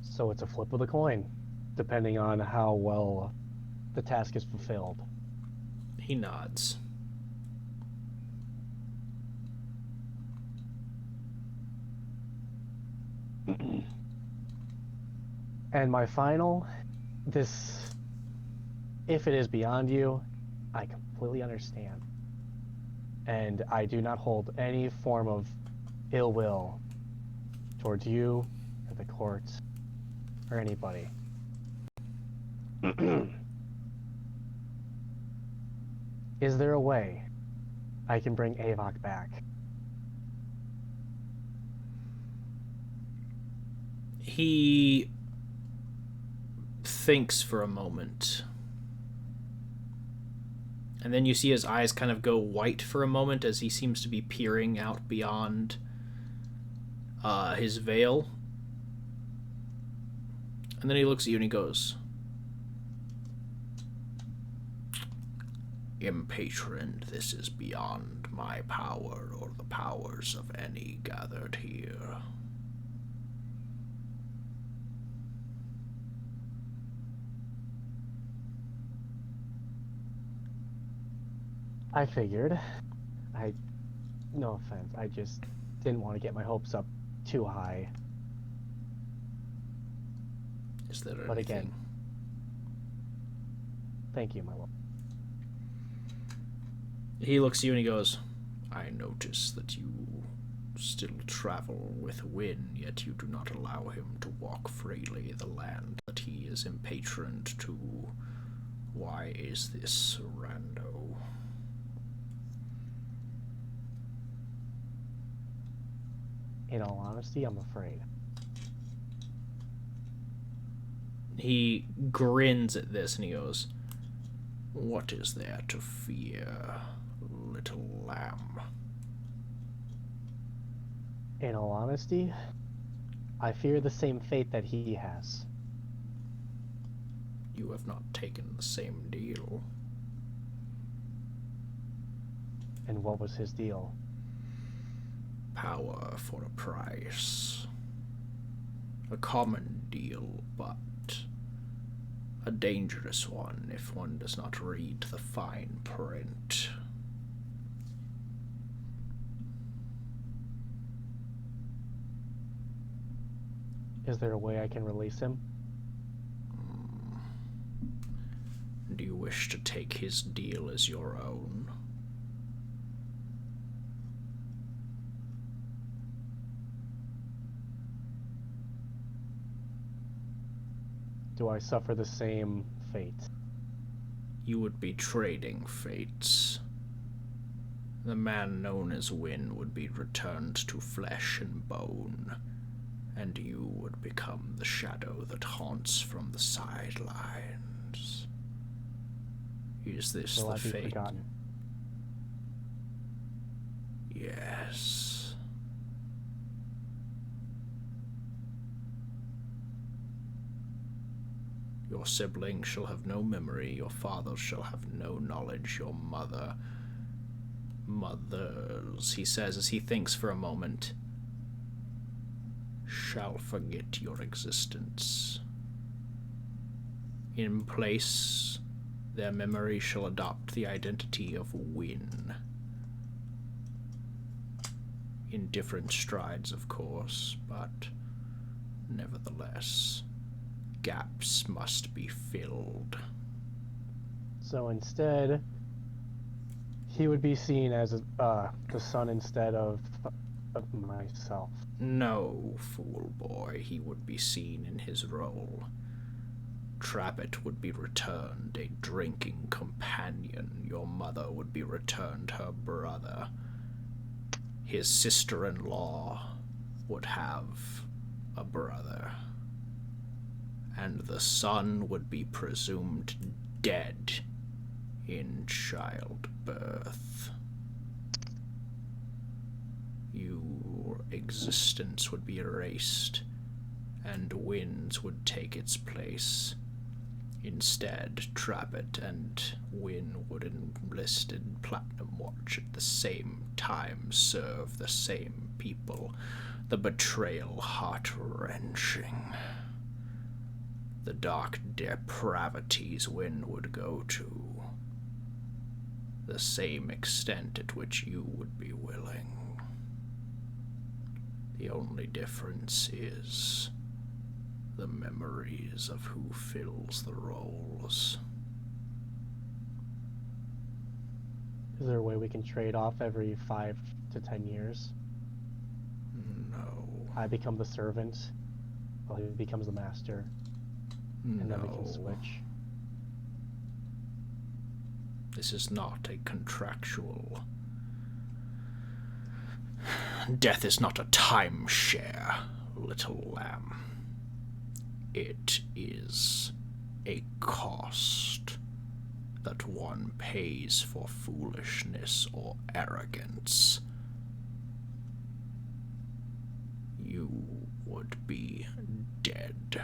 So it's a flip of the coin, depending on how well the task is fulfilled. He nods. And my final, if it is beyond you, I completely understand. And I do not hold any form of ill will towards you, or the court, or anybody. Is there a way I can bring Avok back? He thinks for a moment. And then you see his eyes kind of go white for a moment as he seems to be peering out beyond his veil. And then he looks at you and he goes, "Impatron, this is beyond my power or the powers of any gathered here. I figured. No offense, I just didn't want to get my hopes up too high. Is there But anything? again, thank you, my lord. He looks at you and he goes, I notice that you still travel with Wynn, yet you do not allow him to walk freely the land that he is impatroned to. Why is this, Rando? In all honesty, I'm afraid. He grins at this and he goes, what is there to fear, little lamb? In all honesty, I fear the same fate that he has. You have not taken the same deal. And what was his deal? Power for a price. A common deal, but a dangerous one if one does not read the fine print. Is there a way I can release him? Do you wish to take his deal as your own? Do I suffer the same fate? You would be trading fates. The man known as Wynn would be returned to flesh and bone, and you would become the shadow that haunts from the sidelines. Is this Will the I be fate? forgotten? Yes. Your sibling shall have no memory, your father shall have no knowledge, your mothers, he says as he thinks for a moment, shall forget your existence. In place, their memory shall adopt the identity of Wynn. In different strides, of course, but nevertheless, gaps must be filled. So instead, he would be seen as the son instead of myself. No, fool boy, he would be seen in his role. Trappet would be returned a drinking companion. Your mother would be returned her brother. His sister-in-law would have a brother. And the son would be presumed dead in childbirth. Your existence would be erased, and Wynn's would take its place. Instead, Trappet and Wynn would enlist in Platinum Watch at the same time, serve the same people. The betrayal heart-wrenching. The dark depravities Wynn would go to. The same extent at which you would be willing. The only difference is the memories of who fills the roles. Is there a way we can trade off every 5 to 10 years? No. I become the servant, while he becomes the master, and then we can switch. This is not a contractual. Death is not a timeshare, little lamb. It is a cost that one pays for foolishness or arrogance. You would be dead,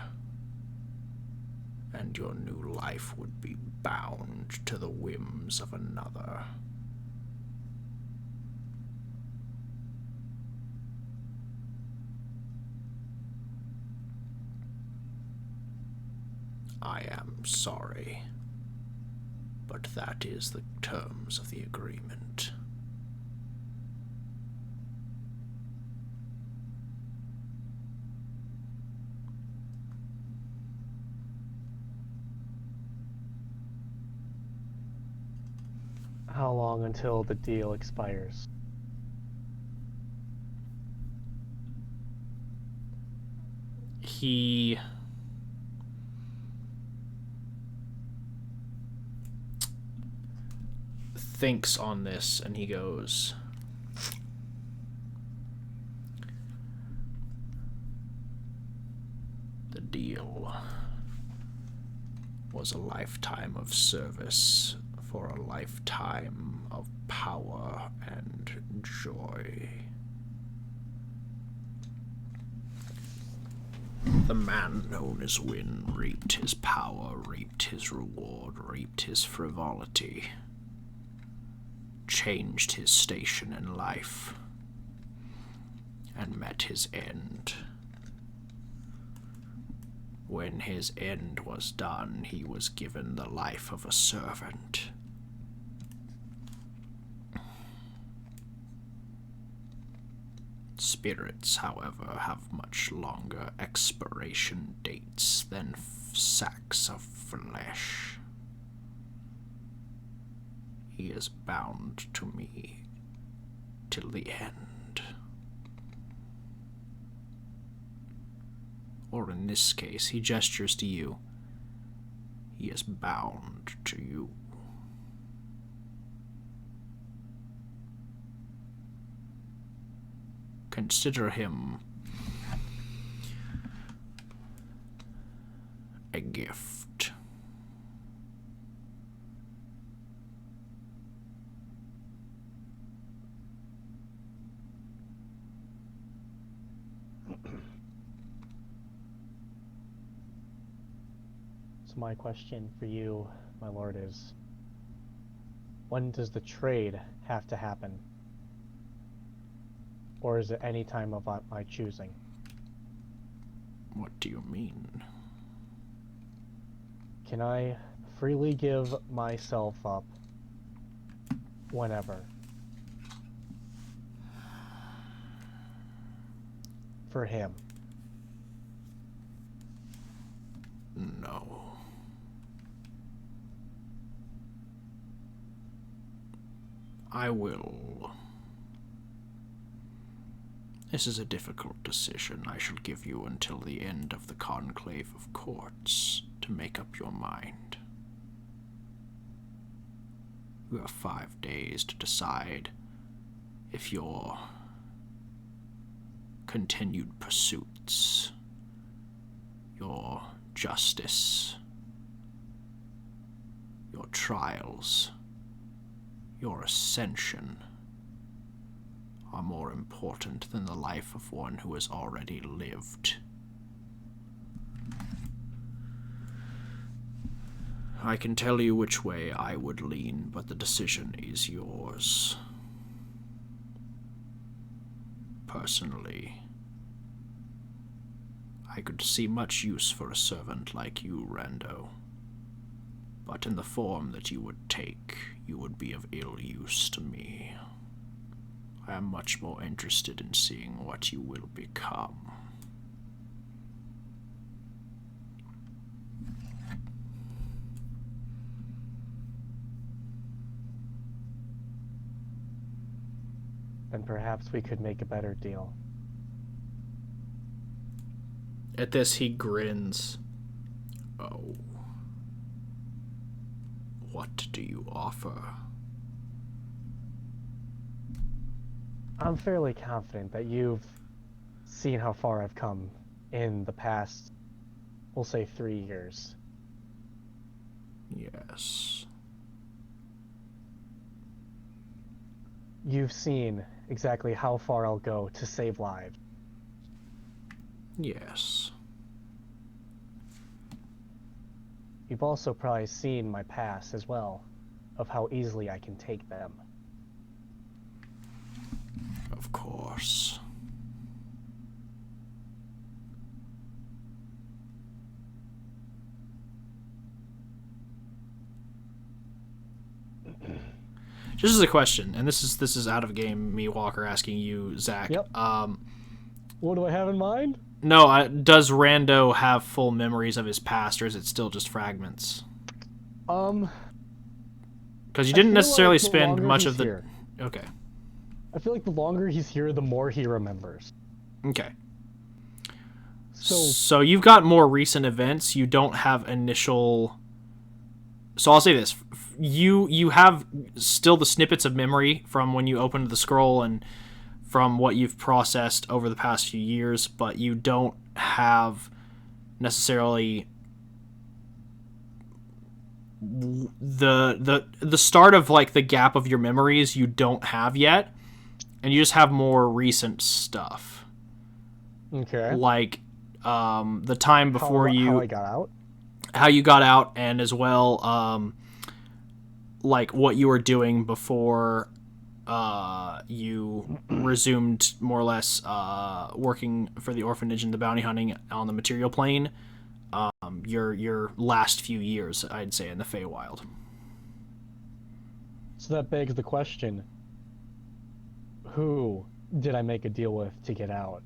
and your new life would be bound to the whims of another. I am sorry, but that is the terms of the agreement. How long until the deal expires? He thinks on this and he goes, the deal was a lifetime of service for a lifetime of power and joy. The man known as Wynn reaped his power, reaped his reward, reaped his frivolity, changed his station in life, and met his end. When his end was done, he was given the life of a servant. Spirits, however, have much longer expiration dates than sacks of flesh. He is bound to me till the end. Or in this case, he gestures to you. He is bound to you. Consider him a gift. So my question for you, my lord, is when does the trade have to happen? Or is it any time of my choosing? What do you mean? Can I freely give myself up whenever? For him? No. I will. This is a difficult decision. I shall give you until the end of the Conclave of Courts to make up your mind. You have 5 days to decide if your continued pursuits, your justice, your trials, your ascension are more important than the life of one who has already lived. I can tell you which way I would lean, but the decision is yours. Personally, I could see much use for a servant like you, Rando. But in the form that you would take, you would be of ill use to me. I am much more interested in seeing what you will become. Then perhaps we could make a better deal. At this, he grins. Oh. What do you offer? I'm fairly confident that you've seen how far I've come in the past, we'll say 3 years. Yes. You've seen exactly how far I'll go to save lives. Yes. You've also probably seen my past as well, of how easily I can take them. Of course. Just as a question, and this is out of game. Me Walker asking you, Zach. Yep. What do I have in mind? No, does Rando have full memories of his past, or is it still just fragments? Because you didn't necessarily spend much of the. Here. Okay. I feel like the longer he's here, the more he remembers. Okay. So you've got more recent events. You don't have initial. So I'll say this: you have still the snippets of memory from when you opened the scroll and from what you've processed over the past few years, but you don't have necessarily the start of like the gap of your memories. You don't have yet, and you just have more recent stuff. Okay. Like the time before how I got out. How you got out, and as well, like what you were doing before you resumed more or less working for the orphanage and the bounty hunting on the material plane. Your last few years, I'd say, in the Feywild. So that begs the question: who did I make a deal with to get out?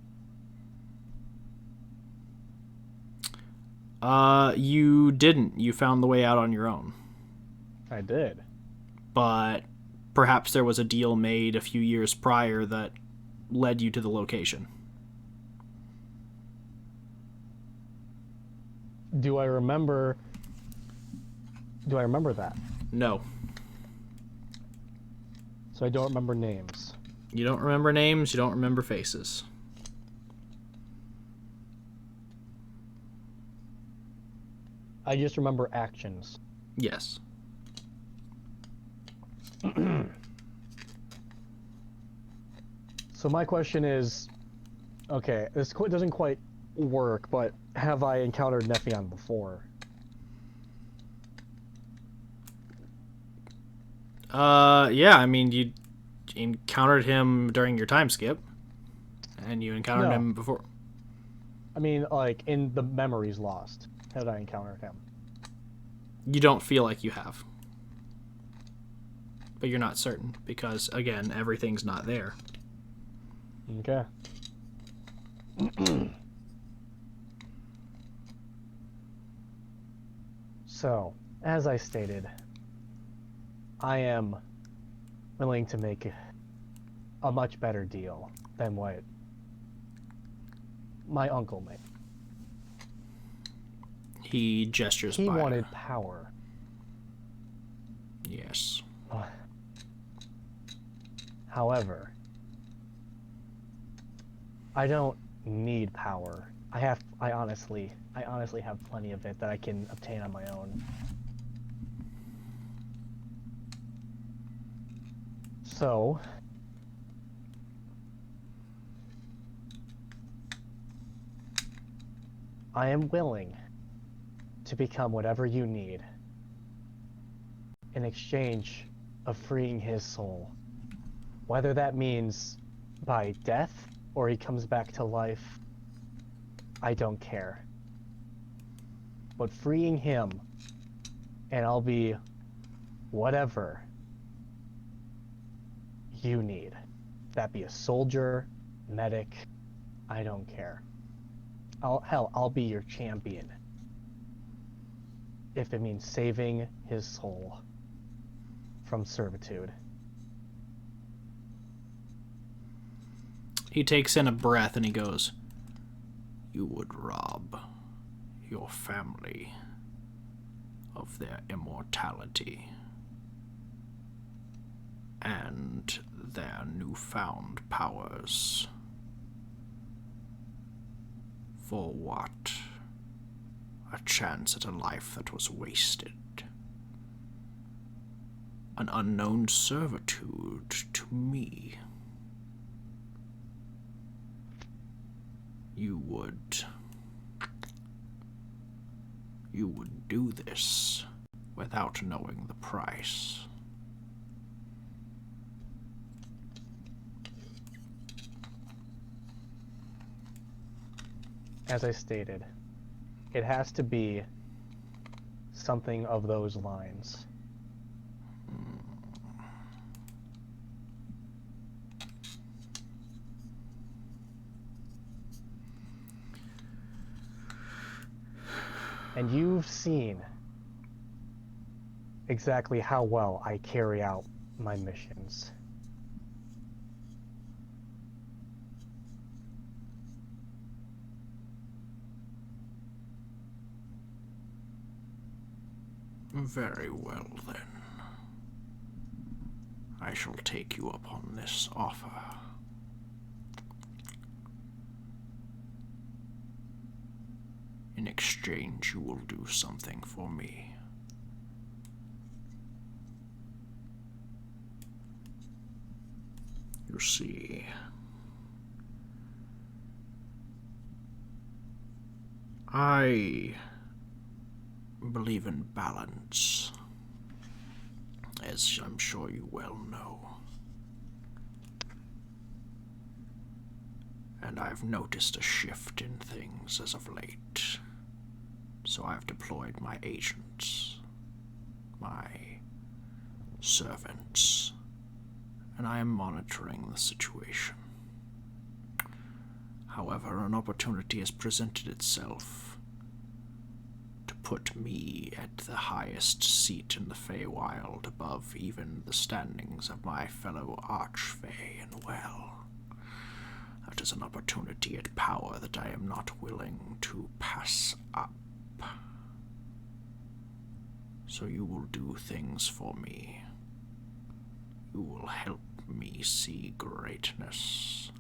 You didn't. You found the way out on your own. I did. But perhaps there was a deal made a few years prior that led you to the location. Do I remember that? No. So I don't remember names. You don't remember names, you don't remember faces. I just remember actions. Yes. So my question is, okay, this doesn't quite work, but have I encountered Nephion before? Yeah, I mean, you encountered him during your time skip, and you encountered him before. I mean, like, in the memories lost, had I encountered him? You don't feel like you have. But you're not certain, because, again, everything's not there. Okay. So, as I stated, I am willing to make a much better deal than what my uncle made. He gestures by. He wanted power. Yes. However, I don't need power. I honestly have plenty of it that I can obtain on my own. So, I am willing to become whatever you need in exchange of freeing his soul. Whether that means by death or he comes back to life, I don't care. But freeing him, and I'll be whatever you need. That be a soldier, medic, I don't care. I'll be your champion. If it means saving his soul from servitude. He takes in a breath and he goes, "You would rob your family of their immortality and their newfound powers. For what? A chance at a life that was wasted. An unknown servitude to me. You would do this without knowing the price." As I stated, it has to be something of those lines. And you've seen exactly how well I carry out my missions. Very well, then. I shall take you up on this offer. In exchange, you will do something for me. You see, I believe in balance, as I'm sure you well know. And I've noticed a shift in things as of late. So I've deployed my agents, my servants, and I am monitoring the situation. However, an opportunity has presented itself to put me at the highest seat in the Feywild, above even the standings of my fellow Archfey, and well, that is an opportunity at power that I am not willing to pass up. So you will do things for me. You will help me see greatness.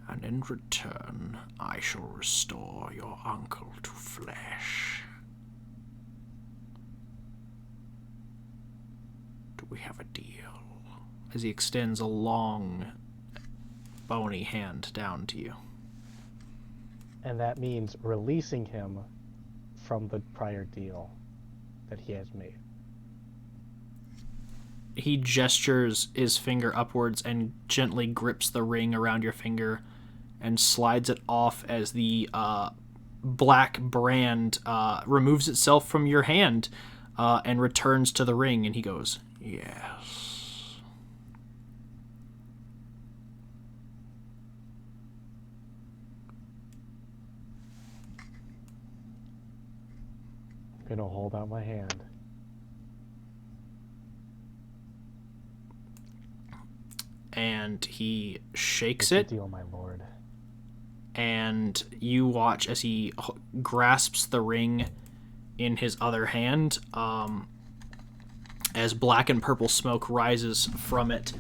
And in return, I shall restore your uncle to flesh. Do we have a deal? As he extends a long, bony hand down to you. And that means releasing him from the prior deal that he has made. He gestures his finger upwards and gently grips the ring around your finger and slides it off as the black brand removes itself from your hand and returns to the ring, and he goes, "Yes." I'm gonna hold out my hand. And he shakes What's the it, deal, my lord? and you watch as he grasps the ring in his other hand, as black and purple smoke rises from it,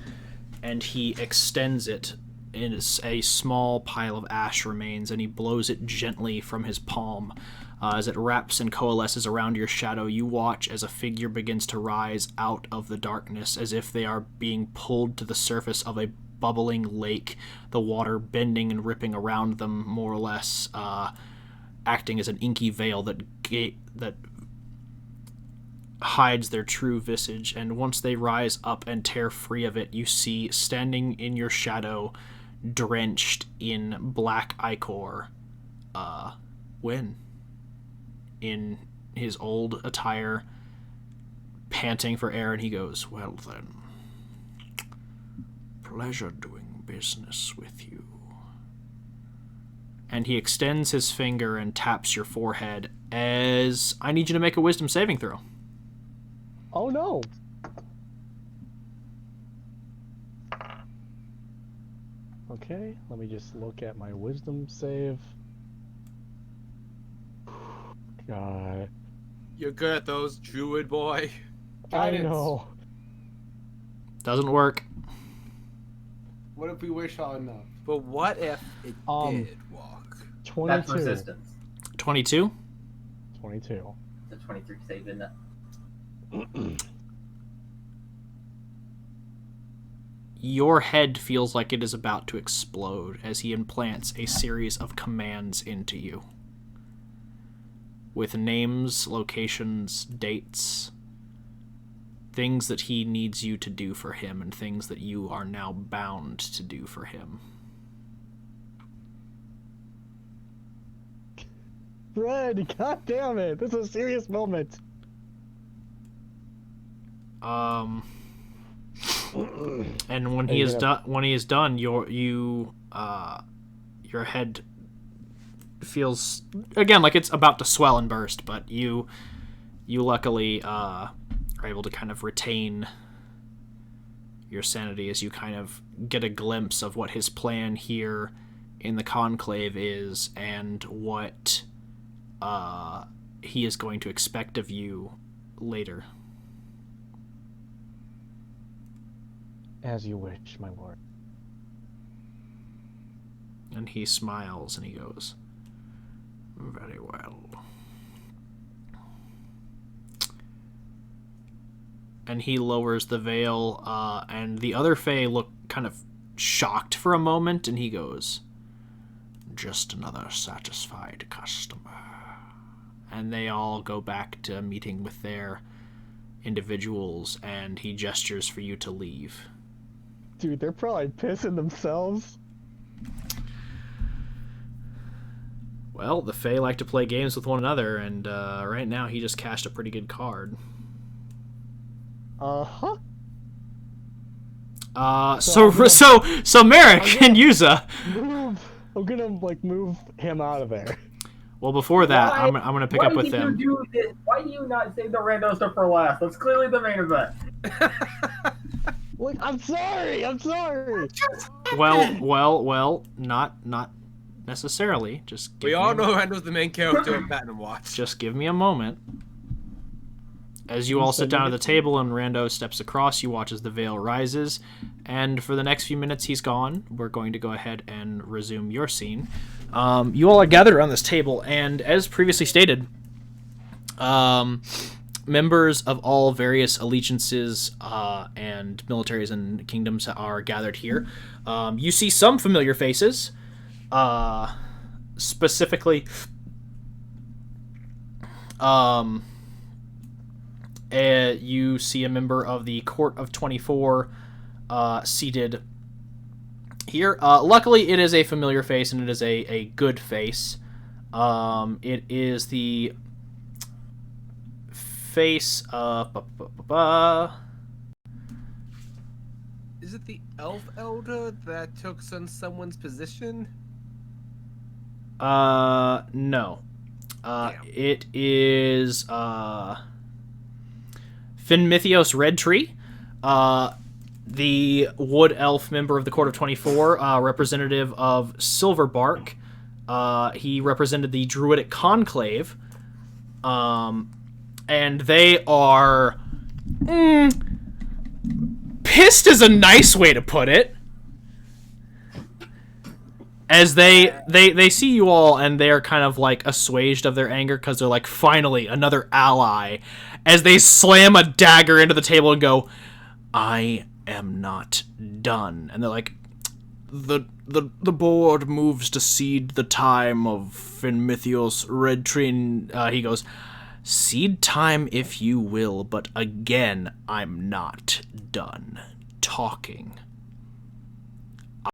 and he extends it. A small pile of ash remains, and he blows it gently from his palm. As it wraps and coalesces around your shadow, you watch as a figure begins to rise out of the darkness, as if they are being pulled to the surface of a bubbling lake, the water bending and ripping around them, more or less, acting as an inky veil that hides their true visage. And once they rise up and tear free of it, you see, standing in your shadow, drenched in black ichor, Wynn, in his old attire, panting for air, and he goes, "Well then, pleasure doing business with you." And he extends his finger and taps your forehead as I need you to make a wisdom saving throw. Oh no! Okay, let me just look at my wisdom save. God. You're good at those, druid boy. I Guidance. know. Doesn't work. What if we wish hard enough? But what if it did walk? 22. That's resistance. 22? 22. It's a 23 save, isn't it? Your head feels like it is about to explode as he implants a series of commands into you, with names, locations, dates, things that he needs you to do for him, and things that you are now bound to do for him. Fred, god damn it! This is a serious moment. And when he is done, your head feels again like it's about to swell and burst, but you luckily are able to kind of retain your sanity as you kind of get a glimpse of what his plan here in the Conclave is and what he is going to expect of you later. As you wish, my lord. And he smiles and he goes, very well. And he lowers the veil, and the other Fey look kind of shocked for a moment, and he goes, just another satisfied customer. And they all go back to meeting with their individuals, and he gestures for you to leave. Dude, they're probably pissing themselves. Well, the Fey like to play games with one another, and right now he just cashed a pretty good card. Uh-huh. So Merrick and Yuza. I'm gonna move him out of there. Well, before that, I'm gonna pick up with them. Why do you not save the rando stuff for last? That's clearly the main event. Look, I'm sorry. Well, not necessarily. Just we all know Rando's the main character of Platinum Watch. Just give me a moment. As you all sit down at the table and Rando steps across, you watch as the veil rises, and for the next few minutes he's gone. We're going to go ahead and resume your scene. You all are gathered around this table, and as previously stated, members of all various allegiances and militaries and kingdoms are gathered here. You see some familiar faces, specifically you see a member of the Court of 24 seated here. Luckily, it is a familiar face, and it is a good face. It is the face of... Is it the elf elder that took on someone's position? No. It is Finmithios Redtree, the wood elf member of the Court of 24, representative of Silverbark. He represented the Druidic Conclave, and they are pissed is a nice way to put it. As they see you all, and they're kind of like assuaged of their anger because they're like, finally, another ally. As they slam a dagger into the table and go, I am not done. And they're like, the board moves to cede the time of Finmithios Redtree. He goes, cede time if you will, but again, I'm not done talking.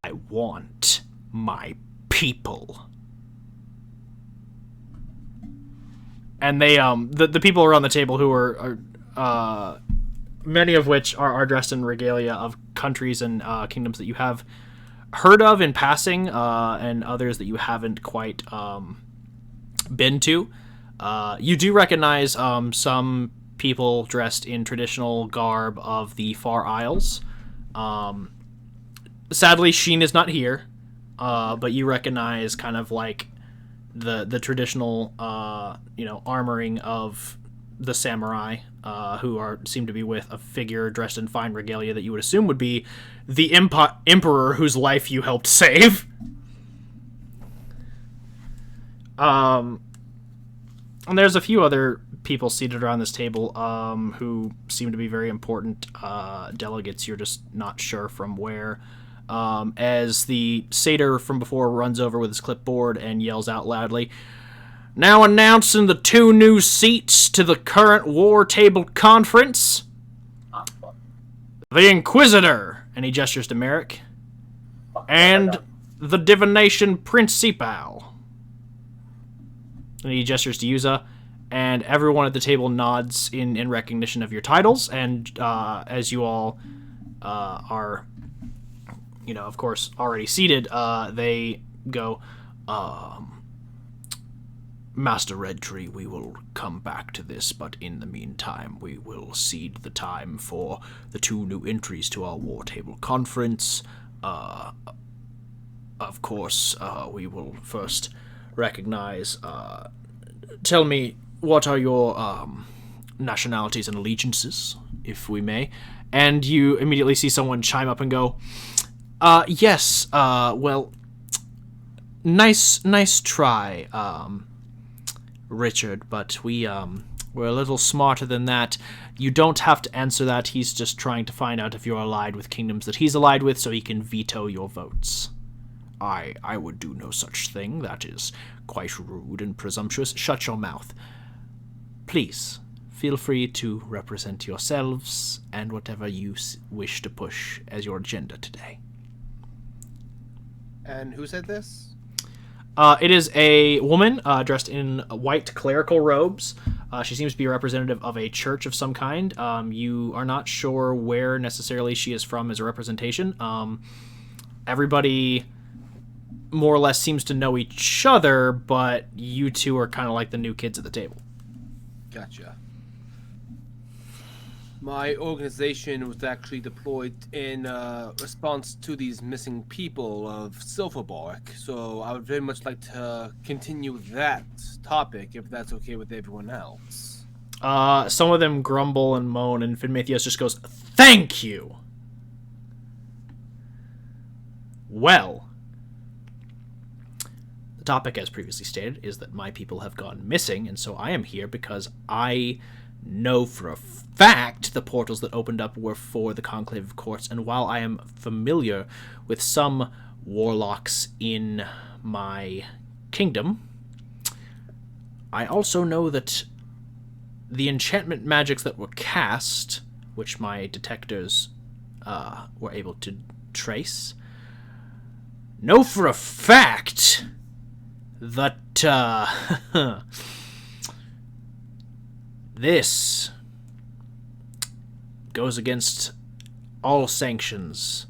I want my people. And they the people around the table who are many of which are dressed in regalia of countries and kingdoms that you have heard of in passing, and others that you haven't quite been to. You do recognize some people dressed in traditional garb of the Far Isles. Sadly, Sheen is not here, but you recognize kind of like the traditional armoring of the samurai, who seem to be with a figure dressed in fine regalia that you would assume would be the emperor whose life you helped save. And there's a few other people seated around this table who seem to be very important delegates. You're just not sure from where. As the satyr from before runs over with his clipboard and yells out loudly, now announcing the 2 new seats to the current War Table Conference. The Inquisitor, and he gestures to Merrick, and the Divination Principal. And he gestures to Yuza, and everyone at the table nods in recognition of your titles, and as you all are, of course, already seated, they go, Master Redtree, we will come back to this, but in the meantime, we will cede the time for the 2 new entries to our War Table Conference. Of course, we will first recognize... tell me, what are your nationalities and allegiances, if we may? And you immediately see someone chime up and go, yes, well, nice try, Richard, but we're a little smarter than that. You don't have to answer that. He's just trying to find out if you're allied with kingdoms that he's allied with so he can veto your votes. I would do no such thing. That is quite rude and presumptuous. Shut your mouth. Please, feel free to represent yourselves and whatever you wish to push as your agenda today. And who said this? It is a woman dressed in white clerical robes. She seems to be a representative of a church of some kind. You are not sure where necessarily she is from as a representation. Everybody more or less seems to know each other, but you two are kind of like the new kids at the table. Gotcha. My organization was actually deployed in response to these missing people of Silverbark, so I would very much like to continue that topic, if that's okay with everyone else. Some of them grumble and moan, and Finmathios just goes, "Thank you!" Well, the topic, as previously stated, is that my people have gone missing, and so I am here because I know for a fact the portals that opened up were for the Conclave of Courts, and while I am familiar with some warlocks in my kingdom, I also know that the enchantment magics that were cast, which my detectors were able to trace, know for a fact that this goes against all sanctions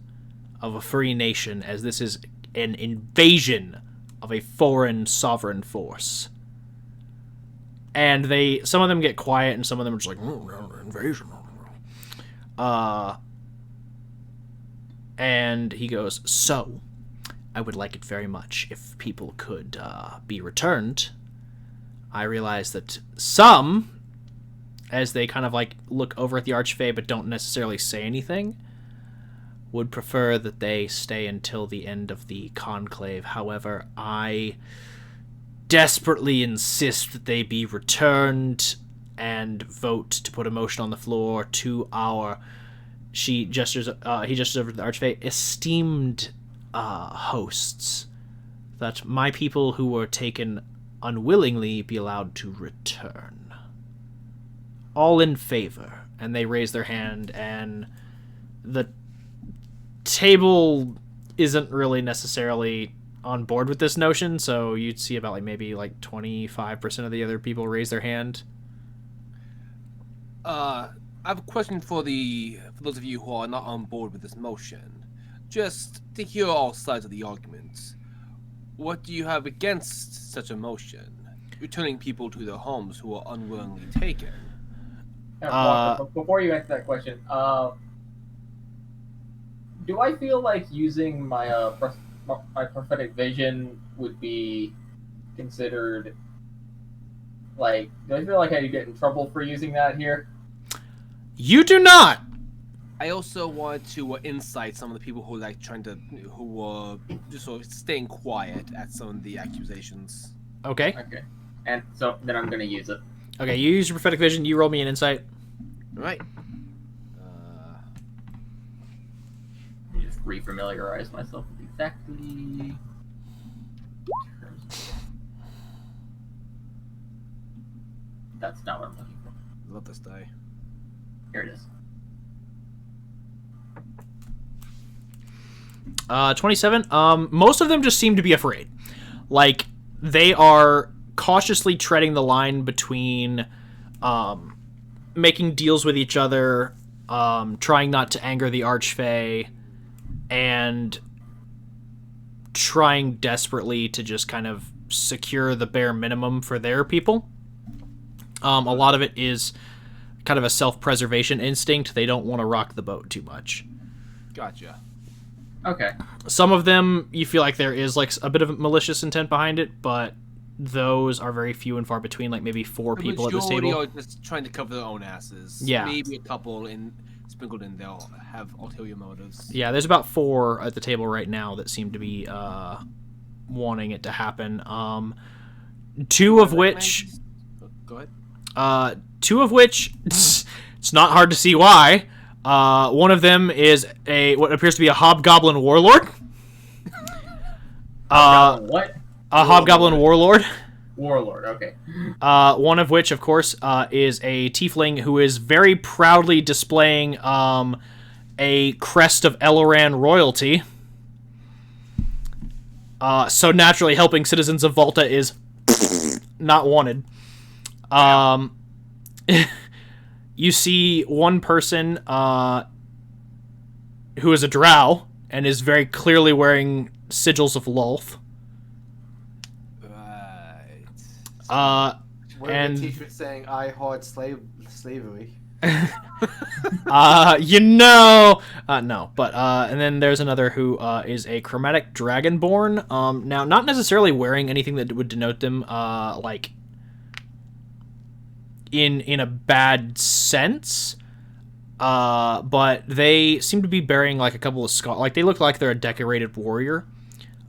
of a free nation, as this is an invasion of a foreign sovereign force. And some of them get quiet, and some of them are just like, invasion. And he goes, so, I would like it very much if people could be returned. I realize that some, as they kind of like look over at the Archfey but don't necessarily say anything, would prefer that they stay until the end of the conclave. However, I desperately insist that they be returned and vote to put a motion on the floor to our, he gestures over to the Archfey, esteemed hosts, that my people who were taken unwillingly be allowed to return. All in favor. And they raise their hand, and the table isn't really necessarily on board with this notion, so you'd see about maybe 25% of the other people raise their hand. I have a question for those of you who are not on board with this motion. Just to hear all sides of the argument. What do you have against such a motion? Returning people to their homes who are unwillingly taken. Before you answer that question, do I feel like using my my prophetic vision would be considered do I feel like I get in trouble for using that here? You do not. I also want to incite some of the people who who were just sort of staying quiet at some of the accusations. Okay. Okay. And so then I'm gonna use it. Okay, you use your prophetic vision. You roll me an insight. All right. Just re-familiarize myself with exactly. That's not what I'm looking for. Love this die. Here it is. 27. Most of them just seem to be afraid. They are cautiously treading the line between making deals with each other trying not to anger the Archfey, and trying desperately to just kind of secure the bare minimum for their people. A lot of it is kind of a self-preservation instinct. They don't want to rock the boat too much. Gotcha. Okay. Some of them, you feel like there is like a bit of malicious intent behind it, but those are very few and far between. Like maybe 4 people at this The table. majority are just trying to cover their own asses. Yeah. Maybe a couple sprinkled in there have ulterior motives. Yeah, there's about 4 at the table right now that seem to be wanting it to happen. 2 of which, Go ahead. 2 of which, it's not hard to see why. One of them is what appears to be a hobgoblin warlord. What? A hobgoblin warlord. Warlord, okay. One of which, of course, is a tiefling who is very proudly displaying a crest of Eloran royalty. So naturally, helping citizens of Volta is not wanted. You see one person who is a drow and is very clearly wearing sigils of Lolth. Right. Wearing a t-shirt saying "I heart slavery." No, but and then there's another who is a chromatic dragonborn. Now not necessarily wearing anything that would denote them like in a bad sense, but they seem to be bearing like a couple of like they look like they're a decorated warrior.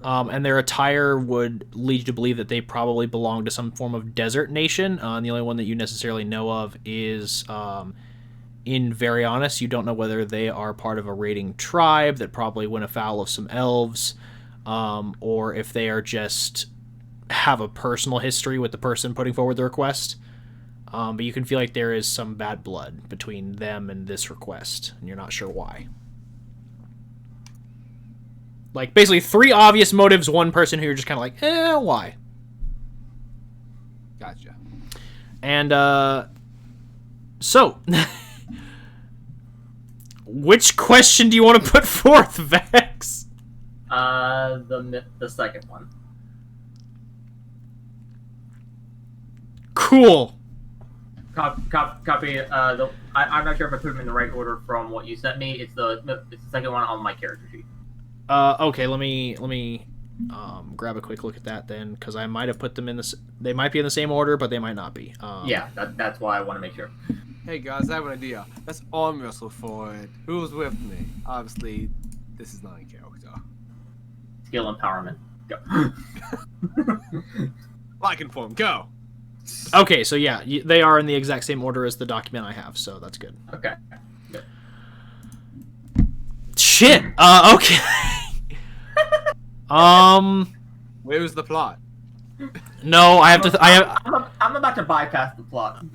And their attire would lead you to believe that they probably belong to some form of desert nation. And the only one that you necessarily know of is, in very honest, you don't know whether they are part of a raiding tribe that probably went afoul of some elves, or if they are just have a personal history with the person putting forward the request. But you can feel like there is some bad blood between them and this request, and you're not sure why. Like, basically 3 obvious motives, 1 person who you're just kind of like, why? Gotcha. And, so, which question do you want to put forth, Vex? The second one. Cool. Copy. I'm not sure if I put them in the right order from what you sent me. It's the second one on my character sheet. Okay, let me grab a quick look at that then, because I might have put them in this. They might be in the same order, but they might not be. Yeah, that's why I want to make sure. Hey guys, I have an idea. Let's arm wrestle for it. Who's with me? Obviously, this is not in character. Skill empowerment. Go. Like and form, go. Okay, so yeah, they are in the exact same order as the document I have, so that's good. Okay. Good. Shit. Okay. Where was the plot? No, I have to. I'm about to bypass the plot.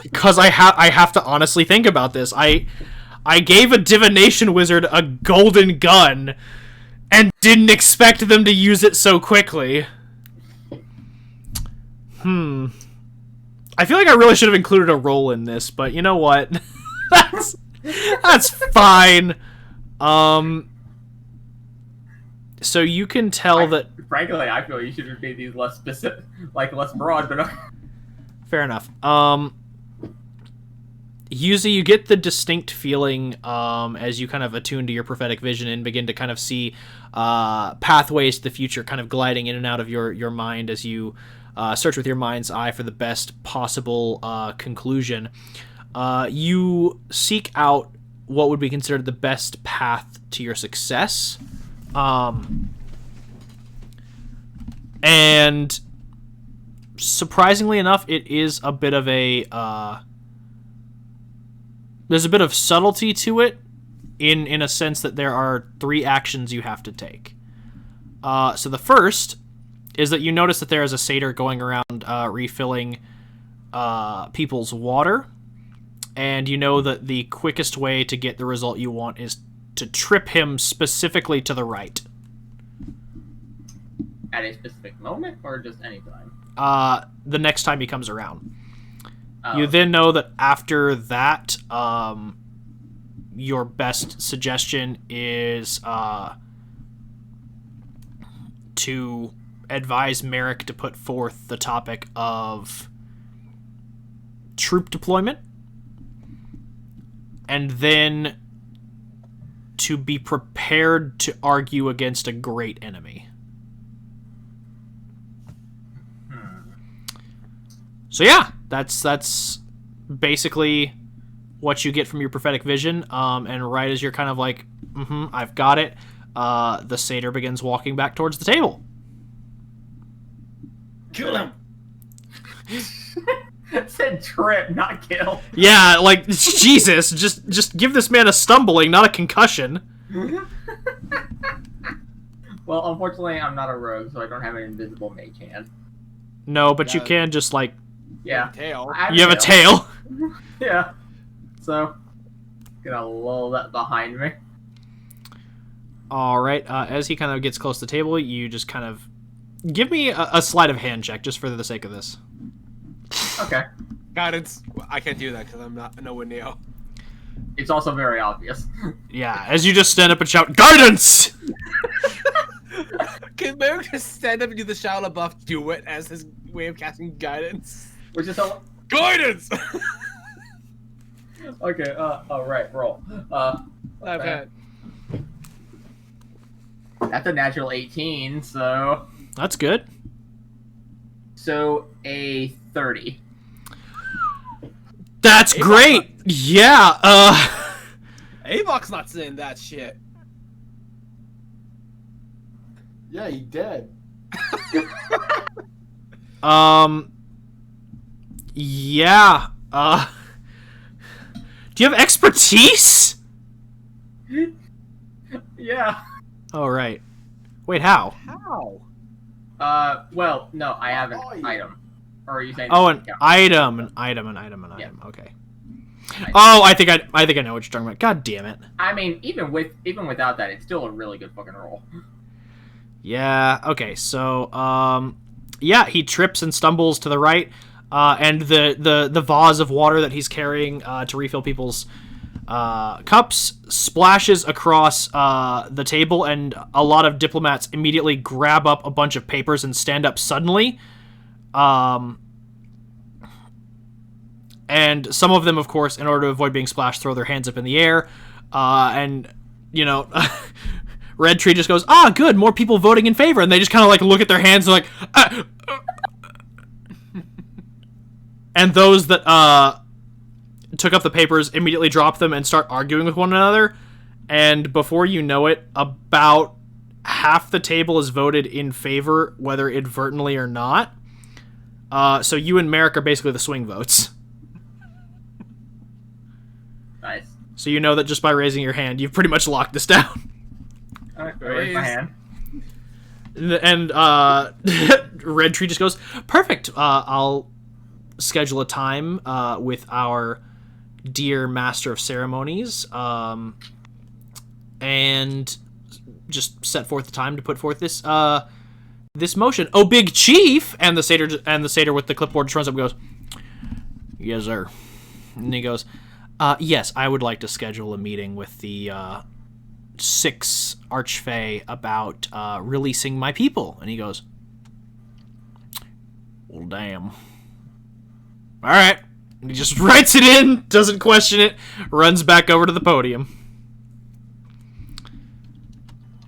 Because I have to honestly think about this. I gave a divination wizard a golden gun, and didn't expect them to use it so quickly. I feel like I really should have included a roll in this, but you know what? that's fine. So you can tell that. Frankly, I feel you should have made these less specific, like less broad, but. Fair enough. Yuzi, you get the distinct feeling as you kind of attune to your prophetic vision and begin to kind of see pathways to the future kind of gliding in and out of your mind as you search with your mind's eye for the best possible conclusion. You seek out what would be considered the best path to your success. And surprisingly enough, it is a bit of a there's a bit of subtlety to it in a sense that there are 3 actions you have to take. So the first is that you notice that there is a satyr going around refilling people's water, and you know that the quickest way to get the result you want is to trip him specifically to the right. At a specific moment, or just any time? The next time he comes around. Oh. You then know that after that, your best suggestion is to advise Merrick to put forth the topic of troop deployment, and then to be prepared to argue against a great enemy. So yeah, that's basically what you get from your prophetic vision. And right as you're kind of like, I've got it, the satyr begins walking back towards the table. Kill him! It said trip, not kill. Yeah, like, Jesus, just give this man a stumbling, not a concussion. Well, unfortunately, I'm not a rogue, so I don't have an invisible mage hand. No, but you Yeah. can just, like, Yeah. Tail. you have a tail. Yeah. So, gonna lull that behind me. All right, as he kind of gets close to the table, you just kind of give me a sleight of hand check, just for the sake of this. Okay. Guidance. I can't do that because I'm not nowhere near. It's also very obvious. Yeah, as you just stand up and shout, "Guidance!" Can Merrick just stand up and do the Shia LaBeouf do it as his way of casting guidance? Which is a... Guidance! Okay, alright, roll. I've had. That's a natural 18, so... That's good. So, a 30. That's great! Yeah, Avok's not saying that shit. Yeah, he dead. Yeah, do you have expertise? Yeah. Oh, right. Wait, how? How? Well, no, I have an item. Or are you saying... Oh, an Yeah. item. Okay. Oh, I think I know what you're talking about. God damn it. I mean, even without that, it's still a really good fucking roll. Yeah, okay, so, yeah, he trips and stumbles to the right, and the vase of water that he's carrying to refill people's cups splashes across the table, and a lot of diplomats immediately grab up a bunch of papers and stand up suddenly. And some of them, of course, in order to avoid being splashed, throw their hands up in the air, and, you know... Red Tree just goes, good, more people voting in favor, and they just kind of like look at their hands and like, and those that took up the papers immediately drop them and start arguing with one another, and before you know it, about half the table is voted in favor, whether inadvertently or not. So you and Merrick are basically the swing votes. Nice. So you know that just by raising your hand, you've pretty much locked this down. Alright, raise my hand. And Red Tree just goes, perfect. I'll schedule a time with our dear Master of Ceremonies, and just set forth the time to put forth this this motion. Oh, Big Chief! And the satyr with the clipboard just runs up and goes, yes, sir. And he goes, yes, I would like to schedule a meeting with the 6 Archfey about releasing my people. And he goes, well, damn. Alright. And he just writes it in, doesn't question it, runs back over to the podium.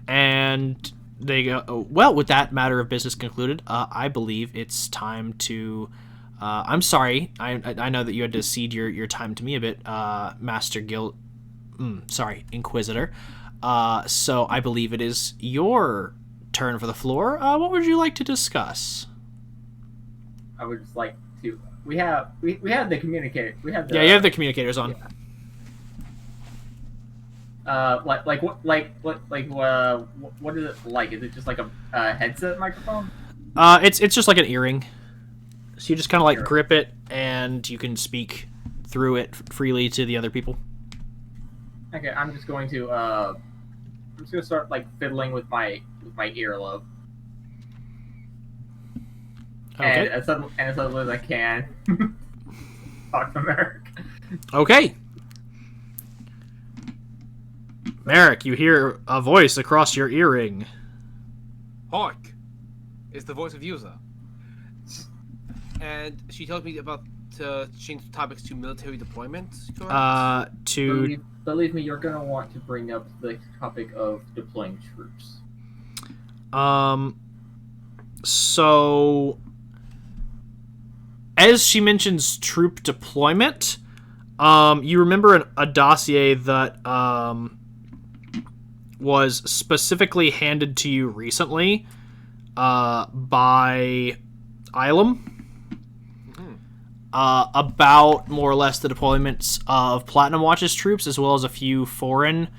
And they go, oh, well, with that matter of business concluded, I believe it's time to... I'm sorry, I know that you had to cede your time to me a bit, Master Inquisitor. So I believe it is your turn for the floor. What would you like to discuss? I would just like to... We have the communicator. We have the... Yeah, you have the communicators on. Yeah. What is it like? Is it just like a headset microphone? It's just like an earring. So you just kind of like grip it, and you can speak through it freely to the other people. Okay, I'm just going to start like fiddling with my earlobe. Okay. And as suddenly as I can, talk to Merrick. Okay. Merrick, you hear a voice across your earring. Hark! It's the voice of Yuza. And she told me about to change the topics to military deployment, correct? Believe me, you're gonna want to bring up the topic of deploying troops. So as she mentions troop deployment, you remember a dossier that was specifically handed to you recently by Ilum about more or less the deployments of Platinum Watch's troops, as well as a few foreign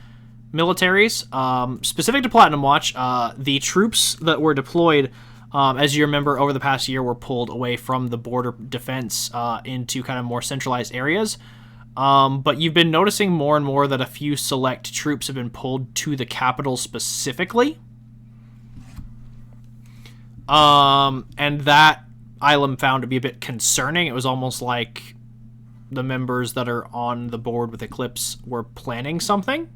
militaries. Specific to Platinum Watch, the troops that were deployed, as you remember, over the past year were pulled away from the border defense into kind of more centralized areas. But you've been noticing more and more that a few select troops have been pulled to the capital specifically. And that Ilum found to be a bit concerning. It was almost like the members that are on the board with Eclipse were planning something.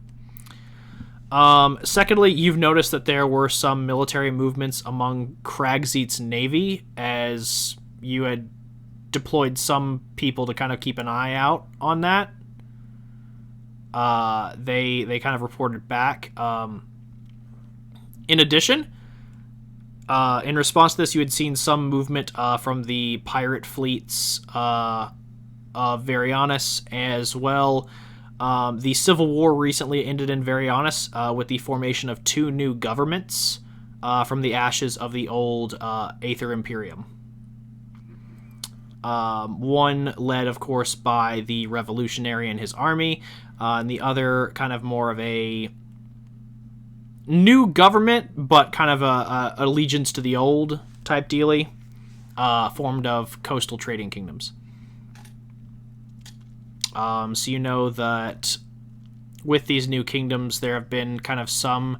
Secondly, you've noticed that there were some military movements among Kragzeet's navy, as you had deployed some people to kind of keep an eye out on that. They kind of reported back. In addition, in response to this, you had seen some movement from the pirate fleets of Varianus as well. The civil war recently ended in Varianus with the formation of 2 new governments from the ashes of the old Aether Imperium. One led, of course, by the Revolutionary and his army, and the other kind of more of a new government, but kind of a allegiance to the old type dealy, formed of coastal trading kingdoms. So you know that with these new kingdoms, there have been kind of some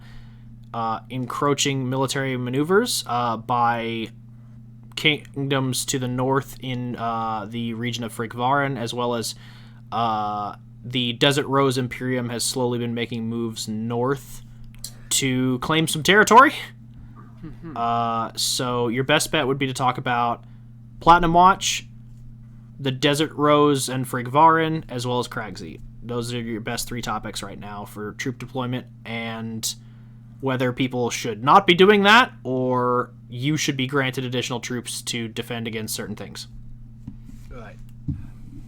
encroaching military maneuvers by kingdoms to the north in the region of Frigvarin, as well as the Desert Rose Imperium has slowly been making moves north to claim some territory. So your best bet would be to talk about Platinum Watch, the Desert Rose and Frigvarin, as well as Kragzeet. Those are your best 3 topics right now for troop deployment, and whether people should not be doing that, or you should be granted additional troops to defend against certain things. Right.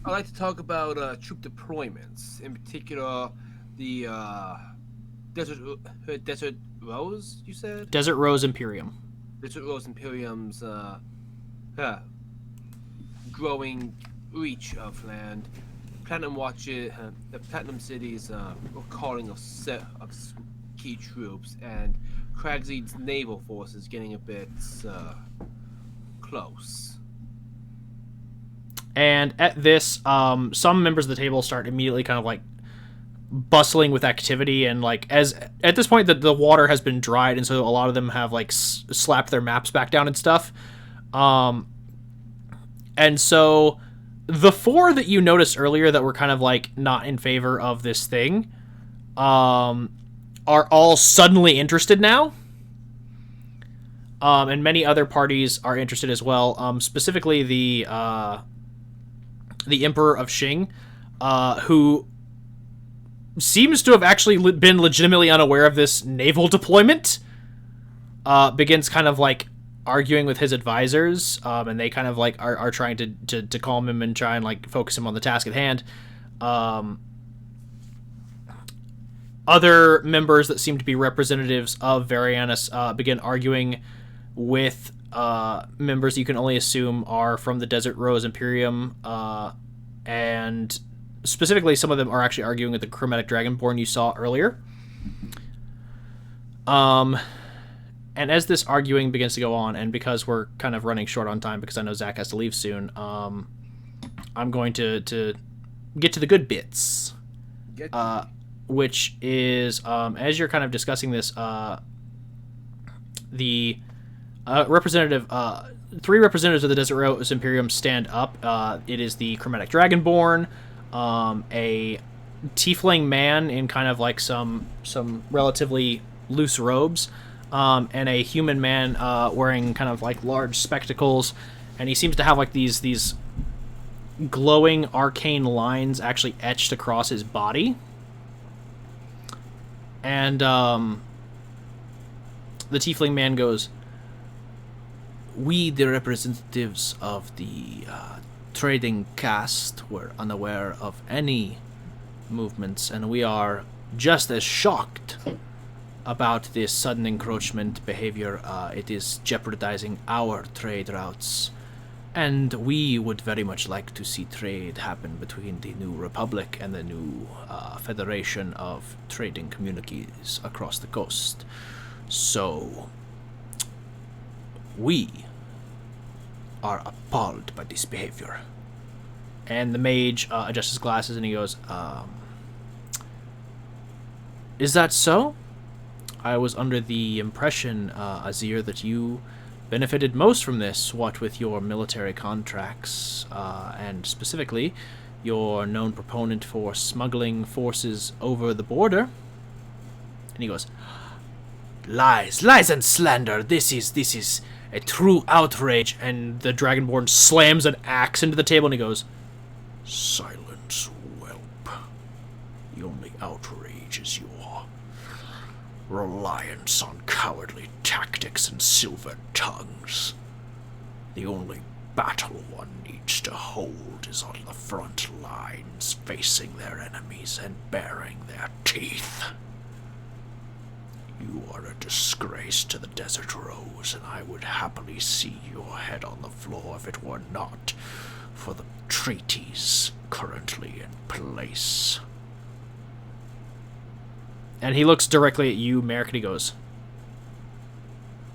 I'd like to talk about troop deployments, in particular the Desert Rose, you said? Desert Rose Imperium. Desert Rose Imperium's growing reach of land. Platinum Watch, the Platinum City's recalling of key troops, and Kragzeet's naval force is getting a bit close. And at this, some members of the table start immediately kind of like bustling with activity, and like as at this point the water has been dried, and so a lot of them have like slapped their maps back down and stuff. And so the 4 that you noticed earlier that were kind of like not in favor of this thing are all suddenly interested now. And many other parties are interested as well. Specifically the Emperor of Xing, who seems to have actually been legitimately unaware of this naval deployment, begins kind of like arguing with his advisors, and they kind of like are trying to calm him and try and like focus him on the task at hand. Other members that seem to be representatives of Varianus begin arguing with members you can only assume are from the Desert Rose Imperium, and specifically some of them are actually arguing with the Chromatic Dragonborn you saw earlier. And as this arguing begins to go on, and because we're kind of running short on time because I know Zach has to leave soon, I'm going to get to the good bits. Which is, as you're kind of discussing this, the representative, 3 representatives of the Desert Rose Imperium stand up. It is the Chromatic Dragonborn, a tiefling man in kind of like some relatively loose robes, and a human man wearing kind of like large spectacles, and he seems to have like these glowing arcane lines actually etched across his body. And the tiefling man goes, "We, the representatives of the trading caste, were unaware of any movements, and we are just as shocked about this sudden encroachment behavior. It is jeopardizing our trade routes, and we would very much like to see trade happen between the New Republic and the new Federation of Trading Communities across the coast. So, we are appalled by this behavior." And the mage adjusts his glasses and he goes, "Is that so? I was under the impression, Azir, that you benefited most from this, what with your military contracts, and specifically your known proponent for smuggling forces over the border." And he goes, "Lies, lies and slander. This is a true outrage." And the Dragonborn slams an axe into the table and he goes, "Silence, whelp. The only outrage is your reliance on cowardly tactics and silver tongues. The only battle one needs to hold is on the front lines, facing their enemies and baring their teeth. You are a disgrace to the Desert Rose, and I would happily see your head on the floor if it were not for the treaties currently in place." And he looks directly at you, Merrick, and he goes,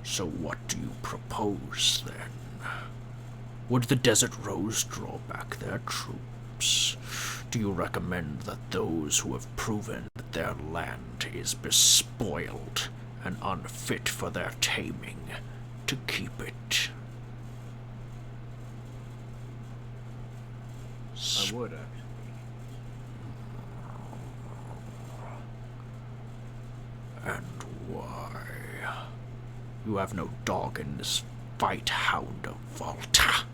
"So what do you propose, then? Would the Desert Rose draw back their troops? Do you recommend that those who have proven that their land is bespoiled and unfit for their taming to keep it?" I would, actually. "And why? You have no dog in this fight, Hound of Volta."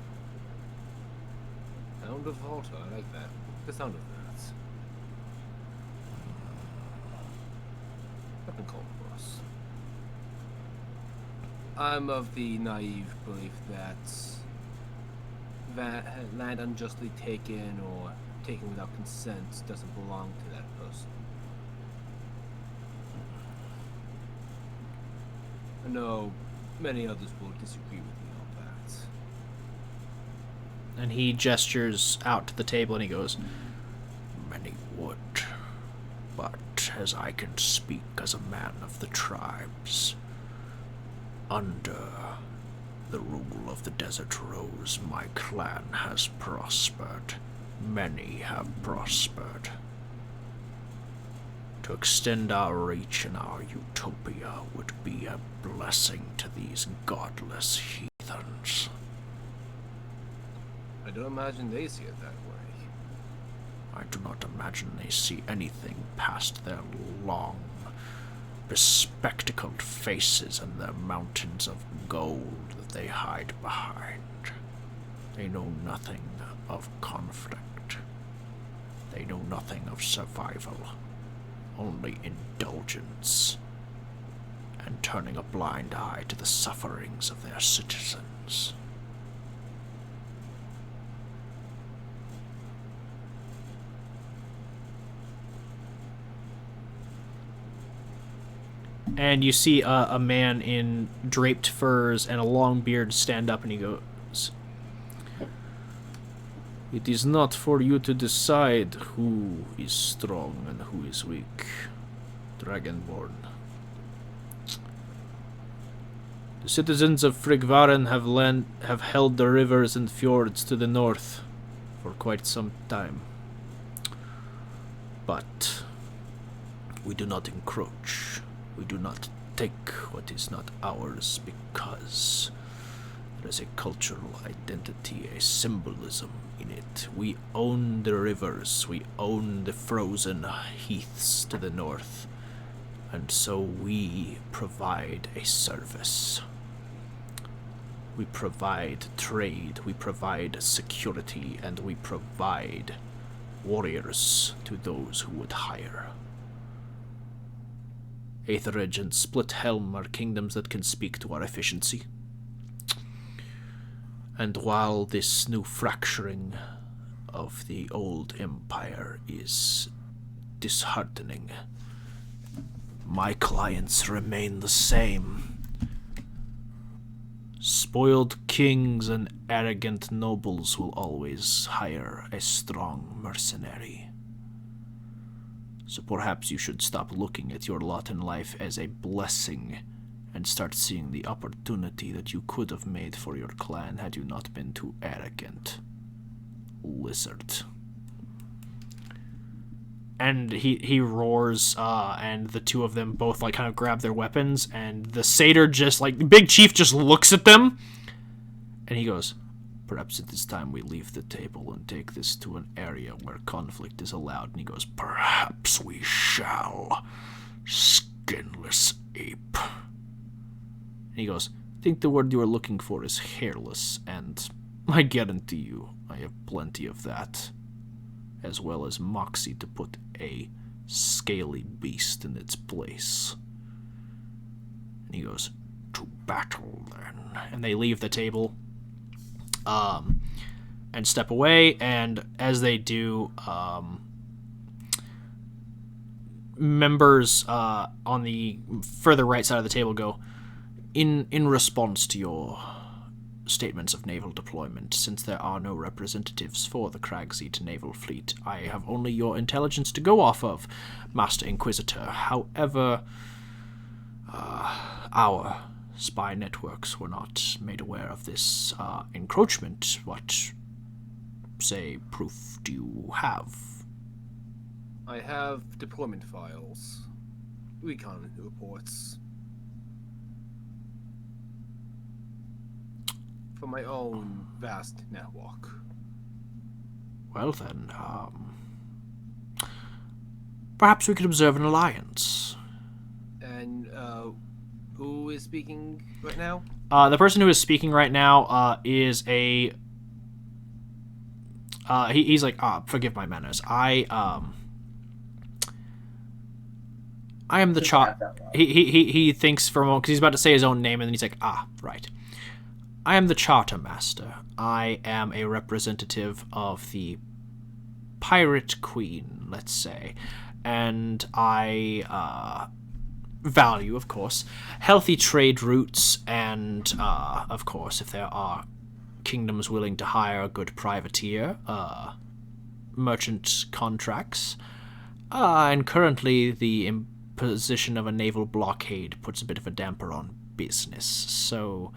Hound of Volta, I like that. The sound of that. I've been called boss. I'm of the naive belief that land unjustly taken or taken without consent doesn't belong to that person. I know many others will disagree with me on that. And he gestures out to the table and he goes, "Many would, but as I can speak as a man of the tribes, under the rule of the Desert Rose, my clan has prospered. Many have prospered. To extend our reach and our utopia would be a blessing to these godless heathens." I don't imagine they see it that way. I do not imagine they see anything past their long, bespectacled faces and their mountains of gold that they hide behind. They know nothing of conflict. They know nothing of survival, only indulgence, and turning a blind eye to the sufferings of their citizens. and you see a man in draped furs and a long beard stand up and he goes, "It is not for you to decide who is strong and who is weak, Dragonborn. The citizens of Frigvaren have held the rivers and fjords to the north for quite some time. But we do not encroach. We do not take what is not ours, because There's a cultural identity, a symbolism in it. We own the rivers, we own the frozen heaths to the north, and so we provide a service. We provide trade, we provide security, and we provide warriors to those who would hire. Aetherage and Split Helm are kingdoms that can speak to our efficiency. And while this new fracturing of the old empire is disheartening, my clients remain the same. Spoiled kings and arrogant nobles will always hire a strong mercenary. So perhaps you should stop looking at your lot in life as a blessing and start seeing the opportunity that you could have made for your clan had you not been too arrogant. Lizard. And he roars, and the two of them both like kind of grab their weapons, and the satyr just like the big chief just looks at them, and he goes, "Perhaps it is time we leave the table and take this to an area where conflict is allowed." And he goes, "Perhaps we shall, skinless ape." And he goes, "I think the word you are looking for is hairless, and I guarantee you I have plenty of that, as well as moxie to put a scaly beast in its place." And he goes, "To battle, then." And they leave the table, and step away, and as they do, members on the further right side of the table go, In response to your statements of naval deployment, since there are no representatives for the Cragseat Naval Fleet, I have only your intelligence to go off of, Master Inquisitor. However, our spy networks were not made aware of this encroachment. What, say, proof do you have? I have deployment files, recon reports, from my own vast network. Well then, perhaps we could observe an alliance. And, who is speaking right now? The person who is speaking right now is a... he's like, forgive my manners. I am the he thinks for a moment, because he's about to say his own name, and then he's like, right. I am the Charter Master. I am a representative of the Pirate Queen, let's say. And I value, of course, healthy trade routes, and, of course, if there are kingdoms willing to hire a good privateer, merchant contracts. And currently the imposition of a naval blockade puts a bit of a damper on business, so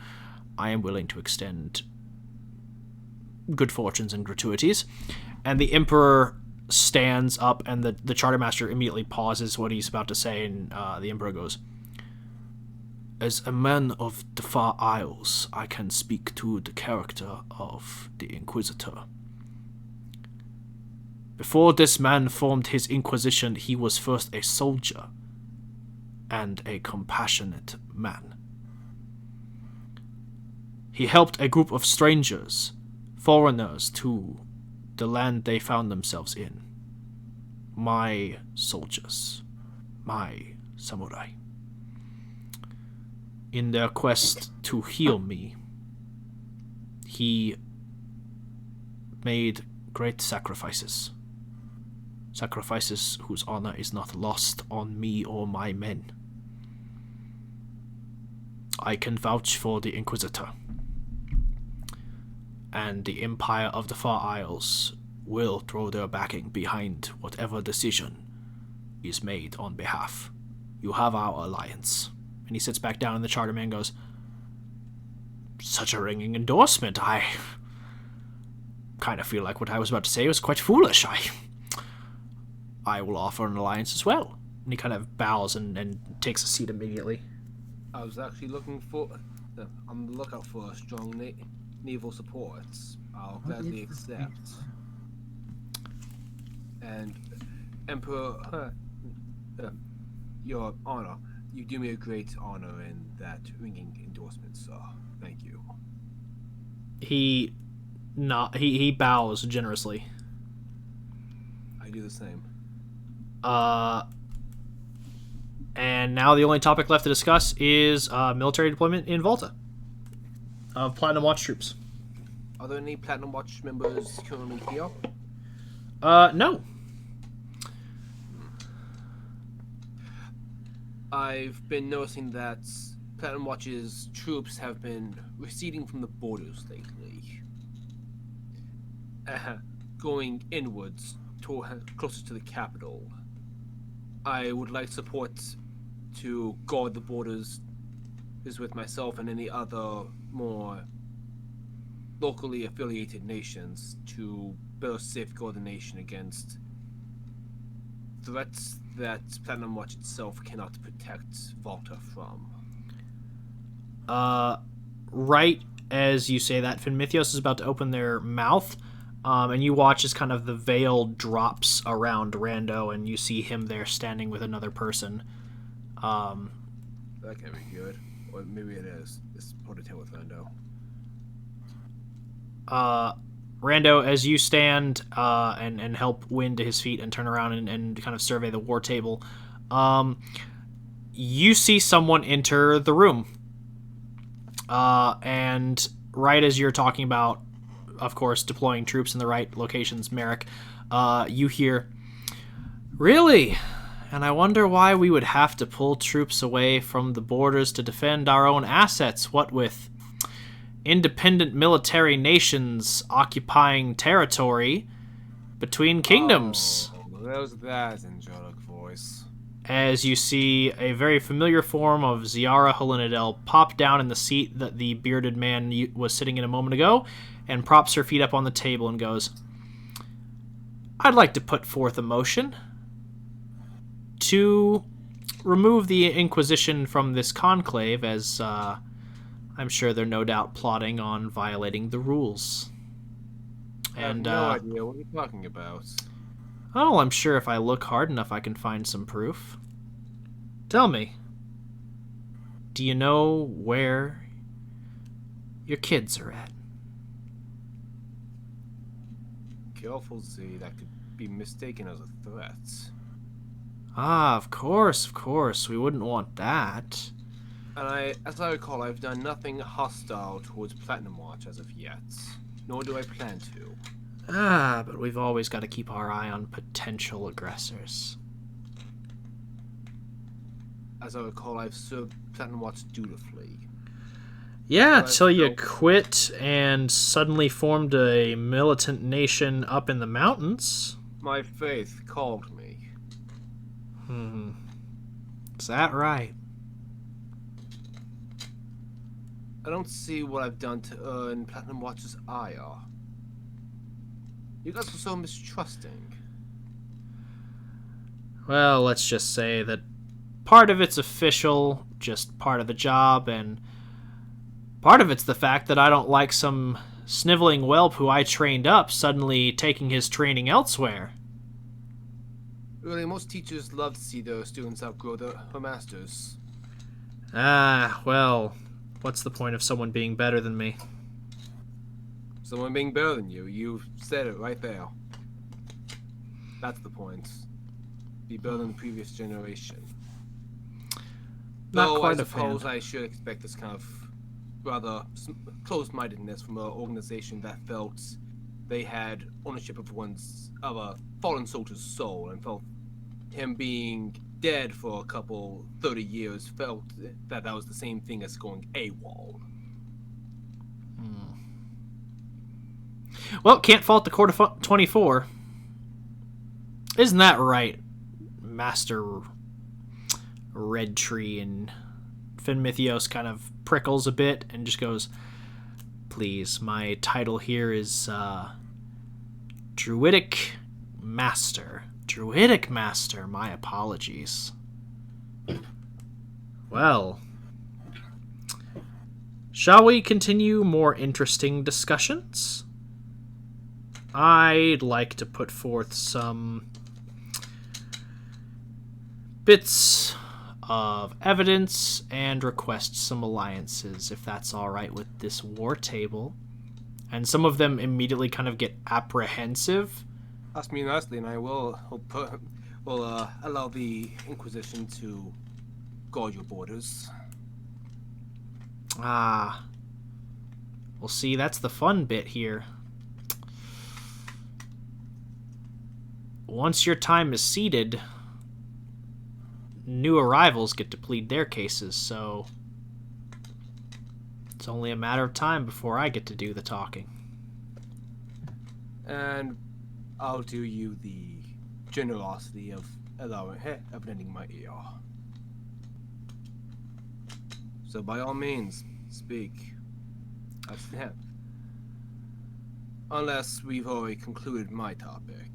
I am willing to extend good fortunes and gratuities. And the Emperor stands up, and the Charter Master immediately pauses what he's about to say, and the Emperor goes, "As a man of the Far Isles, I can speak to the character of the Inquisitor. Before this man formed his Inquisition, he was first a soldier and a compassionate man. He helped a group of strangers, foreigners, to the land they found themselves in. My soldiers, my samurai. In their quest to heal me, he made great sacrifices. Sacrifices whose honor is not lost on me or my men. I can vouch for the Inquisitor. And the Empire of the Far Isles will throw their backing behind whatever decision is made on behalf. You have our alliance." And he sits back down, and the Charterman goes, "Such a ringing endorsement. I kind of feel like what I was about to say was quite foolish. I will offer an alliance as well." And he kind of bows and takes a seat immediately. I was actually looking for on the lookout for strong naval supports. I'll gladly accept. And Emperor, Your Honor, you do me a great honor in that ringing endorsement, sir. Thank you. He bows generously. I do the same. And now the only topic left to discuss is military deployment in Volta of Platinum Watch troops. Are there any Platinum Watch members currently here? No. I've been noticing that Platinum Watch's troops have been receding from the borders lately. Going inwards, closer to the capital. I would like support to guard the borders with myself and any other more locally affiliated nations to better safeguard the nation against threats that Platinum Watch itself cannot protect Volta from. Right as you say that, Finmythios is about to open their mouth, and you watch as kind of the veil drops around Rando, and you see him there standing with another person. That can't be good. Or maybe it is. It's ponytail with Rando. Rando, as you stand and help Wynn to his feet and turn around and kind of survey the war table, you see someone enter the room. And right as you're talking about, of course, deploying troops in the right locations, Merrick, you hear, "Really? And I wonder why we would have to pull troops away from the borders to defend our own assets, what with independent military nations occupying territory between kingdoms." Oh, there's that angelic voice. As you see a very familiar form of Ziara Helinadel pop down in the seat that the bearded man was sitting in a moment ago, and props her feet up on the table and goes, "I'd like to put forth a motion to remove the Inquisition from this conclave, as I'm sure they're no doubt plotting on violating the rules." I have no idea what you're talking about. Oh, I'm sure if I look hard enough I can find some proof. Tell me, do you know where your kids are at? Careful, Z, that could be mistaken as a threat. Ah, of course, we wouldn't want that. And as I recall, I've done nothing hostile towards Platinum Watch as of yet. Nor do I plan to. Ah, but we've always got to keep our eye on potential aggressors. As I recall, I've served Platinum Watch dutifully. Yeah, But till you quit and suddenly formed a militant nation up in the mountains. My faith called me. Is that right? I don't see what I've done to earn Platinum Watch's ire. You guys are so mistrusting. Well, let's just say that part of it's official, just part of the job, and part of it's the fact that I don't like some sniveling whelp who I trained up suddenly taking his training elsewhere. Really, most teachers love to see their students outgrow their masters. Ah, well, what's the point of someone being better than me? Someone being better than you. You said it right there. That's the point. Be better than the previous generation. Not Though quite I a fan. suppose I should expect this kind of rather closed-mindedness from an organization that felt they had ownership of a fallen soldier's soul, and felt him being dead for a couple 30 years felt that was the same thing as going AWOL. Well, can't fault the Court of 24. Isn't that right, Master Red Tree? And Finmythios kind of prickles a bit and just goes, "Please, my title here is Druidic Master. Druidic Master, my apologies." Well, Shall we continue more interesting discussions? I'd like to put forth some bits of evidence and request some alliances, if that's all right with this war table. And some of them immediately kind of get apprehensive. Ask me nicely, and I will allow the Inquisition to guard your borders. Ah. Well, see, that's the fun bit here. Once your time is seated, new arrivals get to plead their cases, so it's only a matter of time before I get to do the talking. And I'll do you the generosity of lending my ear. So by all means, speak. I stand. Unless we've already concluded my topic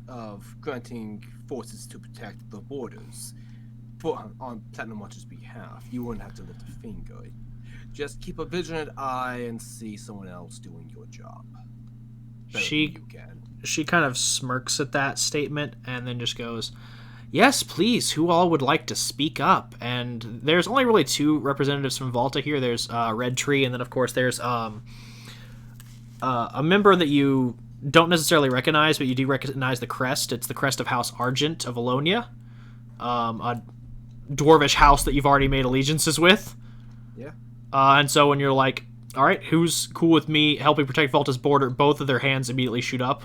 of granting forces to protect the borders on Platinum Watch's behalf. You wouldn't have to lift a finger. Just keep a vigilant eye and see someone else doing your job. She kind of smirks at that statement and then just goes, "Yes, please, who all would like to speak up?" And there's only really two representatives from Volta here. There's Red Tree, and then, of course, there's a member that you don't necessarily recognize, but you do recognize the crest. It's the crest of House Argent of Alonia, a dwarvish house that you've already made allegiances with. Yeah. And so when you're like, all right, who's cool with me helping protect Volta's border, both of their hands immediately shoot up.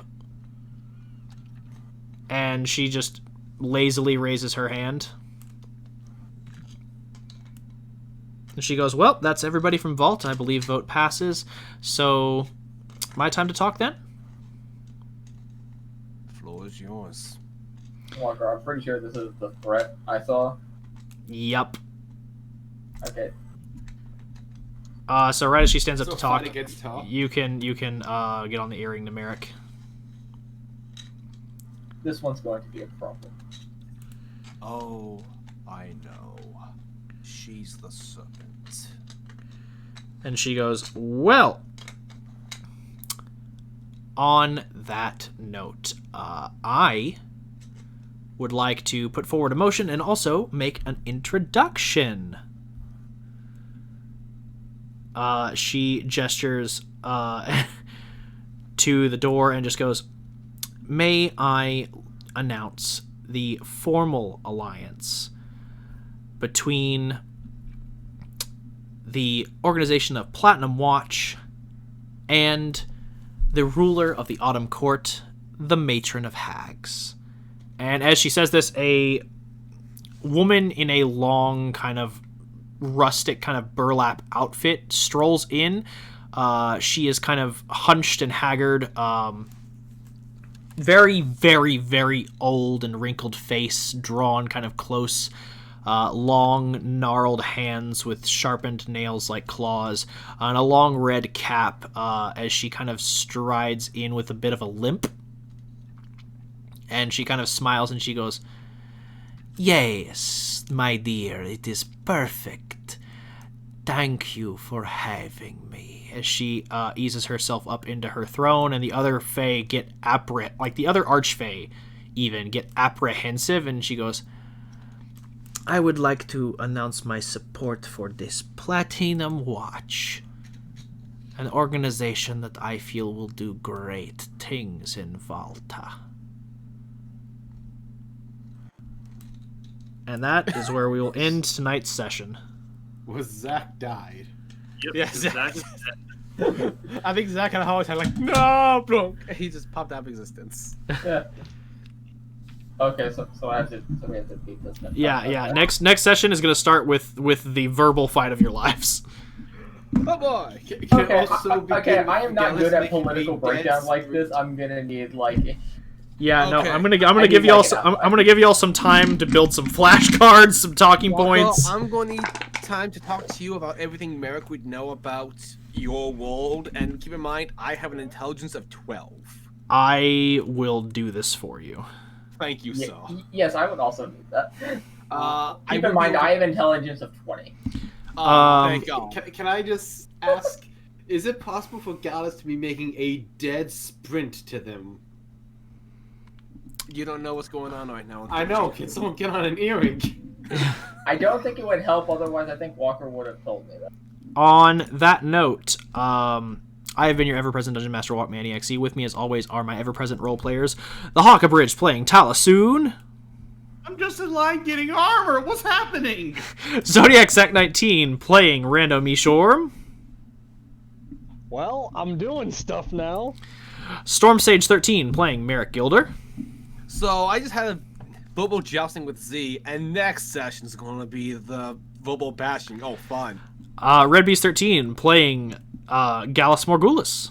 And she just lazily raises her hand. And she goes, well, that's everybody from Vault. I believe vote passes. So, my time to talk then? Floor is yours. Walker, I'm pretty sure this is the threat I saw. Yup. Okay. So right as she stands up So to talk, fight against top? you can get on the earring to Merrick. This one's going to be a problem. Oh, I know. She's the serpent. And she goes, well, on that note, I would like to put forward a motion and also make an introduction. She gestures to the door and just goes, may I announce the formal alliance between the organization of Platinum Watch and the ruler of the Autumn Court, the Matron of Hags. And as she says this, a woman in a long kind of rustic kind of burlap outfit strolls in. She is kind of hunched and haggard, very, very, very old and wrinkled face, drawn kind of close, long, gnarled hands with sharpened nails like claws, and a long red cap as she kind of strides in with a bit of a limp. And she kind of smiles and she goes, yes, my dear, it is perfect. Thank you for having me. As she eases herself up into her throne, and the other Fey get the other Archfey even get apprehensive, and she goes, I would like to announce my support for this Platinum Watch, an organization that I feel will do great things in Volta. And that is where we will end tonight's session. Was Zach died? Yep, Yes. exactly. I think Zach had a heart attack, like, no, bro. He just popped out of existence. Yeah. Okay, so we have to beat this. Yeah. Next session is going to start with the verbal fight of your lives. Oh boy. Okay, I am not good at political breakdown like this. I'm gonna need like. Yeah, no, Okay. I'm gonna give you all I'm gonna give you all some time to build some flashcards, some talking points. I'm going to need time to talk to you about everything Merrick would know about your world, and keep in mind, I have an intelligence of 12. I will do this for you. Thank you, sir. Yes, I would also need that. I Keep in mind, I have intelligence of 20. Thank God. Can I just ask, is it possible for Gallus to be making a dead sprint to them? You don't know what's going on right now. I know. Can someone get on an earring? I don't think it would help, otherwise I think Walker would have told me that. On that note, I have been your ever-present Dungeon Master Walkmaniac C. With me, as always, are my ever-present role players. The Hawk Abridged playing Talasoon. I'm just in line getting armor. What's happening? Zodiac Sack 19 playing Rando Mishorm. Well, I'm doing stuff now. Storm Sage 13 playing Merrick Gilder. So I just had a Bobo jousting with Z, and next session is going to be the Bobo bashing. Oh, fun. Red Beast 13 playing Gallus Morgulis.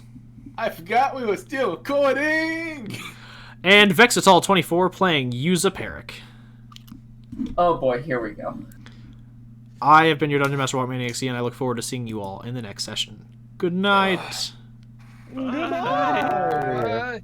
I forgot we were still recording! And Vexitol 24 playing Yuza Peric. Oh boy, here we go. I have been your Dungeon Master Walkmaniac C, and I look forward to seeing you all in the next session. Good night. Good night.